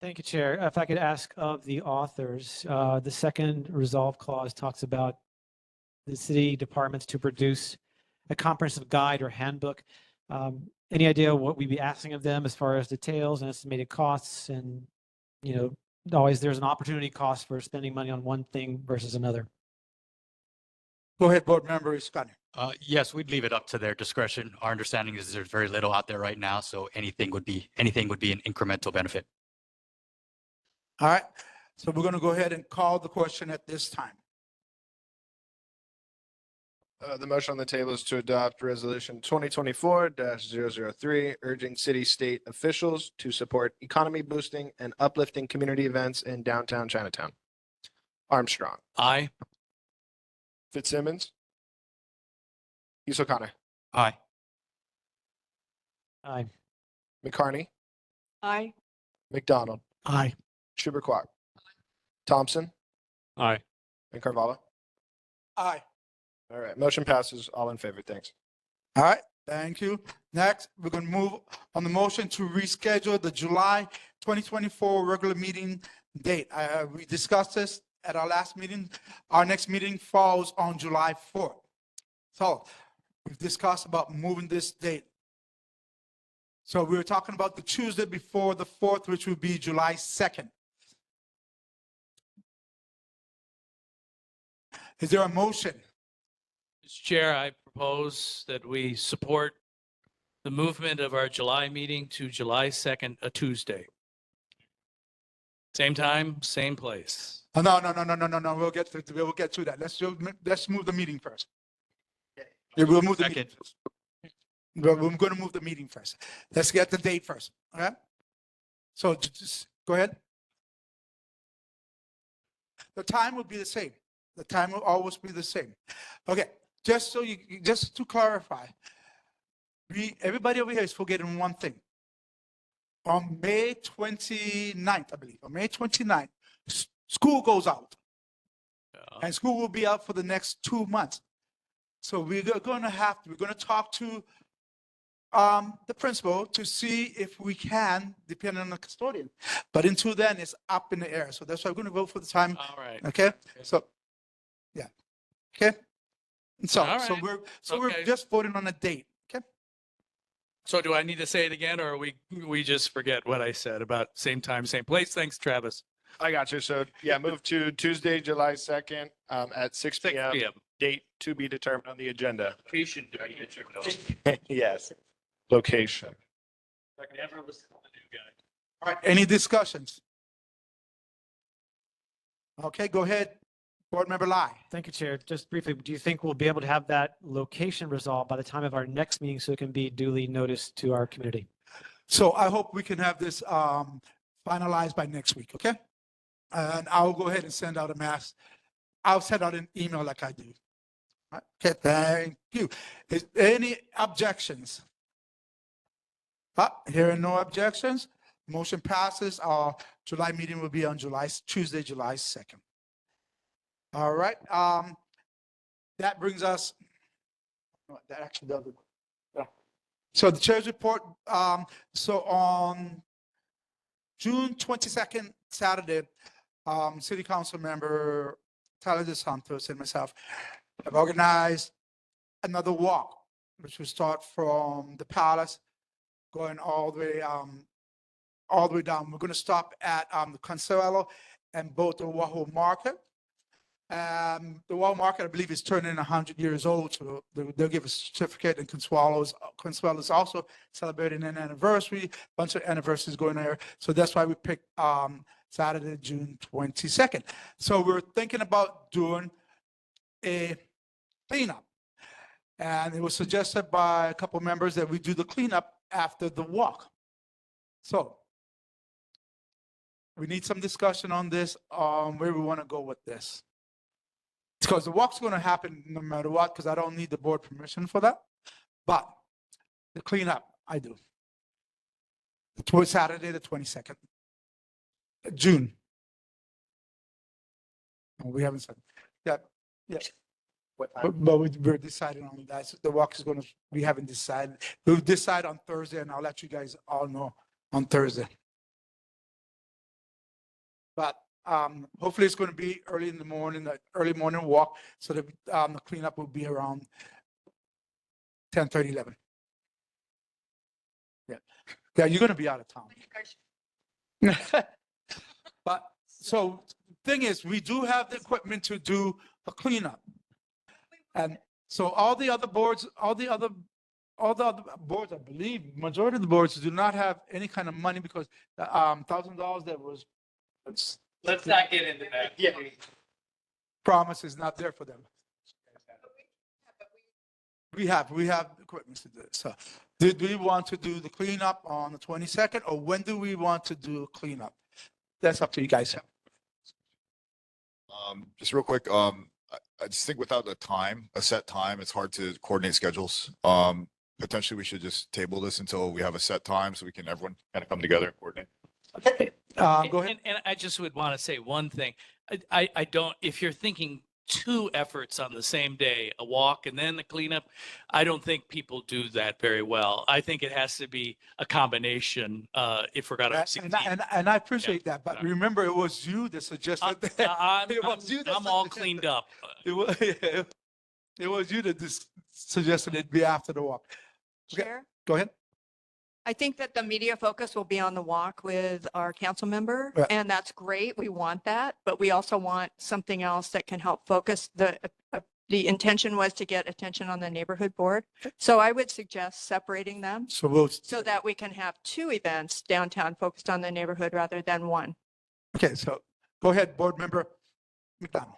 Speaker 6: Thank you, Chair. If I could ask of the authors, the second resolve clause talks about the city departments to produce a comprehensive guide or handbook. Any idea what we'd be asking of them as far as details and estimated costs? And, you know, always there's an opportunity cost for spending money on one thing versus another.
Speaker 1: Go ahead, Board Member Iskani.
Speaker 13: Yes, we'd leave it up to their discretion. Our understanding is there's very little out there right now, so anything would be an incremental benefit.
Speaker 1: All right, so we're going to go ahead and call the question at this time.
Speaker 17: The motion on the table is to adopt resolution 2024-003, urging city state officials to support economy boosting and uplifting community events in downtown Chinatown. Armstrong.
Speaker 11: Aye.
Speaker 17: Fitzsimmons. Isokane.
Speaker 13: Aye.
Speaker 6: Aye.
Speaker 17: McCarney.
Speaker 12: Aye.
Speaker 17: McDonald.
Speaker 1: Aye.
Speaker 17: Schubert Quack. Thompson.
Speaker 4: Aye.
Speaker 17: And Carvalho.
Speaker 1: Aye.
Speaker 17: All right, motion passes. All in favor. Thanks.
Speaker 1: All right, thank you. Next, we're going to move on the motion to reschedule the July 2024 regular meeting date. We discussed this at our last meeting. Our next meeting falls on July 4th. So we've discussed about moving this date. So we were talking about the Tuesday before the 4th, which would be July 2nd. Is there a motion?
Speaker 11: Mr. Chair, I propose that we support the movement of our July meeting to July 2nd, a Tuesday. Same time, same place.
Speaker 1: Oh, no. We'll get to that. Let's move the meeting first. Yeah, we'll move the meeting first. We're going to move the meeting first. Let's get the date first. All right. So just go ahead. The time will be the same. The time will always be the same. Okay. Just to clarify, everybody over here is forgetting one thing. On May 29th, I believe, on May 29th, school goes out. And school will be out for the next 2 months. So we're going to talk to the principal to see if we can, depending on the custodian. But until then, it's up in the air. So that's why we're going to vote for the time.
Speaker 11: All right.
Speaker 1: Okay. So, yeah. Okay. So,
Speaker 11: All right.
Speaker 1: we're just voting on a date. Okay.
Speaker 11: So do I need to say it again, or we just forget what I said about same time, same place? Thanks, Travis.
Speaker 17: I got you. So yeah, move to Tuesday, July 2nd at 6 p.m. Date to be determined on the agenda.
Speaker 11: Location to be determined.
Speaker 17: Yes. Location.
Speaker 11: I can never listen to the new guy.
Speaker 1: All right. Any discussions? Okay. Go ahead. Board Member Lai.
Speaker 6: Thank you, Chair. Just briefly, do you think we'll be able to have that location resolved by the time of our next meeting so it can be duly noticed to our community?
Speaker 1: So I hope we can have this finalized by next week. Okay. And I'll go ahead and send out I'll send out an email like I do. All right. Okay. Thank you. Is there any objections? Hearing no objections, motion passes. Our July meeting will be on Tuesday, July 2nd. All right. That brings us. That actually does it. Yeah. So the chair's report. So on June 22nd, Saturday, City Council member Tyler DeSantos and myself have organized another walk, which will start from the Palace, going all the way down. We're going to stop at the Consuelo and both the Oahu Market. The Oahu Market, I believe, is turning 100 years old, so they'll give a certificate. And Consuelo is also celebrating an anniversary. A bunch of anniversaries going there, so that's why we picked Saturday, June 22nd. So we're thinking about doing a cleanup. And it was suggested by a couple members that we do the cleanup after the walk. So we need some discussion on this, where we want to go with this. Because the walk's going to happen no matter what, because I don't need the board permission for that. But the cleanup, I do. Towards Saturday, the 22nd, June. Oh, we haven't said. Yeah, yeah. But we're deciding on that. So the walk is going to, we haven't decided. We'll decide on Thursday, and I'll let you guys all know on Thursday. But hopefully it's going to be early in the morning, early morning walk, so that the cleanup will be around 10:30, 11. Yeah, yeah, you're going to be out of town. But so thing is, we do have the equipment to do a cleanup, and so all the other boards, I believe, majority of the boards do not have any kind of money because the $1,000 that was.
Speaker 11: Let's not get into that.
Speaker 1: Yeah. Promise is not there for them. We have equipment to do it. So did we want to do the cleanup on the 22nd, or when do we want to do cleanup? That's up to you guys.
Speaker 2: Just real quick, I just think without a set time, it's hard to coordinate schedules. Potentially we should just table this until we have a set time so we can everyone kind of come together and coordinate.
Speaker 1: Okay. Go ahead.
Speaker 11: And I just would want to say one thing. I don't, if you're thinking two efforts on the same day, a walk and then the cleanup, I don't think people do that very well. I think it has to be a combination if we're going to succeed.
Speaker 1: And I appreciate that, but remember, it was you that suggested that.
Speaker 11: I'm all cleaned up.
Speaker 1: It was you that suggested it be after the walk. Okay,
Speaker 12: Chair?
Speaker 1: go ahead.
Speaker 12: I think that the media focus will be on the walk with our council member,
Speaker 1: Yeah.
Speaker 12: and that's great. We want that, but we also want something else that can help focus. The intention was to get attention on the neighborhood board. So I would suggest separating them so that we can have two events downtown focused on the neighborhood rather than one.
Speaker 1: Okay, so go ahead, board member McDonald.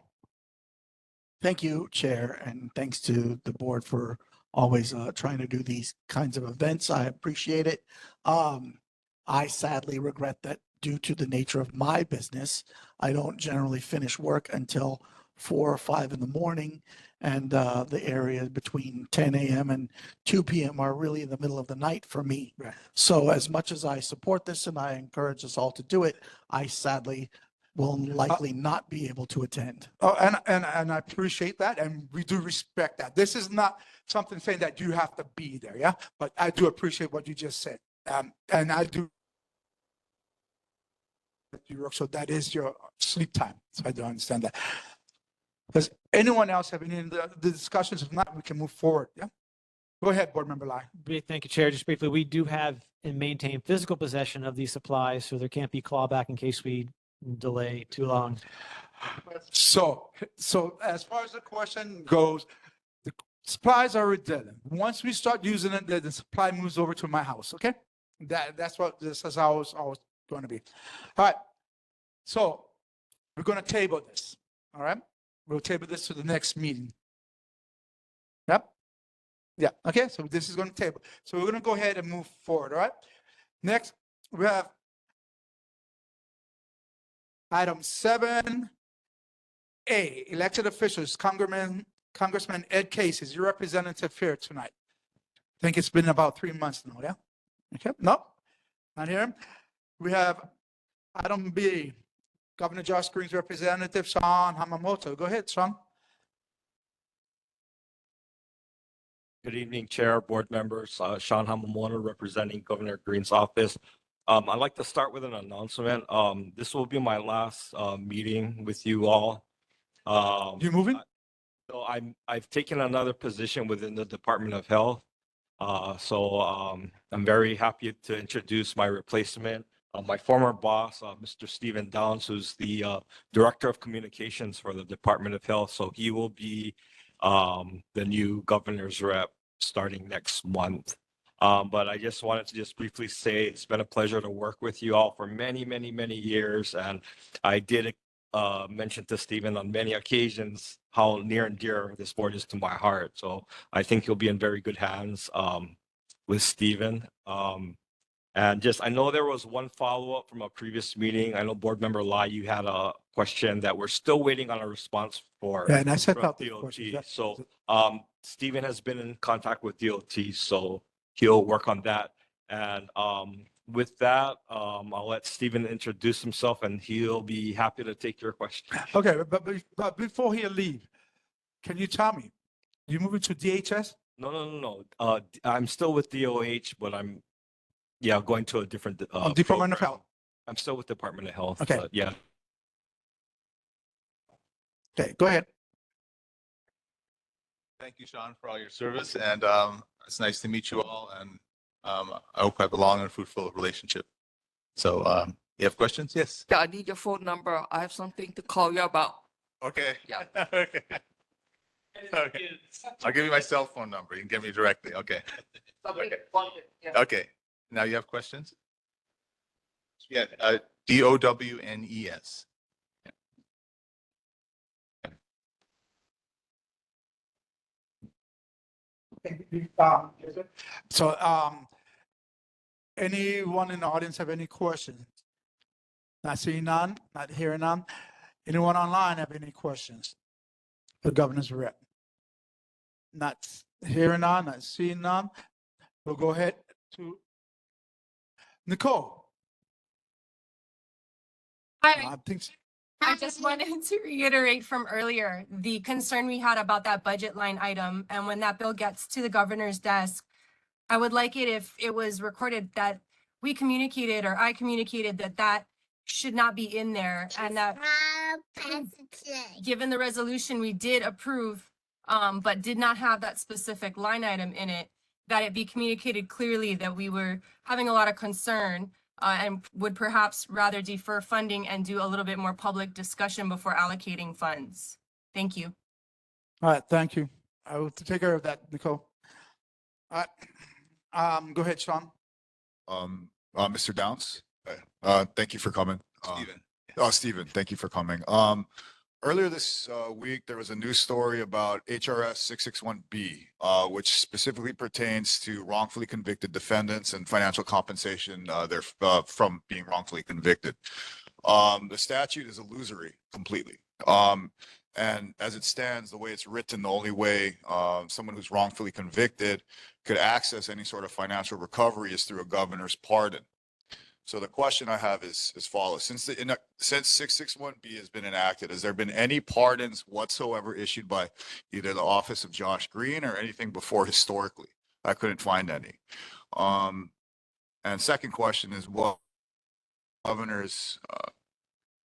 Speaker 14: Thank you, Chair, and thanks to the board for always trying to do these kinds of events. I appreciate it. I sadly regret that due to the nature of my business, I don't generally finish work until 4 or 5 in the morning. And the areas between 10 a.m. and 2 p.m. are really in the middle of the night for me.
Speaker 1: Right.
Speaker 14: So as much as I support this and I encourage us all to do it, I sadly will likely not be able to attend.
Speaker 1: Oh, and I appreciate that, and we do respect that. This is not something saying that you have to be there, yeah? But I do appreciate what you just said. And I do. So that is your sleep time. So I do understand that. Does anyone else have any of the discussions? If not, we can move forward, yeah? Go ahead, Board Member Lai.
Speaker 6: Thank you, Chair. Just briefly, we do have and maintain physical possession of these supplies, so there can't be clawback in case we delay too long.
Speaker 1: So as far as the question goes, the supplies are redundant. Once we start using it, the supply moves over to my house, okay? That's what this is always going to be. All right. So we're going to table this, all right? We'll table this to the next meeting. Yep. Yeah, okay, so this is going to table. So we're going to go ahead and move forward, all right? Next, we have item 7A, elected officials, Congressman Ed Case is your representative here tonight. I think it's been about 3 months now, yeah? Okay, no, not here. We have item B, Governor Josh Green's representative, Sean Hamamoto. Go ahead, Sean.
Speaker 19: Good evening, Chair, board members. Sean Hamamoto representing Governor Green's office. I'd like to start with an announcement. This will be my last meeting with you all.
Speaker 1: You moving?
Speaker 19: So I've taken another position within the Department of Health. I'm very happy to introduce my replacement, my former boss, Mr. Stephen Downs, who's the Director of Communications for the Department of Health. So he will be the new governor's rep starting next month. But I just wanted to just briefly say it's been a pleasure to work with you all for many, many, many years. And I did mention to Stephen on many occasions how near and dear this board is to my heart. So I think you'll be in very good hands with Stephen. And just, I know there was one follow-up from a previous meeting. I know Board Member Lai, you had a question that we're still waiting on a response for.
Speaker 1: Yeah, and I sent
Speaker 19: from
Speaker 1: out the
Speaker 19: DOT.
Speaker 1: questions. Yeah.
Speaker 19: So Stephen has been in contact with DOT, so he'll work on that. And with that, I'll let Stephen introduce himself and he'll be happy to take your question.
Speaker 1: Okay, but before he leave, can you tell me, you moving to DHS?
Speaker 19: No. I'm still with DOH, but I'm going to a different
Speaker 1: Department of
Speaker 19: program.
Speaker 1: Health.
Speaker 19: I'm still with Department of Health.
Speaker 1: Okay.
Speaker 19: But yeah.
Speaker 1: Okay, go ahead.
Speaker 20: Thank you, Sean, for all your service, and it's nice to meet you all, and I hope I have a long and fruitful relationship. So, you have questions? Yes.
Speaker 3: Yeah, I need your phone number. I have something to call you about.
Speaker 20: Okay.
Speaker 3: Yeah.
Speaker 20: Okay. Okay. I'll give you my cell phone number. You can get me directly. Okay. Okay. Now you have questions? Yeah. DOWNES.
Speaker 1: So, anyone in the audience have any questions? Not seeing none, not hearing none. Anyone online have any questions? The governor's rep. Not hearing none, not seeing none. We'll go ahead to Nicole.
Speaker 18: Hi.
Speaker 1: I think
Speaker 18: I just wanted to reiterate from earlier, the concern we had about that budget line item. And when that bill gets to the governor's desk, I would like it if it was recorded that we communicated or I communicated that that should not be in there and that given the resolution we did approve, but did not have that specific line item in it, that it be communicated clearly that we were having a lot of concern and would perhaps rather defer funding and do a little bit more public discussion before allocating funds. Thank you.
Speaker 1: All right, thank you. I will take care of that, Nicole. All right, go ahead, Sean.
Speaker 2: Mr. Downs, thank you for coming.
Speaker 20: Stephen.
Speaker 2: Stephen, thank you for coming. Earlier this week, there was a news story about HRS 661B, which specifically pertains to wrongfully convicted defendants and financial compensation from being wrongfully convicted. The statute is illusory completely. And as it stands, the way it's written, the only way someone who's wrongfully convicted could access any sort of financial recovery is through a governor's pardon. So the question I have is as follows. Since 661B has been enacted, has there been any pardons whatsoever issued by either the office of Josh Green or anything before historically? I couldn't find any. And second question is what governor's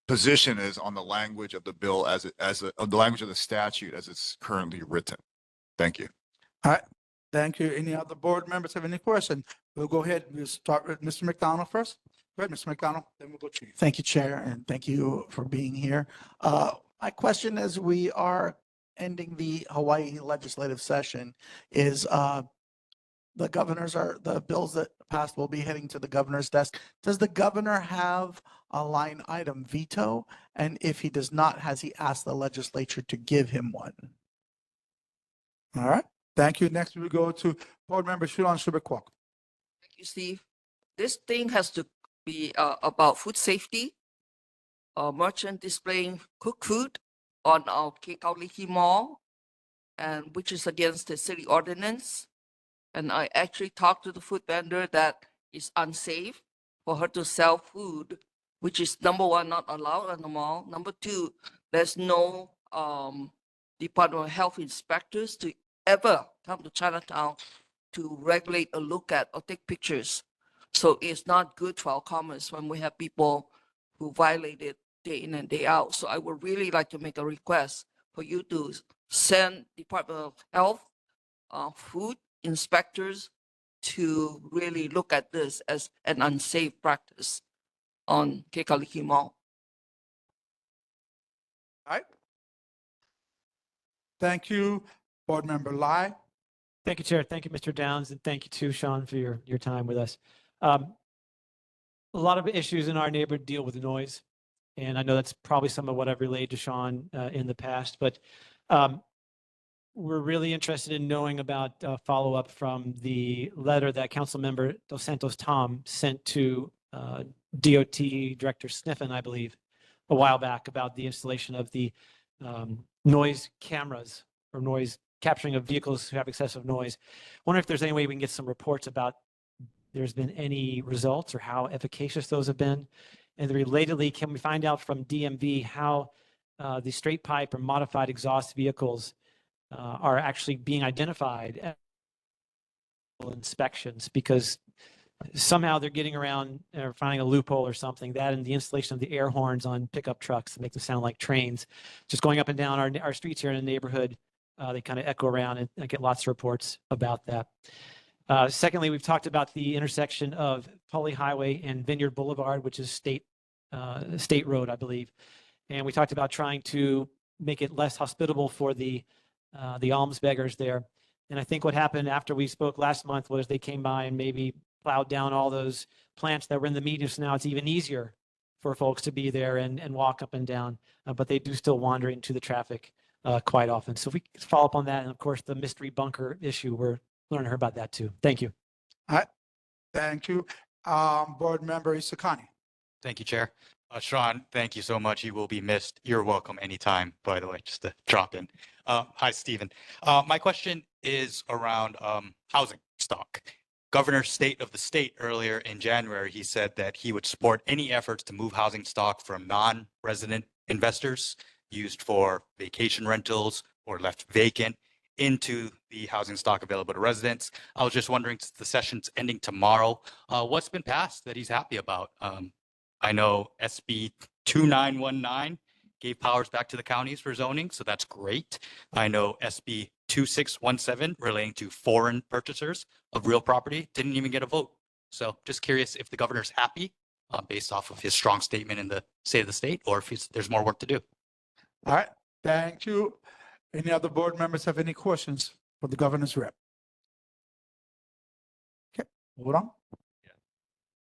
Speaker 2: position is on the language of the bill the language of the statute as it's currently written. Thank you.
Speaker 1: All right, thank you. Any other board members have any questions? We'll go ahead. We'll start with Mr. McDonald first. Go ahead, Mr. McDonald, then we'll go to you.
Speaker 14: Thank you, Chair, and thank you for being here. My question as we are ending the Hawaii legislative session is the bills that passed will be heading to the governor's desk. Does the governor have a line item veto? And if he does not, has he asked the legislature to give him one?
Speaker 1: All right, thank you. Next, we go to board member Shulan Subikwak.
Speaker 3: Thank you, Steve. This thing has to be about food safety. Merchant displaying cooked food on our Kekauliki Mall, and which is against the city ordinance. And I actually talked to the food vendor that it's unsafe for her to sell food, which is number one, not allowed on the mall. Number two, there's no Department of Health inspectors to ever come to Chinatown to regulate or look at or take pictures. So it's not good for our commerce when we have people who violate it day in and day out. So I would really like to make a request for you to send Department of Health food inspectors to really look at this as an unsafe practice on Kekauliki Mall.
Speaker 1: All right. Thank you, board member Lai.
Speaker 6: Thank you, Chair. Thank you, Mr. Downs, and thank you too, Sean, for your time with us. A lot of issues in our neighborhood deal with noise, and I know that's probably some of what I've relayed to Sean in the past, but we're really interested in knowing about follow-up from the letter that Council Member Dos Santos Tom sent to DOT Director Sniffen, I believe, a while back about the installation of the noise cameras or noise capturing of vehicles who have excessive noise. Wonder if there's any way we can get some reports about there's been any results or how efficacious those have been. And relatedly, can we find out from DMV how the straight pipe or modified exhaust vehicles are actually being identified at inspections, because somehow they're getting around or finding a loophole or something. That and the installation of the air horns on pickup trucks to make them sound like trains, just going up and down our streets here in the neighborhood. They kind of echo around, and I get lots of reports about that. Secondly, we've talked about the intersection of Tully Highway and Vineyard Boulevard, which is state road, I believe. And we talked about trying to make it less hospitable for the alms beggars there. And I think what happened after we spoke last month was they came by and maybe plowed down all those plants that were in the median. So now it's even easier for folks to be there and walk up and down, but they do still wander into the traffic quite often. So if we could follow up on that, and of course the mystery bunker issue, we're learning about that too. Thank you.
Speaker 1: All right, thank you. Board Member Isakani.
Speaker 13: Thank you, Chair. Sean, thank you so much. You will be missed. You're welcome anytime, by the way, just to drop in. Hi, Stephen. My question is around housing stock. Governor's State of the State earlier in January, he said that he would support any efforts to move housing stock from non-resident investors used for vacation rentals or left vacant into the housing stock available to residents. I was just wondering, since the session's ending tomorrow, what's been passed that he's happy about? I know SB 2919 gave powers back to the counties for zoning, so that's great. I know SB 2617 relating to foreign purchasers of real property didn't even get a vote. So just curious if the governor's happy based off of his strong statement in the State of the State, or if there's more work to do.
Speaker 1: All right, thank you. Any other board members have any questions for the governor's rep? Okay, hold on.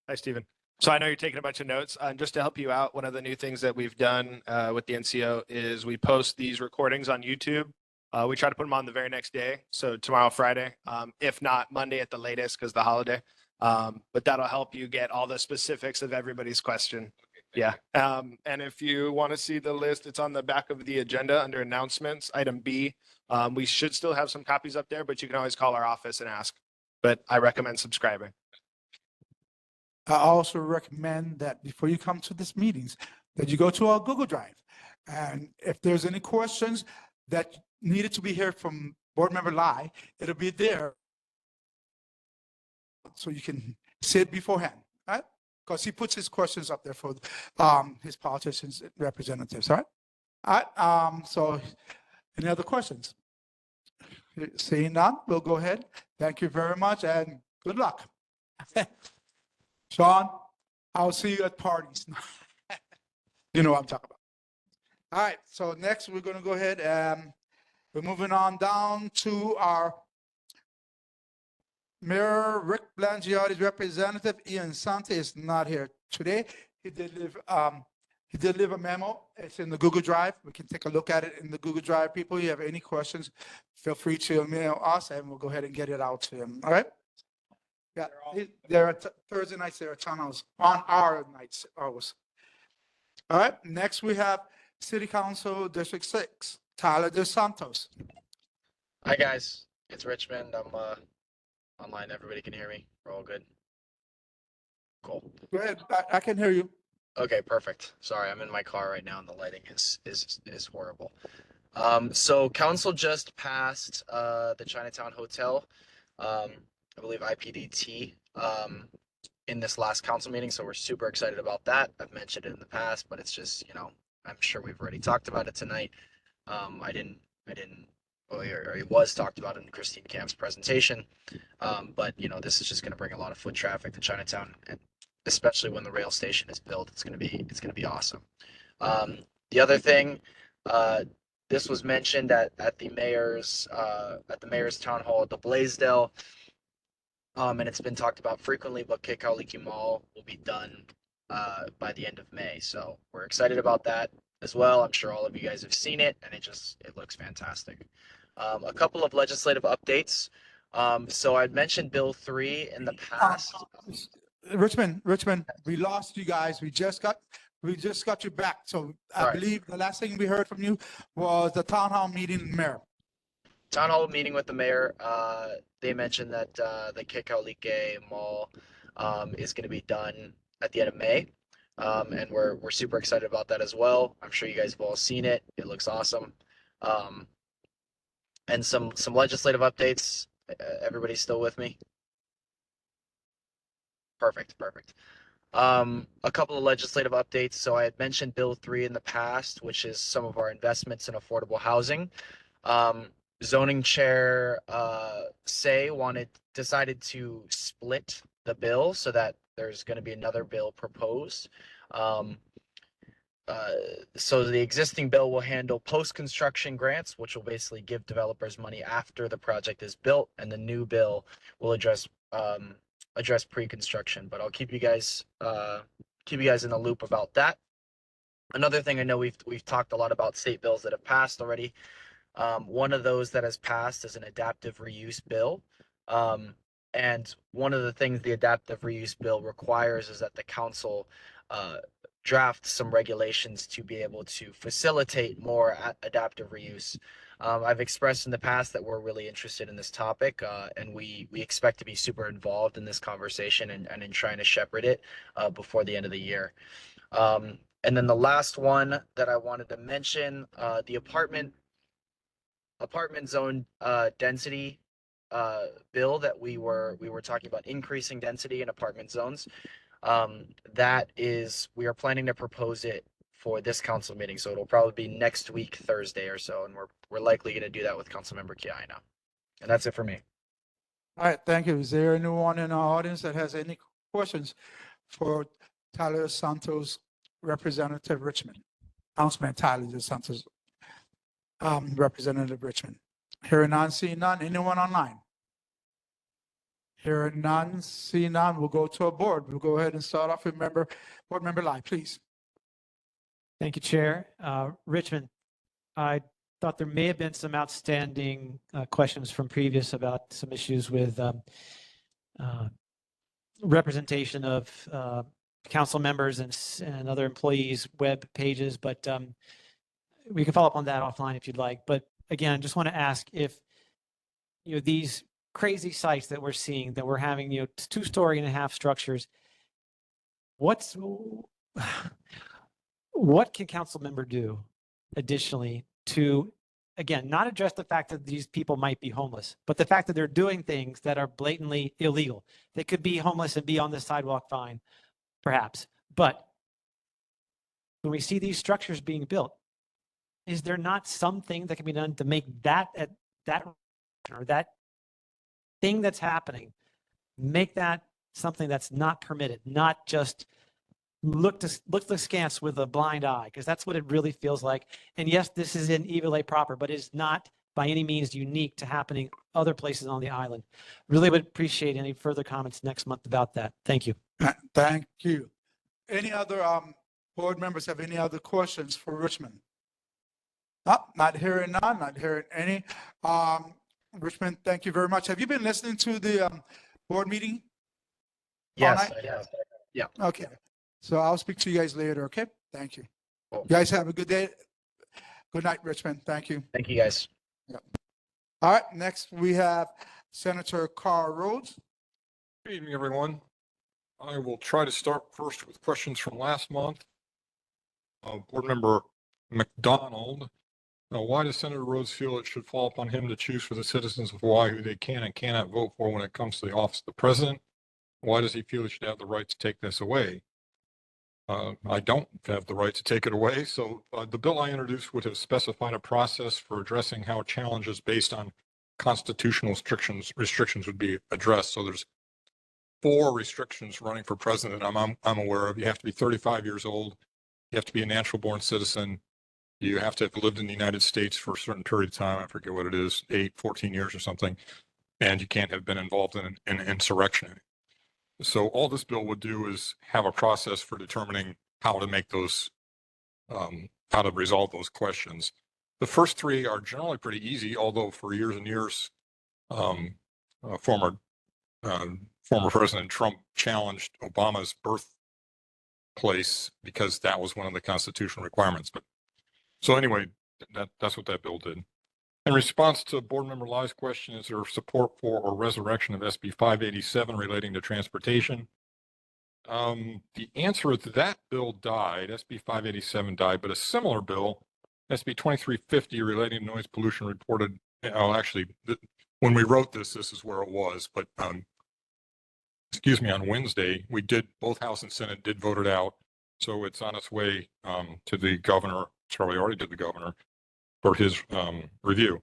Speaker 17: Hi, Stephen. So I know you're taking a bunch of notes. Just to help you out, one of the new things that we've done with the NCO is we post these recordings on YouTube. We try to put them on the very next day. So tomorrow, Friday, if not Monday at the latest, because the holiday. But that'll help you get all the specifics of everybody's question. Yeah. And if you want to see the list, it's on the back of the agenda under announcements, item B. We should still have some copies up there, but you can always call our office and ask. But I recommend subscribing.
Speaker 1: I also recommend that before you come to these meetings, that you go to our Google Drive. And if there's any questions that needed to be heard from Board Member Lai, it'll be there. So you can see it beforehand, right? Because he puts his questions up there for his politicians and representatives, all right? All right, so any other questions? Seeing none, we'll go ahead. Thank you very much and good luck. Sean, I'll see you at parties. You know what I'm talking about. All right, so next we're going to go ahead and we're moving on down to our Mayor Rick Blangiotti's representative. Ian Sante is not here today. He did leave a memo. It's in the Google Drive. We can take a look at it in the Google Drive. People, you have any questions, feel free to email us and we'll go ahead and get it out to him. All right? Yeah, there are Thursday nights, there are tunnels on our nights hours. All right, next we have City Council District 6, Tyler Dos Santos.
Speaker 21: Hi guys, it's Richmond. I'm online. Everybody can hear me. We're all good. Cool.
Speaker 1: Go ahead. I can hear you.
Speaker 21: Okay, perfect. Sorry, I'm in my car right now and the lighting is horrible. So council just passed the Chinatown Hotel. I believe IPDT in this last council meeting, so we're super excited about that. I've mentioned it in the past, but it's just, you know, I'm sure we've already talked about it tonight. It was talked about in Christine Camp's presentation, but you know, this is just going to bring a lot of foot traffic to Chinatown, and especially when the rail station is built, it's going to be awesome. The other thing, This was mentioned at the mayor's town hall at the Blaisdell. And it's been talked about frequently, but Kekaliki Mall will be done by the end of May. So we're excited about that as well. I'm sure all of you guys have seen it, and it looks fantastic. A couple of legislative updates. So I'd mentioned Bill 3 in the past.
Speaker 1: Richmond, we lost you guys. We just got you back. So I
Speaker 21: Sorry.
Speaker 1: believe the last thing we heard from you was the town hall meeting, Mayor.
Speaker 21: Town hall meeting with the mayor. They mentioned that the Kekalike Mall is going to be done at the end of May. And we're super excited about that as well. I'm sure you guys have all seen it. It looks awesome. And some legislative updates. Everybody's still with me? Perfect. A couple of legislative updates. So I had mentioned Bill 3 in the past, which is some of our investments in affordable housing. Zoning chair decided to split the bill so that there's going to be another bill proposed. So the existing bill will handle post-construction grants, which will basically give developers money after the project is built, and the new bill will address pre-construction. But I'll keep you guys in the loop about that. Another thing, I know we've talked a lot about state bills that have passed already. One of those that has passed is an adaptive reuse bill. And one of the things the adaptive reuse bill requires is that the council draft some regulations to be able to facilitate more adaptive reuse. I've expressed in the past that we're really interested in this topic, and we expect to be super involved in this conversation and in trying to shepherd it before the end of the year. And then the last one that I wanted to mention, the apartment zone density bill that we were talking about, increasing density in apartment zones. We are planning to propose it for this council meeting, so it'll probably be next week, Thursday or so, and we're likely going to do that with Councilmember Kiaina. And that's it for me.
Speaker 1: All right, thank you. Is there anyone in our audience that has any questions for Tyler Santos, Representative Richmond? Councilman Tyler Santos, Representative Richmond. Hearing none, seeing none. Anyone online? Hearing none, seeing none. We'll go to a board. We'll go ahead and start off with Board Member Lai, please.
Speaker 6: Thank you, Chair. Richmond, I thought there may have been some outstanding questions from previous about some issues with representation of council members and other employees' web pages, but we can follow up on that offline if you'd like. But again, I just want to ask if these crazy sites that we're seeing, that we're having 2.5-story structures, what can council member do additionally to, again, not address the fact that these people might be homeless, but the fact that they're doing things that are blatantly illegal? They could be homeless and be on the sidewalk, fine, perhaps. But when we see these structures being built, is there not something that can be done to make that thing that's happening, make that something that's not permitted, not just look askance with a blind eye, because that's what it really feels like. And yes, this is in Evil proper, but it's not by any means unique to happening other places on the island. Really would appreciate any further comments next month about that. Thank you.
Speaker 1: Thank you. Any other board members have any other questions for Richmond? Not hearing none, not hearing any. Richmond, thank you very much. Have you been listening to the board meeting?
Speaker 21: Yes, I have. Yeah.
Speaker 1: Okay. So I'll speak to you guys later, okay? Thank you. Cool. You guys have a good day. Good night, Richmond. Thank you.
Speaker 21: Thank you, guys.
Speaker 1: Yeah. All right, next we have Senator Carl Rhodes.
Speaker 7: Good evening, everyone. I will try to start first with questions from last month. Board Member McDonald. Why does Senator Rhodes feel it should fall upon him to choose for the citizens of Hawaii who they can and cannot vote for when it comes to the office of the president? Why does he feel he should have the right to take this away? I don't have the right to take it away. So the bill I introduced would have specified a process for addressing how challenges based on constitutional restrictions would be addressed. So there's 4 restrictions running for president I'm aware of. You have to be 35 years old. You have to be a natural born citizen. You have to have lived in the United States for a certain period of time. I forget what it is, 14 years or something. And you can't have been involved in an insurrection. So all this bill would do is have a process for determining how to make those, how to resolve those questions. The first three are generally pretty easy, although for years and years, former President Trump challenged Obama's birthplace because that was one of the constitutional requirements. But so anyway, that's what that bill did. In response to Board Member Lai's question, is there support for or resurrection of SB 587 relating to transportation? The answer to that bill died. SB 587 died, but a similar bill, SB 2350 relating to noise pollution reported. Actually, when we wrote this is where it was. But excuse me, on Wednesday, both House and Senate did vote it out, so it's on its way to the governor. Charlie already did the governor for his review.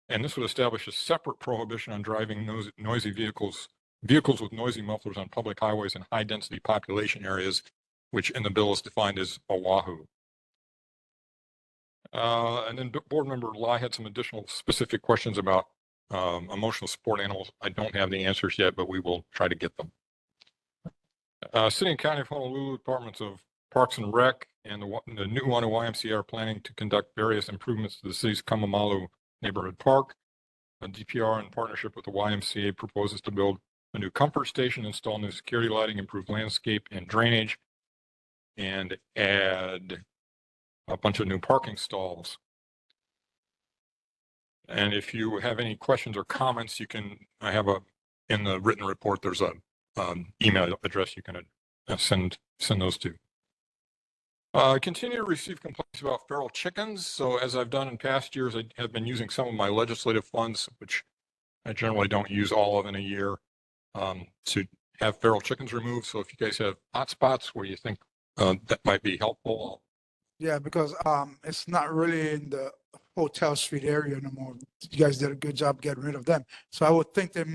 Speaker 7: And this would establish a separate prohibition on driving noisy vehicles with noisy mufflers on public highways in high density population areas, which in the bill is defined as Oahu. And then Board Member Lai had some additional specific questions about emotional support animals. I don't have the answers yet, but we will try to get them. City and County of Honolulu Departments of Parks and Rec and the new Nuuanu YMCA are planning to conduct various improvements to the city's Kamamalu neighborhood park. A DPR in partnership with the YMCA proposes to build a new comfort station, install new security lighting, improve landscape and drainage, and add a bunch of new parking stalls. And if you have any questions or comments, I have in the written report, there's a email address you can send those to. Continue to receive complaints about feral chickens. So as I've done in past years, I have been using some of my legislative funds, which I generally don't use all of in a year, to have feral chickens removed. So if you guys have hotspots where you think that might be helpful.
Speaker 1: Yeah, because it's not really in the Hotel Street area no more. You guys did a good job getting rid of them. So I would think they're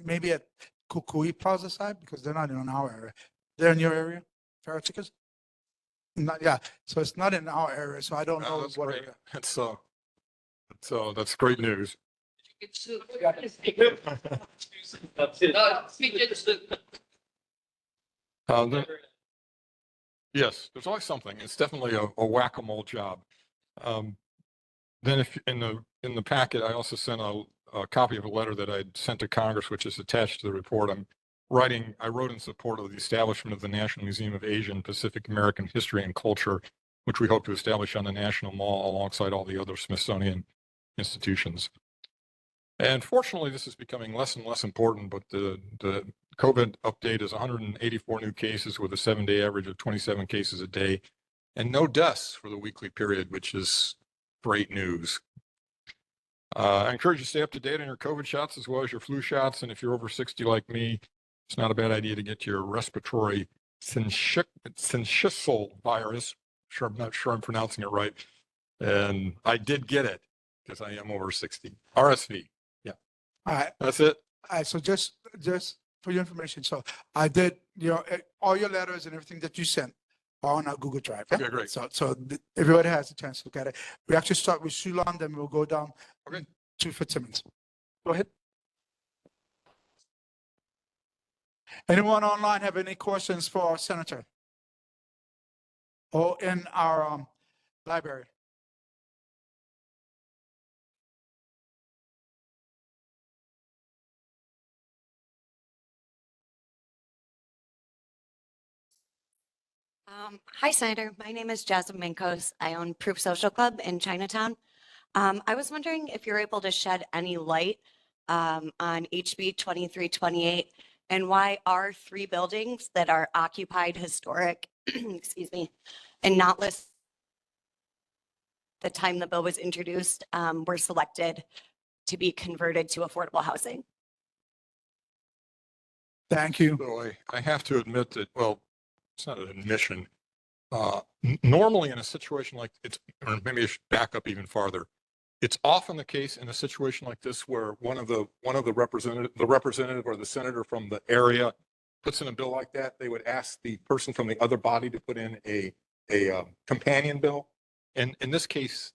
Speaker 1: maybe at Kukui Plaza side, because they're not in our area. They're in your area, feral chickens? Not, yeah, so it's not in our area, so I don't know
Speaker 7: That's
Speaker 1: what
Speaker 7: great.
Speaker 1: area.
Speaker 7: That's great news. Yes, there's always something. It's definitely a whack-a-mole job. Then if in the packet, I also sent a copy of a letter that I'd sent to Congress, which is attached to the report. I wrote in support of the establishment of the National Museum of Asian Pacific American History and Culture, which we hope to establish on the National Mall alongside all the other Smithsonian institutions. And fortunately, this is becoming less and less important, but the COVID update is 184 new cases with a 7-day average of 27 cases a day and no deaths for the weekly period, which is great news. I encourage you to stay up to date on your COVID shots as well as your flu shots. And if you're over 60 like me, it's not a bad idea to get your respiratory syncytial virus. I'm not sure I'm pronouncing it right. And I did get it because I am over 60. RSV. Yeah.
Speaker 1: All right.
Speaker 7: That's it.
Speaker 1: All right, so just for your information, so I did, all your letters and everything that you sent are on our Google Drive. Yeah?
Speaker 7: Okay, great.
Speaker 1: So everybody has a chance to look at it. We actually start with Shulon, then we'll go down to Fitzsimmons. Go ahead. Anyone online have any questions for our senator? Or in our library?
Speaker 10: Hi, Senator. My name is Jasmine Mankos. I own Proof Social Club in Chinatown. I was wondering if you're able to shed any light on HB 2328 and why our 3 buildings that are occupied historic, excuse me, and not listed the time the bill was introduced, were selected to be converted to affordable housing.
Speaker 1: Thank you.
Speaker 7: So I have to admit that, well, it's not an admission. Normally in a situation like or maybe I should back up even farther. It's often the case in a situation like this where one of the representative or the senator from the area puts in a bill like that. They would ask the person from the other body to put in a companion bill. in this case,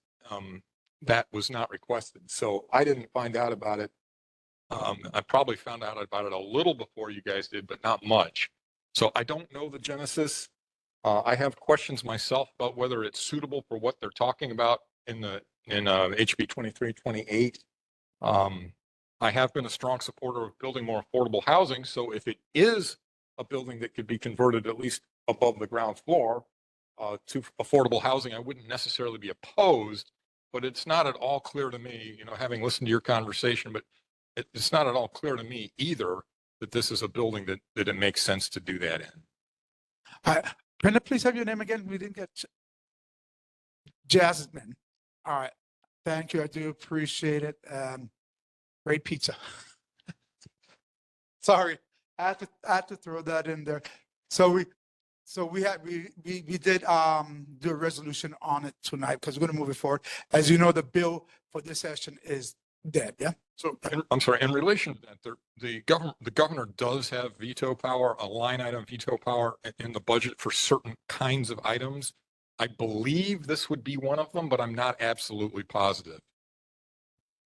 Speaker 7: that was not requested. So I didn't find out about it. I probably found out about it a little before you guys did, but not much. So I don't know the genesis. I have questions myself about whether it's suitable for what they're talking about in HB 2328. I have been a strong supporter of building more affordable housing. So if it is a building that could be converted at least above the ground floor to affordable housing, I wouldn't necessarily be opposed, but it's not at all clear to me, having listened to your conversation, but it's not at all clear to me either that this is a building that it makes sense to do that in.
Speaker 1: Brenda, please have your name again. We didn't get Jasmine. All right. Thank you. I do appreciate it. Great pizza. Sorry, I had to throw that in there. So we did do a resolution on it tonight because we're going to move it forward. As you know, the bill for this session is dead. Yeah.
Speaker 7: So I'm sorry. In relation to that, the governor does have veto power, a line item veto power in the budget for certain kinds of items. I believe this would be one of them, but I'm not absolutely positive.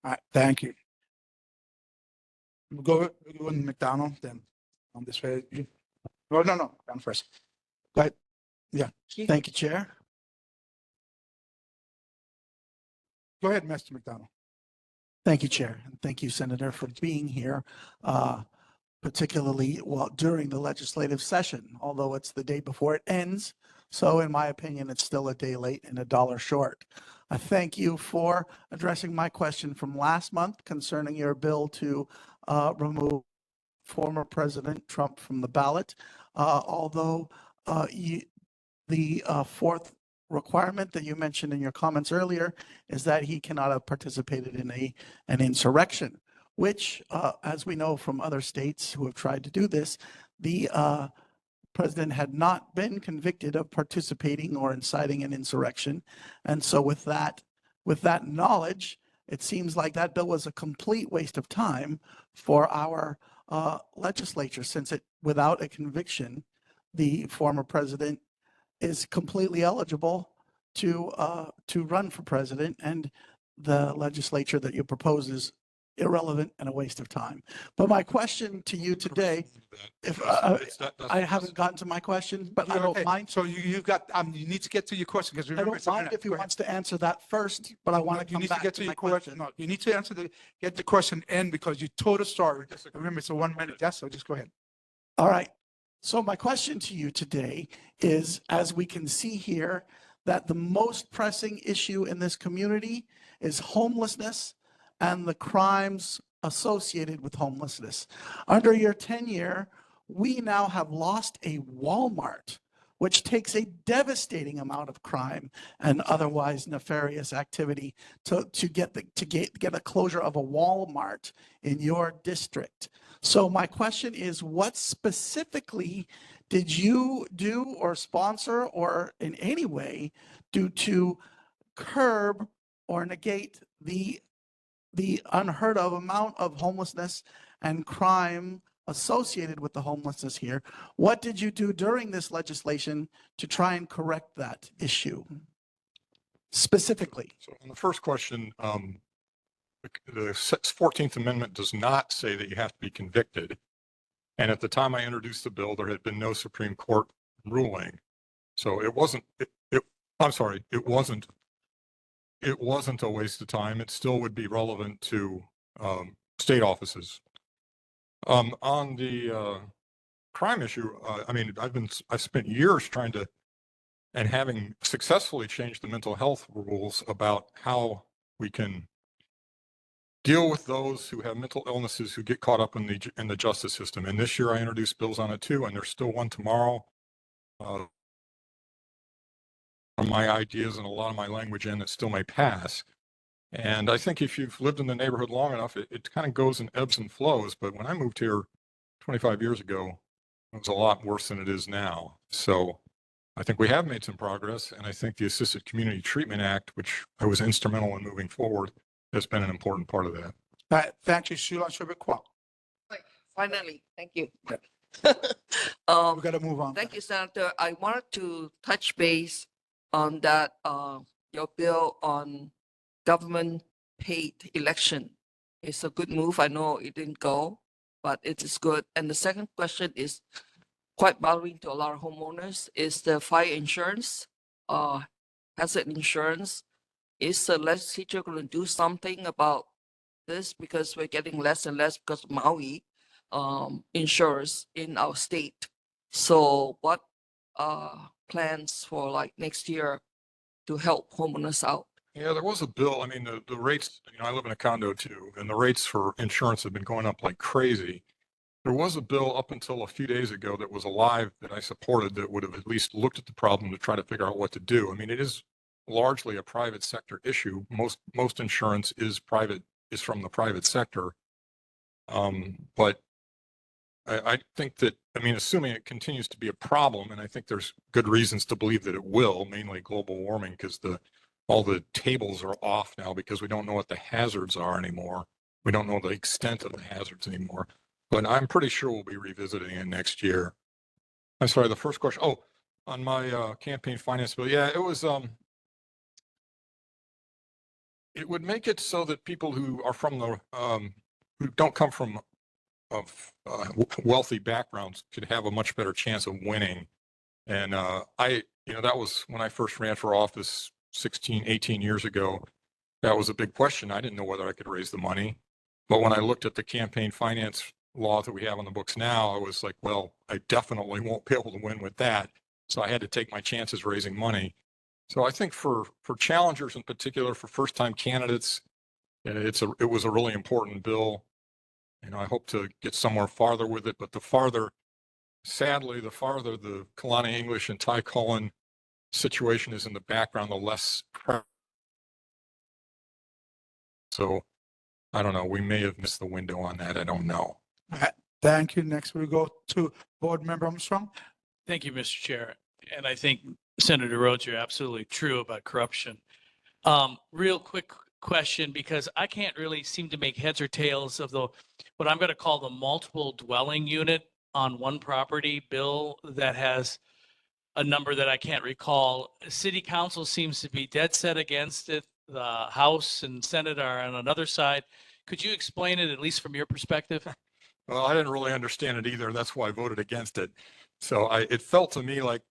Speaker 1: All right. Thank you. We'll go with McDonald, then on this way. No, down first. Go ahead. Yeah.
Speaker 14: Thank you, Chair.
Speaker 1: Go ahead, Mr. McDonald.
Speaker 14: Thank you, Chair. And thank you, Senator, for being here, particularly during the legislative session, although it's the day before it ends. So in my opinion, it's still a day late and $1 short. I thank you for addressing my question from last month concerning your bill to remove former President Trump from the ballot. Although the fourth requirement that you mentioned in your comments earlier is that he cannot have participated in an insurrection, which, as we know from other states who have tried to do this, the president had not been convicted of participating or inciting an insurrection. And so with that knowledge, it seems like that bill was a complete waste of time for our legislature, since without a conviction, the former president is completely eligible to run for president, and the legislature that you propose is irrelevant and a waste of time. But my question to you today, if I haven't gotten to my question, but I don't mind.
Speaker 1: So you need to get to your question, because remember,
Speaker 14: I don't mind if he wants to answer that first, but I want to come back to my question.
Speaker 1: No, you need to get the question in, because you told a story. Remember, it's a 1 minute. Yes, so just go ahead.
Speaker 14: All right. So my question to you today is, as we can see here, that the most pressing issue in this community is homelessness and the crimes associated with homelessness. Under your tenure, we now have lost a Walmart, which takes a devastating amount of crime and otherwise nefarious activity to get a closure of a Walmart in your district. So my question is, what specifically did you do or sponsor or in any way do to curb or negate the unheard of amount of homelessness and crime associated with the homelessness here? What did you do during this legislation to try and correct that issue specifically?
Speaker 7: So on the first question, the 14th Amendment does not say that you have to be convicted. And at the time I introduced the bill, there had been no Supreme Court ruling. So it wasn't a waste of time. It still would be relevant to state offices. On the crime issue, I've spent years trying to, and having successfully changed the mental health rules about how we can deal with those who have mental illnesses who get caught up in the justice system. And this year I introduced bills on it too, and there's still one tomorrow. My ideas and a lot of my language in that still may pass. And I think if you've lived in the neighborhood long enough, it kind of goes in ebbs and flows. But when I moved here 25 years ago, it was a lot worse than it is now. So I think we have made some progress. And I think the Assisted Community Treatment Act, which I was instrumental in moving forward, has been an important part of that.
Speaker 1: All right. Thank you, Sheila Shubikwa.
Speaker 3: Finally, thank you.
Speaker 1: We got to move on.
Speaker 3: Thank you, Senator. I wanted to touch base on that your bill on government paid election is a good move. I know it didn't go, but it is good. And the second question is quite bothering to a lot of homeowners is the fire insurance, hazard insurance. Is the legislature going to do something about this because we're getting less and less because of Maui insurers in our state. So what plans for like next year to help homeowners out?
Speaker 7: Yeah, there was a bill. I mean, the rates, I live in a condo too, and the rates for insurance have been going up like crazy. There was a bill up until a few days ago that was alive that I supported that would have at least looked at the problem to try to figure out what to do. I mean, it is largely a private sector issue. Most insurance is from the private sector. But I think that, assuming it continues to be a problem, and I think there's good reasons to believe that it will, mainly global warming, because all the tables are off now because we don't know what the hazards are anymore. We don't know the extent of the hazards anymore. But I'm pretty sure we'll be revisiting it next year. I'm sorry, the first question. Oh, on my campaign finance bill. Yeah, it was, it would make it so that people who are from the, who don't come from wealthy backgrounds could have a much better chance of winning. And that was when I first ran for office 18 years ago. That was a big question. I didn't know whether I could raise the money. But when I looked at the campaign finance law that we have on the books now, I was like, well, I definitely won't be able to win with that. So I had to take my chances raising money. So I think for challengers in particular, for first-time candidates, it was a really important bill. I hope to get somewhere farther with it, but sadly, the farther the Kalani English and Ty Cullen situation is in the background, the less. So I don't know. We may have missed the window on that. I don't know.
Speaker 1: All right, thank you. Next, we go to Board Member Armstrong.
Speaker 11: Thank you, Mr. Chair. And I think Senator Rhodes, you're absolutely true about corruption. Real quick question, because I can't really seem to make heads or tails of what I'm going to call the multiple dwelling unit on one property bill that has a number that I can't recall. City Council seems to be dead set against it. The House and Senate are on another side. Could you explain it, at least from your perspective?
Speaker 7: Well, I didn't really understand it either. That's why I voted against it. So it felt to me like,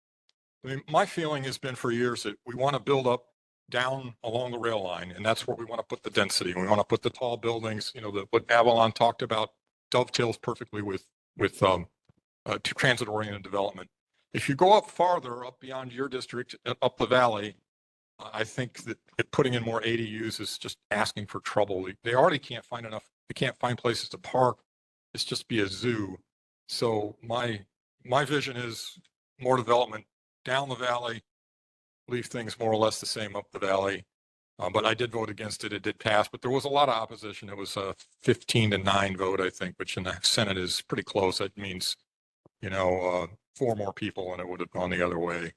Speaker 7: my feeling has been for years that we want to build up down along the rail line, and that's where we want to put the density. We want to put the tall buildings, what Avalon talked about dovetails perfectly with transit-oriented development. If you go up farther, up beyond your district, up the valley, I think that putting in more ADUs is just asking for trouble. They already can't find places to park. It's just be a zoo. So my vision is more development down the valley, leave things more or less the same up the valley. But I did vote against it. It did pass, but there was a lot of opposition. It was a 15-9 vote, I think, which in the Senate is pretty close. That means, 4 more people and it would have gone the other way.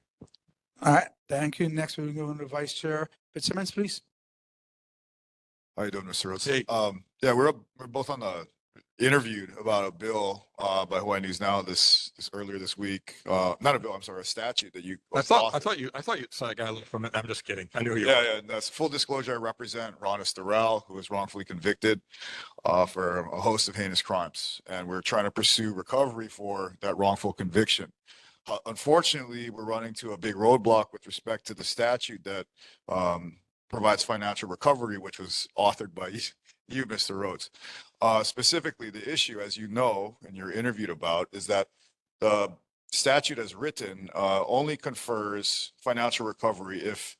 Speaker 1: All right, thank you. Next, we're going to Vice Chair Fitzsimmons, please.
Speaker 2: How you doing, Mr. Rhodes?
Speaker 7: Hey.
Speaker 2: Yeah, we're both on the interviewed about a bill by Hawaii News Now this earlier this week. Not a bill, I'm sorry, a statute that you.
Speaker 7: I thought you saw a guy look from it. I'm just kidding. I knew you.
Speaker 2: Yeah. That's full disclosure. I represent Ron Estorell, who was wrongfully convicted for a host of heinous crimes, and we're trying to pursue recovery for that wrongful conviction. Unfortunately, we're running to a big roadblock with respect to the statute that provides financial recovery, which was authored by you, Mr. Rhodes. Specifically, the issue, as you know, and you're interviewed about, is that the statute as written only confers financial recovery if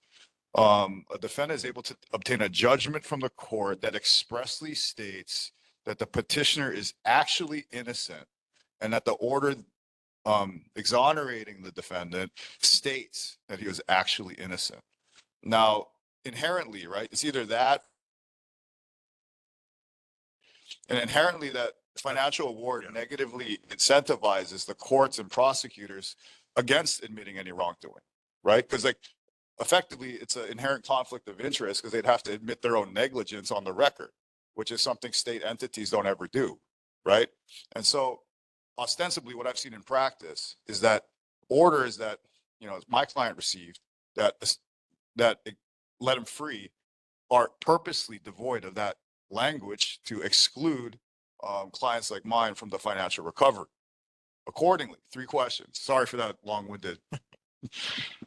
Speaker 2: a defendant is able to obtain a judgment from the court that expressly states that the petitioner is actually innocent and that the order exonerating the defendant states that he was actually innocent. Now, inherently, right, it's either that, and inherently that financial award negatively incentivizes the courts and prosecutors against admitting any wrongdoing, right? Because effectively it's an inherent conflict of interest because they'd have to admit their own negligence on the record, which is something state entities don't ever do, right? And so ostensibly what I've seen in practice is that orders that, my client received that let them free are purposely devoid of that language to exclude clients like mine from the financial recovery. Accordingly, 3 questions. Sorry for that long-winded.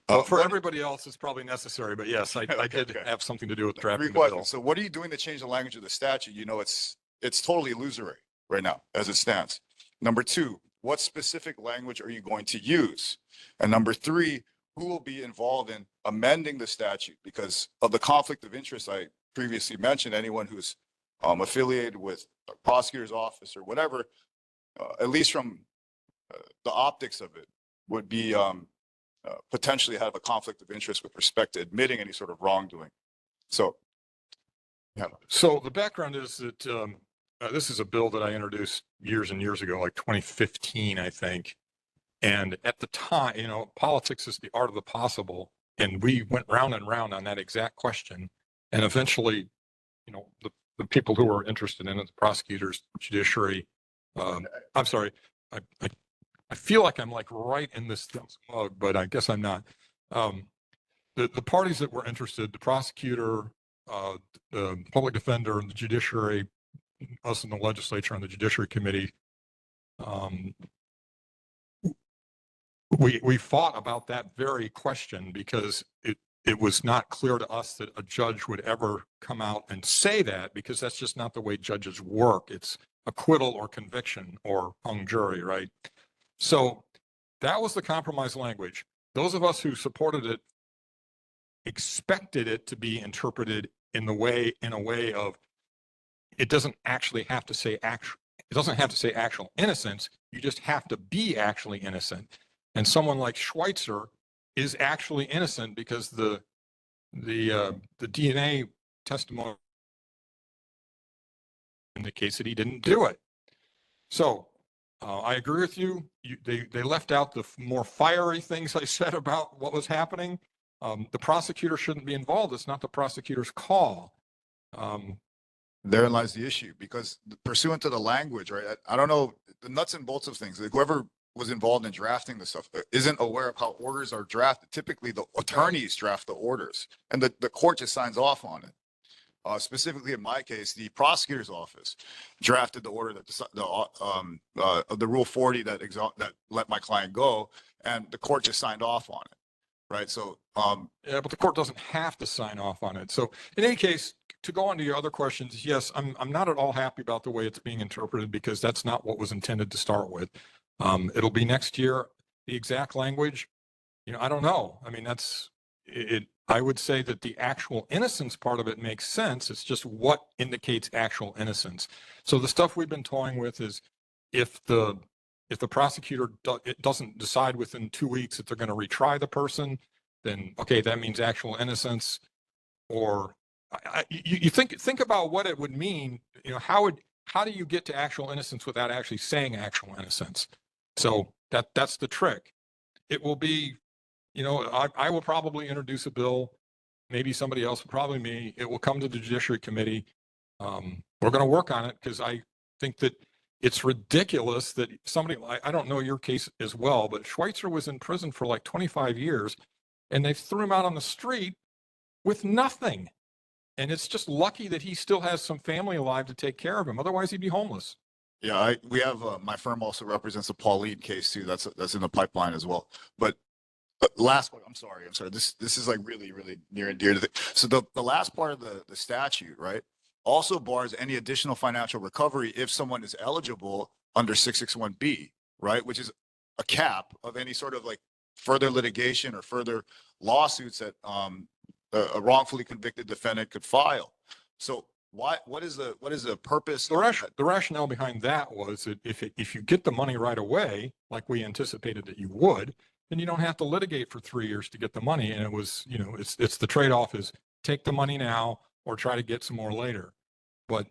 Speaker 7: Well, for everybody else, it's probably necessary, but yes, I did have something to do with
Speaker 2: 3
Speaker 7: drafting the
Speaker 2: questions.
Speaker 7: bill.
Speaker 2: So what are you doing to change the language of the statute? You know, it's totally illusory right now as it stands. Number 2, what specific language are you going to use? And number 3, who will be involved in amending the statute? Because of the conflict of interest I previously mentioned, anyone who's affiliated with a prosecutor's office or whatever, at least from the optics of it, would be potentially have a conflict of interest with respect to admitting any sort of wrongdoing. So, yeah.
Speaker 7: So the background is that this is a bill that I introduced years and years ago, like 2015, I think. And at the time, you know, politics is the art of the possible. And we went round and round on that exact question. And eventually, you know, the people who were interested in it, the prosecutors, judiciary, I'm sorry, I feel like I'm like right in this mug, but I guess I'm not. The parties that were interested, the prosecutor, the public defender, and the judiciary, us in the legislature and the judiciary committee, we fought about that very question because it was not clear to us that a judge would ever come out and say that, because that's just not the way judges work. It's acquittal or conviction or hung jury, right? So that was the compromise language. Those of us who supported it expected it to be interpreted in a way of, it doesn't actually have to say actual innocence. You just have to be actually innocent. And someone like Schweitzer is actually innocent because the DNA testimony indicates that he didn't do it. So I agree with you. They left out the more fiery things I said about what was happening. The prosecutor shouldn't be involved. It's not the prosecutor's call.
Speaker 2: Therein lies the issue, because pursuant to the language, right? I don't know the nuts and bolts of things. Like whoever was involved in drafting the stuff isn't aware of how orders are drafted. Typically, the attorneys draft the orders, and the court just signs off on it. Specifically, in my case, the prosecutor's office drafted the order that the Rule 40 that let my client go, and the court just signed off on it. Right. So,
Speaker 7: yeah, but the court doesn't have to sign off on it. So in any case, to go on to your other questions, yes, I'm not at all happy about the way it's being interpreted, because that's not what was intended to start with. It'll be next year. The exact language, you know, I don't know. I mean, that's it. I would say that the actual innocence part of it makes sense. It's just what indicates actual innocence. So the stuff we've been toying with is if the prosecutor doesn't decide within 2 weeks that they're going to retry the person, then okay, that means actual innocence. Or you think about what it would mean. You know, how do you get to actual innocence without actually saying actual innocence? So that's the trick. It will be, you know, I will probably introduce a bill. Maybe somebody else, probably me. It will come to the Judiciary Committee. We're going to work on it, because I think that it's ridiculous that somebody, I don't know your case as well, but Schweitzer was in prison for like 25 years and they threw him out on the street with nothing. And it's just lucky that he still has some family alive to take care of him. Otherwise, he'd be homeless.
Speaker 2: yeah, we have my firm also represents a Pauline case too. That's in the pipeline as well. But last one, I'm sorry. This is like really, really near and dear to the. So the last part of the statute, right, also bars any additional financial recovery if someone is eligible under 661B, right, which is a cap of any sort of like further litigation or further lawsuits that a wrongfully convicted defendant could file. So what is the purpose?
Speaker 7: The rationale behind that was that if you get the money right away, like we anticipated that you would, then you don't have to litigate for 3 years to get the money. And it was, you know, it's the trade-off is take the money now or try to get some more later. But,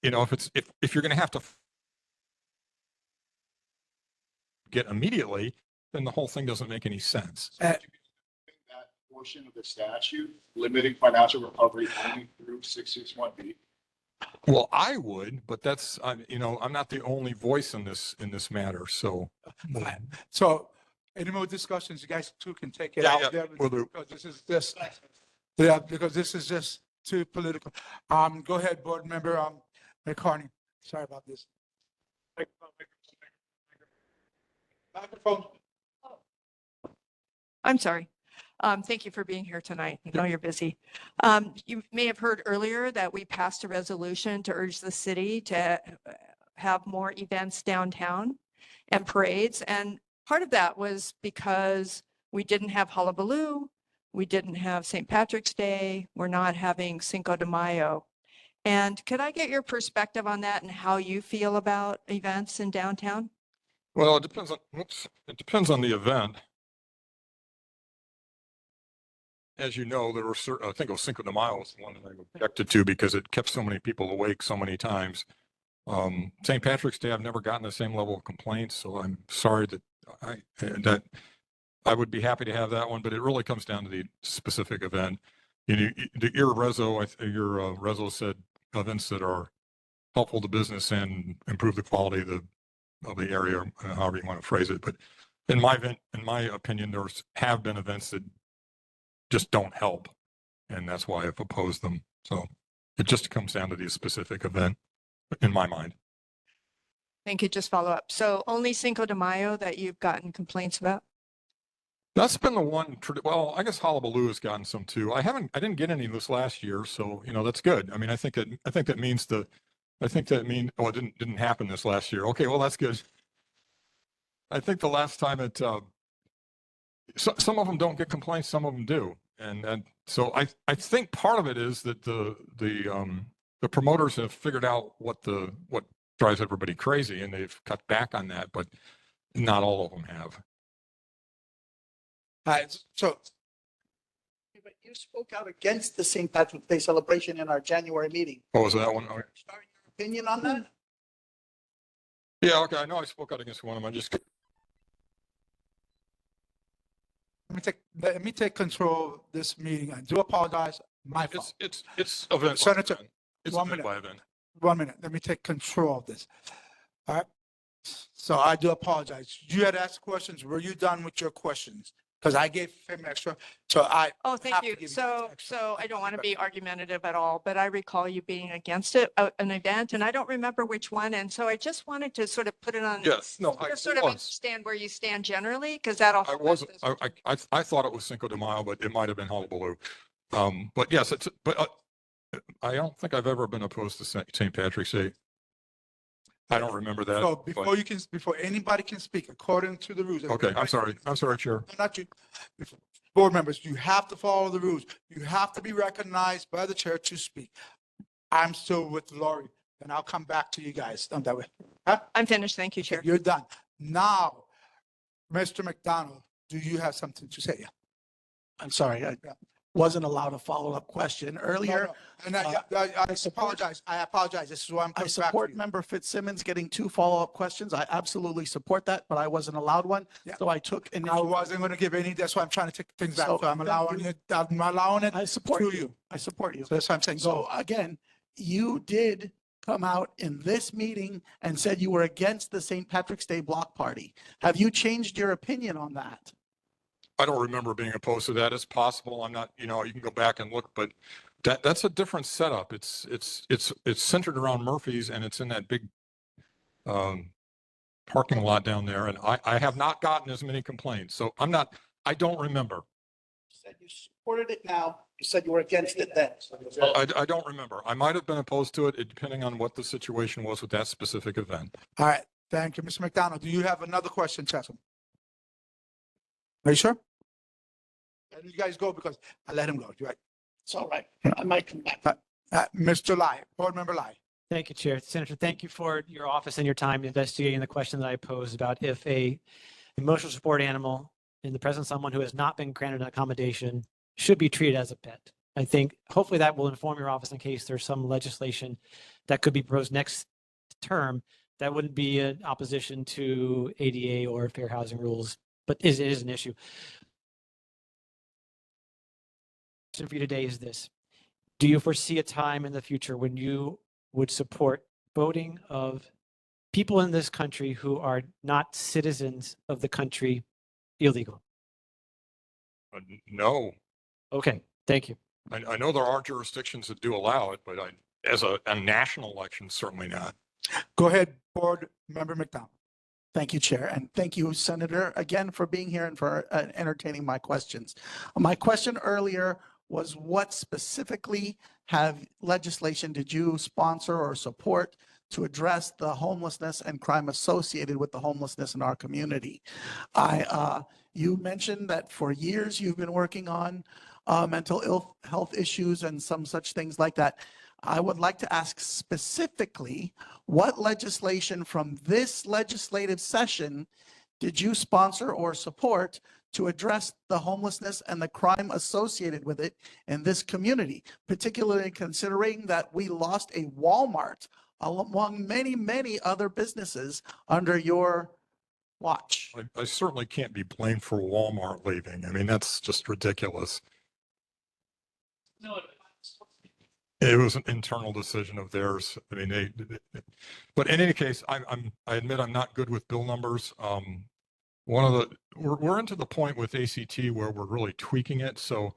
Speaker 7: you know, if you're going to have to get immediately, then the whole thing doesn't make any sense.
Speaker 2: That portion of the statute limiting financial recovery only through 661B.
Speaker 7: Well, I would, but that's, you know, I'm not the only voice in this matter. So,
Speaker 1: So any more discussions? You guys too can take it
Speaker 7: Yeah,
Speaker 1: out
Speaker 7: yeah,
Speaker 1: there.
Speaker 7: will do.
Speaker 1: Because this is this. Yeah, because this is just too political. Go ahead, board member, McCartney. Sorry about this. Microphone.
Speaker 12: I'm sorry. Thank you for being here tonight. I know you're busy. You may have heard earlier that we passed a resolution to urge the city to have more events downtown and parades. And part of that was because we didn't have Hullabaloo, we didn't have St. Patrick's Day, we're not having Cinco de Mayo. And could I get your perspective on that and how you feel about events in downtown?
Speaker 7: Well, it depends on the event. As you know, there were certain, I think it was Cinco de Mayo was the one that I objected to because it kept so many people awake so many times. St. Patrick's Day, I've never gotten the same level of complaints, so I'm sorry that I would be happy to have that one, but it really comes down to the specific event. Your reso said events that are helpful to business and improve the quality of the area, however you want to phrase it. But in my opinion, have been events that just don't help, and that's why I've opposed them. So it just comes down to the specific event, in my mind.
Speaker 12: Thank you. Just follow up. So only Cinco de Mayo that you've gotten complaints about?
Speaker 7: That's been the one. Well, I guess Hullabaloo has gotten some too. I didn't get any this last year, so that's good. I mean, I think that means oh, it didn't happen this last year. Okay, well that's good. I think the last time some of them don't get complaints, some of them do, and so I think part of it is that the promoters have figured out what drives everybody crazy, and they've cut back on that, but not all of them have.
Speaker 1: All right, so
Speaker 14: But you spoke out against the St. Patrick's Day celebration in our January meeting.
Speaker 7: What was that one? Okay.
Speaker 14: Opinion on that?
Speaker 7: Yeah, okay. I know I spoke out against one of them.
Speaker 1: let me take control of this meeting. I do apologize. My fault.
Speaker 7: It's event.
Speaker 1: Senator,
Speaker 7: It's
Speaker 1: one
Speaker 7: event
Speaker 1: minute.
Speaker 7: by event.
Speaker 1: 1 minute. Let me take control of this. All right. So I do apologize. You had asked questions. Were you done with your questions? Because I gave him extra. So
Speaker 12: Oh, thank you. So I don't want to be argumentative at all, but I recall you being against it, an event, and I don't remember which one. And so I just wanted to sort of put it on.
Speaker 7: Yes, no, I
Speaker 12: Just sort of
Speaker 7: was.
Speaker 12: understand where you stand generally, because that'll.
Speaker 7: I wasn't. I thought it was Cinco de Mayo, but it might have been Hullabaloo. But yes, I don't think I've ever been opposed to St. Patrick's Day. I don't remember that.
Speaker 1: So before anybody can speak, according to the rules.
Speaker 7: Okay, I'm sorry, Chair.
Speaker 1: Not you. Board members, you have to follow the rules. You have to be recognized by the chair to speak. I'm still with Lori, and I'll come back to you guys. Done that way. Huh?
Speaker 12: I'm finished. Thank you, Chair.
Speaker 1: You're done. Now, Mr. McDonald, do you have something to say?
Speaker 14: I'm sorry, I wasn't allowed a follow-up question earlier.
Speaker 1: And I apologize. I apologize. This is why I'm
Speaker 14: I
Speaker 1: coming back to
Speaker 14: support
Speaker 1: you.
Speaker 14: Member Fitzsimmons getting 2 follow-up questions. I absolutely support that, but I wasn't allowed one.
Speaker 1: Yeah.
Speaker 14: So I took
Speaker 1: I
Speaker 14: initial.
Speaker 1: wasn't going to give any, that's why I'm trying to take things back.
Speaker 14: So,
Speaker 1: So I'm
Speaker 14: thank
Speaker 1: allowing
Speaker 14: you.
Speaker 1: it, I'm allowing it
Speaker 14: I support
Speaker 1: to
Speaker 14: you.
Speaker 1: you.
Speaker 14: I support you.
Speaker 1: So that's what I'm saying.
Speaker 14: So again, you did come out in this meeting and said you were against the St. Patrick's Day block party. Have you changed your opinion on that?
Speaker 7: I don't remember being opposed to that. It's possible. I'm not, you can go back and look, but that's a different setup. It's centered around Murphy's, and it's in that big parking lot down there. And I have not gotten as many complaints. So I don't remember.
Speaker 14: You said you supported it now. You said you were against it then.
Speaker 7: I don't remember. I might have been opposed to it, depending on what the situation was with that specific event.
Speaker 1: All right. Thank you, Mr. McDonald. Do you have another question, Chessel? Are you sure? And you guys go because I let him go. You're right.
Speaker 14: It's all right. I might come back.
Speaker 1: Mr. Lai, Board Member Lai.
Speaker 6: Thank you, Chair. Senator, thank you for your office and your time investigating the question that I posed about if a emotional support animal in the presence of someone who has not been granted an accommodation should be treated as a pet. I think hopefully that will inform your office in case there's some legislation that could be proposed next term that wouldn't be in opposition to ADA or fair housing rules, but it is an issue. For you today is this: do you foresee a time in the future when you would support voting of people in this country who are not citizens of the country illegal?
Speaker 7: No.
Speaker 6: Okay, thank you.
Speaker 7: I know there are jurisdictions that do allow it, but as a national election, certainly not.
Speaker 1: Go ahead, Board Member McDonald.
Speaker 14: Thank you, Chair, and thank you, Senator, again for being here and for entertaining my questions. My question earlier was what specifically legislation did you sponsor or support to address the homelessness and crime associated with the homelessness in our community? You mentioned that for years you've been working on mental health issues and some such things like that. I would like to ask specifically, what legislation from this legislative session did you sponsor or support to address the homelessness and the crime associated with it in this community, particularly considering that we lost a Walmart among many, many other businesses under your watch?
Speaker 7: I certainly can't be blamed for Walmart leaving. I mean, that's just ridiculous. It was an internal decision of theirs. I mean, but in any case, I admit I'm not good with bill numbers. We're into the point with ACT where we're really tweaking it. So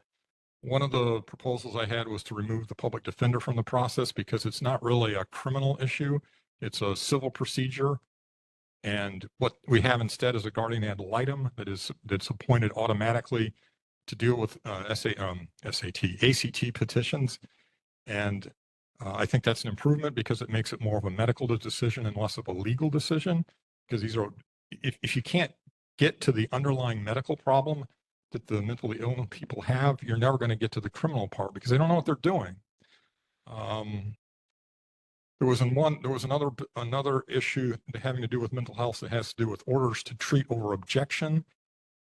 Speaker 7: one of the proposals I had was to remove the public defender from the process because it's not really a criminal issue. It's a civil procedure. And what we have instead is a guardian ad litem that's appointed automatically to deal with ACT petitions. And I think that's an improvement because it makes it more of a medical decision and less of a legal decision. Because these are, if you can't get to the underlying medical problem that the mentally ill people have, you're never going to get to the criminal part because they don't know what they're doing. There was another issue having to do with mental health that has to do with orders to treat over objection.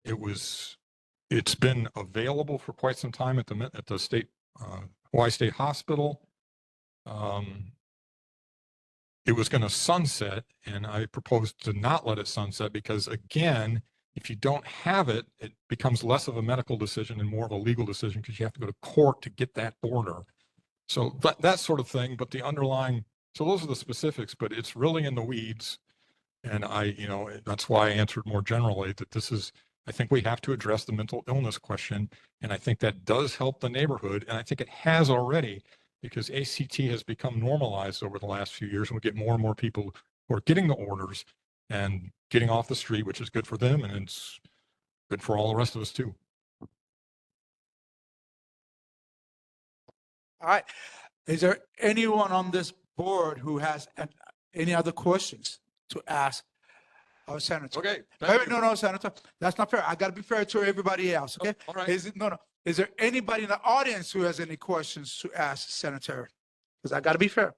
Speaker 7: It's been available for quite some time at the state Hawaii State Hospital. It was going to sunset, and I proposed to not let it sunset because, again, if you don't have it, it becomes less of a medical decision and more of a legal decision because you have to go to court to get that order. So that sort of thing, but the underlying, so those are the specifics, but it's really in the weeds. And that's why I answered more generally that I think we have to address the mental illness question. And I think that does help the neighborhood. And I think it has already because ACT has become normalized over the last few years. And we get more and more people who are getting the orders and getting off the street, which is good for them. And it's good for all the rest of us too.
Speaker 1: All right. Is there anyone on this board who has any other questions to ask our senator?
Speaker 7: Okay.
Speaker 1: No, Senator, that's not fair. I got to be fair to everybody else. Okay.
Speaker 7: All right.
Speaker 1: Is there anybody in the audience who has any questions to ask Senator? Because I got to be fair.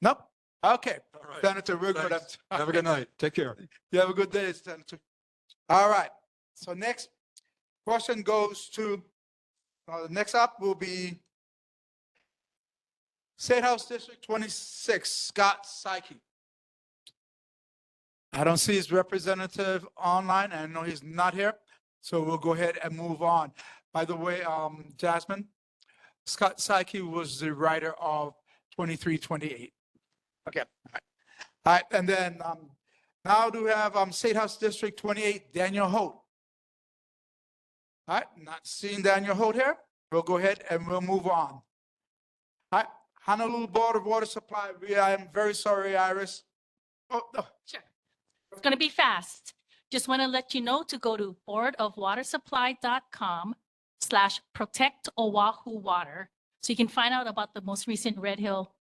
Speaker 1: Nope. Okay.
Speaker 7: All right.
Speaker 1: Senator, we're good.
Speaker 7: Have a good night. Take care.
Speaker 1: You have a good day, Senator. All right. So next question goes to, next up will be State House District 26, Scott Psyche. I don't see his representative online. I know he's not here. So we'll go ahead and move on. By the way, Jasmine, Scott Psyche was the writer of 2328. Okay. All right. All right. And then now do we have State House District 28, Daniel Holt. All right. Not seeing Daniel Holt here. We'll go ahead and we'll move on. All right. Honolulu Board of Water Supply. I am very sorry, Iris. Oh, no.
Speaker 5: Sure. It's going to be fast. Just want to let you know to go to boardofwatersupply.com/protect Oahu water. So you can find out about the most recent Red Hill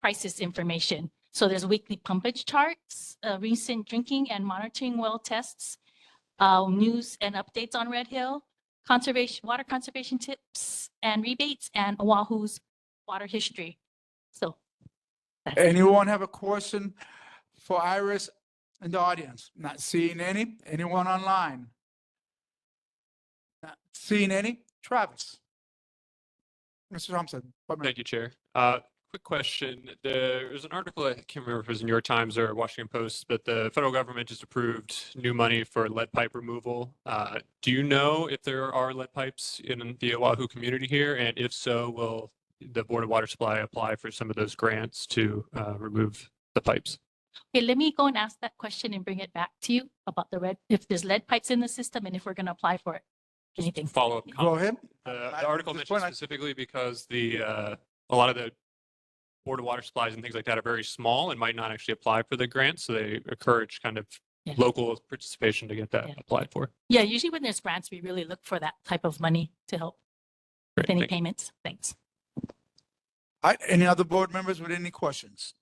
Speaker 5: crisis information. So there's weekly pumpage charts, recent drinking and monitoring well tests, news and updates on Red Hill, water conservation tips and rebates, and Oahu's water history. So
Speaker 1: anyone have a question for Iris in the audience? Not seeing any. Anyone online? Not seeing any. Travis. Mr. Thompson.
Speaker 4: Thank you, Chair. Quick question. There was an article, I can't remember if it was New York Times or Washington Post, but the federal government just approved new money for lead pipe removal. Do you know if there are lead pipes in the Oahu community here? And if so, will the Board of Water Supply apply for some of those grants to remove the pipes?
Speaker 5: Okay, let me go and ask that question and bring it back to you about if there's lead pipes in the system and if we're going to apply for it. anything.
Speaker 4: Follow-up
Speaker 1: Go
Speaker 4: comment.
Speaker 1: ahead.
Speaker 4: The article
Speaker 1: At this
Speaker 4: mentioned
Speaker 1: point,
Speaker 4: specifically because a lot of the Board of Water Supplies and things like that are very small and might not actually apply for the grant. So they encourage kind of
Speaker 5: Yeah.
Speaker 4: local participation to get that
Speaker 5: Yeah.
Speaker 4: applied for.
Speaker 5: Yeah, usually when there's grants, we really look for that type of money to help with
Speaker 4: Great,
Speaker 5: any
Speaker 4: thank you.
Speaker 5: payments. Thanks.
Speaker 1: All right, any other board members with any questions?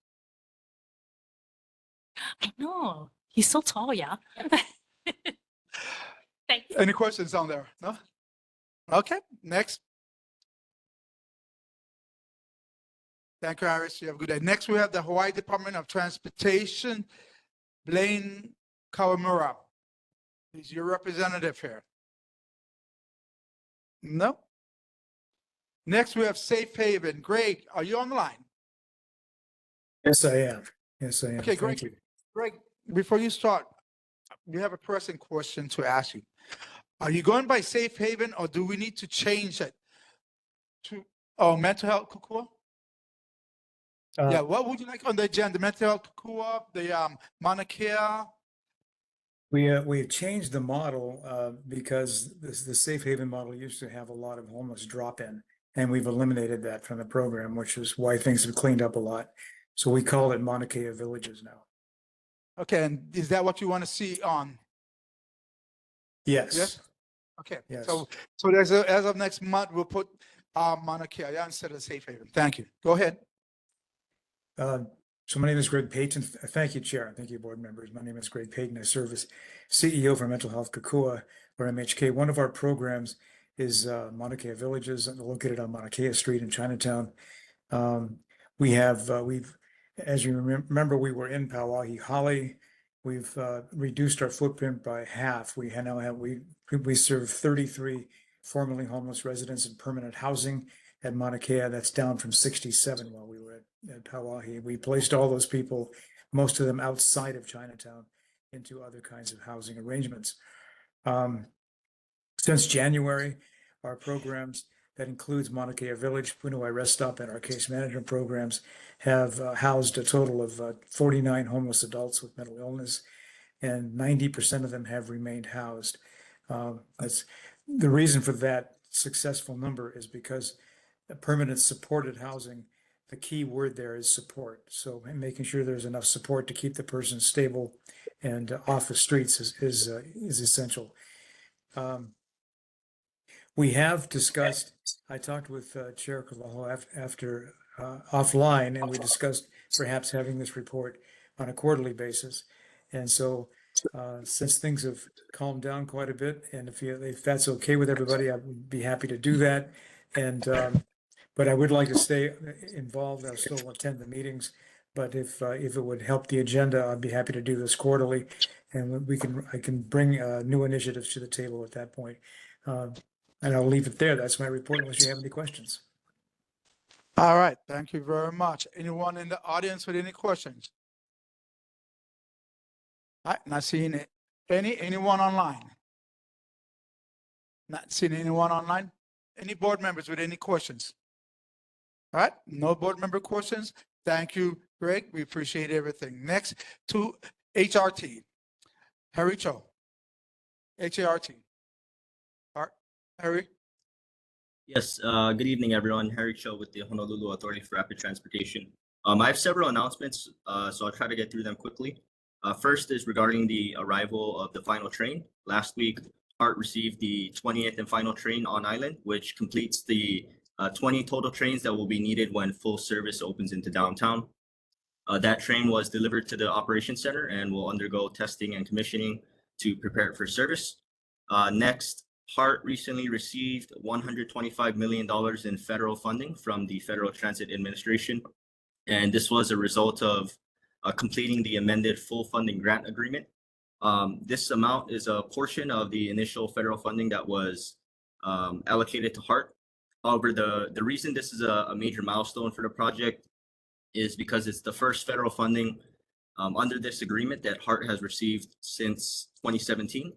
Speaker 5: I know. He's so tall, yeah. Thanks.
Speaker 1: Any questions on there? No? Okay, next. Thank you, Harris. You have a good day. Next, we have the Hawaii Department of Transportation, Blaine Kawamura. He's your representative here. No? Next, we have Safe Haven. Greg, are you on the line?
Speaker 16: Yes, I am. Yes, I am.
Speaker 1: Okay,
Speaker 16: Thank
Speaker 1: Greg.
Speaker 16: you.
Speaker 1: Greg, before you start, we have a pressing question to ask you. Are you going by Safe Haven or do we need to change it to mental health Kukua? Yeah, what would you like on the agenda? Mental health Kukua, the Mauna Kea?
Speaker 16: We've changed the model because the Safe Haven model used to have a lot of homeless drop-in, and we've eliminated that from the program, which is why things have cleaned up a lot. So we call it Mauna Kea Villages now.
Speaker 1: Okay, and is that what you want to see on?
Speaker 16: Yes.
Speaker 1: Yes? Okay,
Speaker 16: Yes.
Speaker 1: so there's as of next month, we'll put Mauna Kea instead of Safe Haven. Thank you. Go ahead.
Speaker 16: So my name is Greg Payton. Thank you, Chair. Thank you, board members. My name is Greg Payton. I serve as CEO for Mental Health Kukua, or MHK. One of our programs is Mauna Kea Villages, located on Mauna Kea Street in Chinatown. We've, as you remember, we were in Pauahi Hale. We've reduced our footprint by half. We serve 33 formerly homeless residents in permanent housing at Mauna Kea. That's down from 67 while we were at Pauahi. We placed all those people, most of them outside of Chinatown, into other kinds of housing arrangements. Since January, our programs that includes Mauna Kea Village, Punauai Rest Stop, and our case management programs have housed a total of 49 homeless adults with mental illness, and 90% of them have remained housed. That's the reason for that successful number is because permanent supported housing, the key word there is support. So making sure there's enough support to keep the person stable and off the streets is essential. We have discussed, I talked with Chair Carvalho after offline, and we discussed perhaps having this report on a quarterly basis. And so since things have calmed down quite a bit, and if that's okay with everybody, I would be happy to do that. And but I would like to stay involved. I'll still attend the meetings, but if it would help the agenda, I'd be happy to do this quarterly, and I can bring new initiatives to the table at that point. And I'll leave it there. That's my report unless you have any questions.
Speaker 1: All right, thank you very much. Anyone in the audience with any questions? All right, not seeing it. Anyone online? Not seeing anyone online? Any board members with any questions? All right, no board member questions. Thank you, Greg. We appreciate everything. Next to HRT. Harry Cho. HART. All right, Harry.
Speaker 22: Yes, good evening, everyone. Harry Cho with the Honolulu Authority for Rapid Transportation. I have several announcements, so I'll try to get through them quickly. First is regarding the arrival of the final train. Last week, HART received the 20th and final train on island, which completes the 20 total trains that will be needed when full service opens into downtown. That train was delivered to the operations center and will undergo testing and commissioning to prepare it for service. Next, HART recently received $125 million in federal funding from the Federal Transit Administration. And this was a result of completing the amended full funding grant agreement. This amount is a portion of the initial federal funding that was allocated to HART. However, the reason this is a major milestone for the project is because it's the first federal funding under this agreement that HART has received since 2017.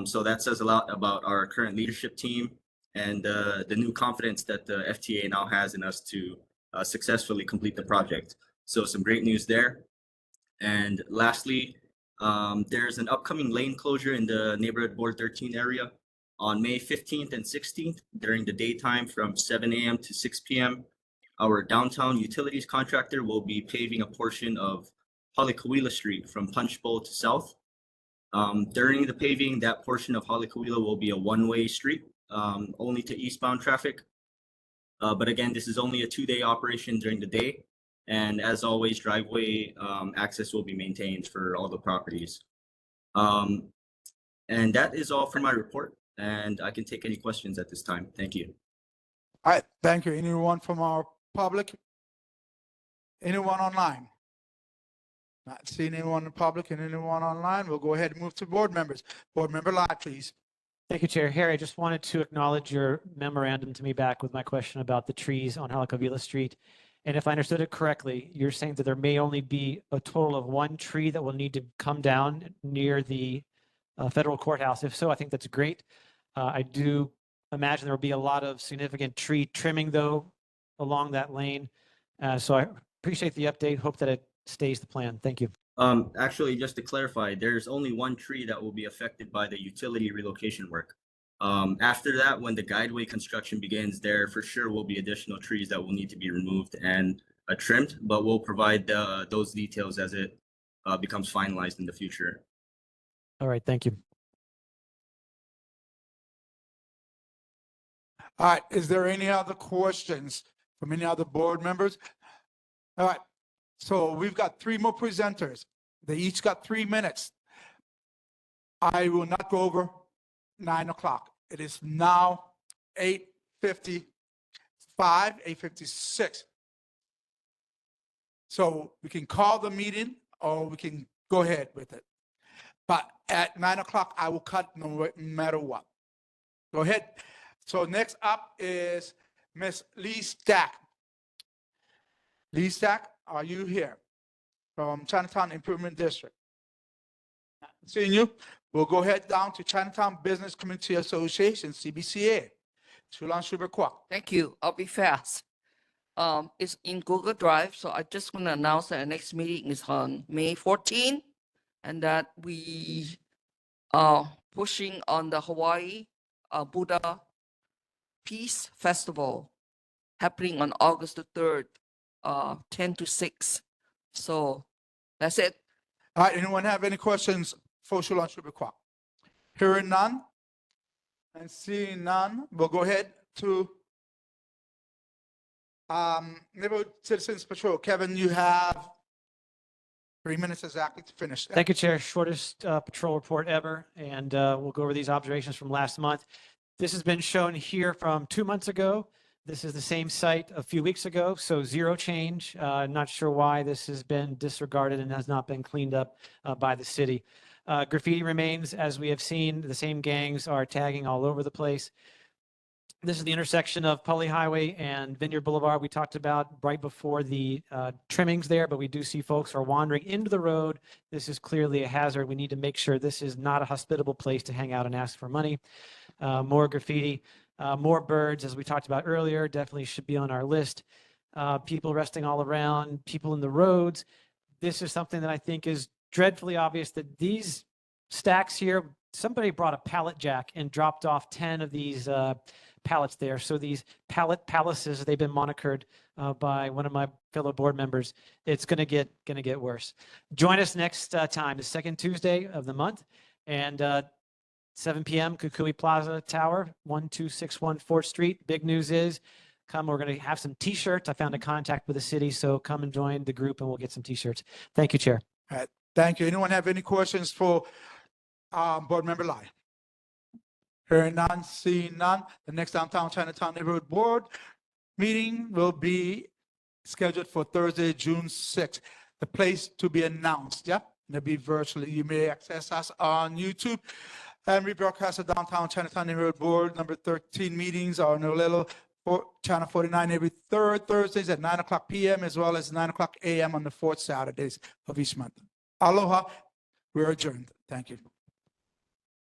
Speaker 22: So that says a lot about our current leadership team and the new confidence that the FTA now has in us to successfully complete the project. So some great news there. And lastly, there's an upcoming lane closure in the neighborhood Board 13 area. On May 15th and 16th, during the daytime from 7 a.m. to 6 p.m., our downtown utilities contractor will be paving a portion of Halikuila Street from Punch Bowl to South. During the paving, that portion of Halikuila will be a one-way street, only to eastbound traffic. But again, this is only a 2-day operation during the day. And as always, driveway access will be maintained for all the properties. And that is all for my report. And I can take any questions at this time. Thank you.
Speaker 1: All right, thank you. Anyone from our public? Anyone online? Not seeing anyone in the public and anyone online. We'll go ahead and move to board members. Board member Lai, please.
Speaker 6: Thank you, Chair. Harry, I just wanted to acknowledge your memorandum to me back with my question about the trees on Halikuila Street. And if I understood it correctly, you're saying that there may only be a total of one tree that will need to come down near the federal courthouse. If so, I think that's great. I do imagine there will be a lot of significant tree trimming, though, along that lane. So I appreciate the update. Hope that it stays the plan. Thank you.
Speaker 22: Actually, just to clarify, there's only one tree that will be affected by the utility relocation work. After that, when the guideway construction begins, there for sure will be additional trees that will need to be removed and trimmed, but we'll provide those details as it becomes finalized in the future.
Speaker 6: All right, thank you.
Speaker 1: All right, is there any other questions from any other board members? All right, so we've got 3 more presenters. They each got 3 minutes. I will not go over 9 o'clock. It is now 8:55, 8:56. So we can call the meeting or we can go ahead with it. But at 9 o'clock, I will cut no matter what. Go ahead. So next up is Miss Lee Stack. Lee Stack, are you here? From Chinatown Improvement District. Seeing you, we'll go ahead down to Chinatown Business Community Association, CBCA. Chulan Shuber Kwok.
Speaker 3: Thank you. I'll be fast. It's in Google Drive, so I just want to announce that our next meeting is on May 14, and that we are pushing on the Hawaii Buddha Peace Festival happening on August the 3rd, 10 to 6. So that's it.
Speaker 1: All right, anyone have any questions for Chulan Shuber Kwok? Hearing none and seeing none, we'll go ahead to Neighborhood Citizens Patrol. Kevin, you have 3 minutes exactly to finish.
Speaker 6: Thank you, Chair. Shortest patrol report ever. And we'll go over these observations from last month. This has been shown here from 2 months ago. This is the same site a few weeks ago, so 0 change. Not sure why this has been disregarded and has not been cleaned up by the city. Graffiti remains, as we have seen. The same gangs are tagging all over the place. This is the intersection of Pali Highway and Vineyard Boulevard we talked about right before the trimmings there, but we do see folks are wandering into the road. This is clearly a hazard. We need to make sure this is not a hospitable place to hang out and ask for money. More graffiti, more birds, as we talked about earlier, definitely should be on our list. People resting all around, people in the roads. This is something that I think is dreadfully obvious that these stacks here, somebody brought a pallet jack and dropped off 10 of these pallets there. So these pallet palaces, they've been monikered by one of my fellow board members. It's gonna get worse. Join us next time, the second Tuesday of the month, and 7 p.m. Kukui Plaza Tower, 12614 4th Street. Big news is, we're going to have some t-shirts. I found a contact with the city, so come and join the group and we'll get some t-shirts. Thank you, Chair.
Speaker 1: All right, thank you. Anyone have any questions for Board Member Lai? Hearing none, seeing none. The next Downtown Chinatown Neighborhood Board meeting will be scheduled for Thursday, June 6th. The place to be announced, yeah? It'll be virtually. You may access us on YouTube. And we broadcast the Downtown Chinatown Neighborhood Board number 13 meetings on Olelo Channel 49 every third Thursdays at 9 o'clock p.m. as well as 9 o'clock a.m. on the 4th Saturdays of each month. Aloha. We're adjourned. Thank you.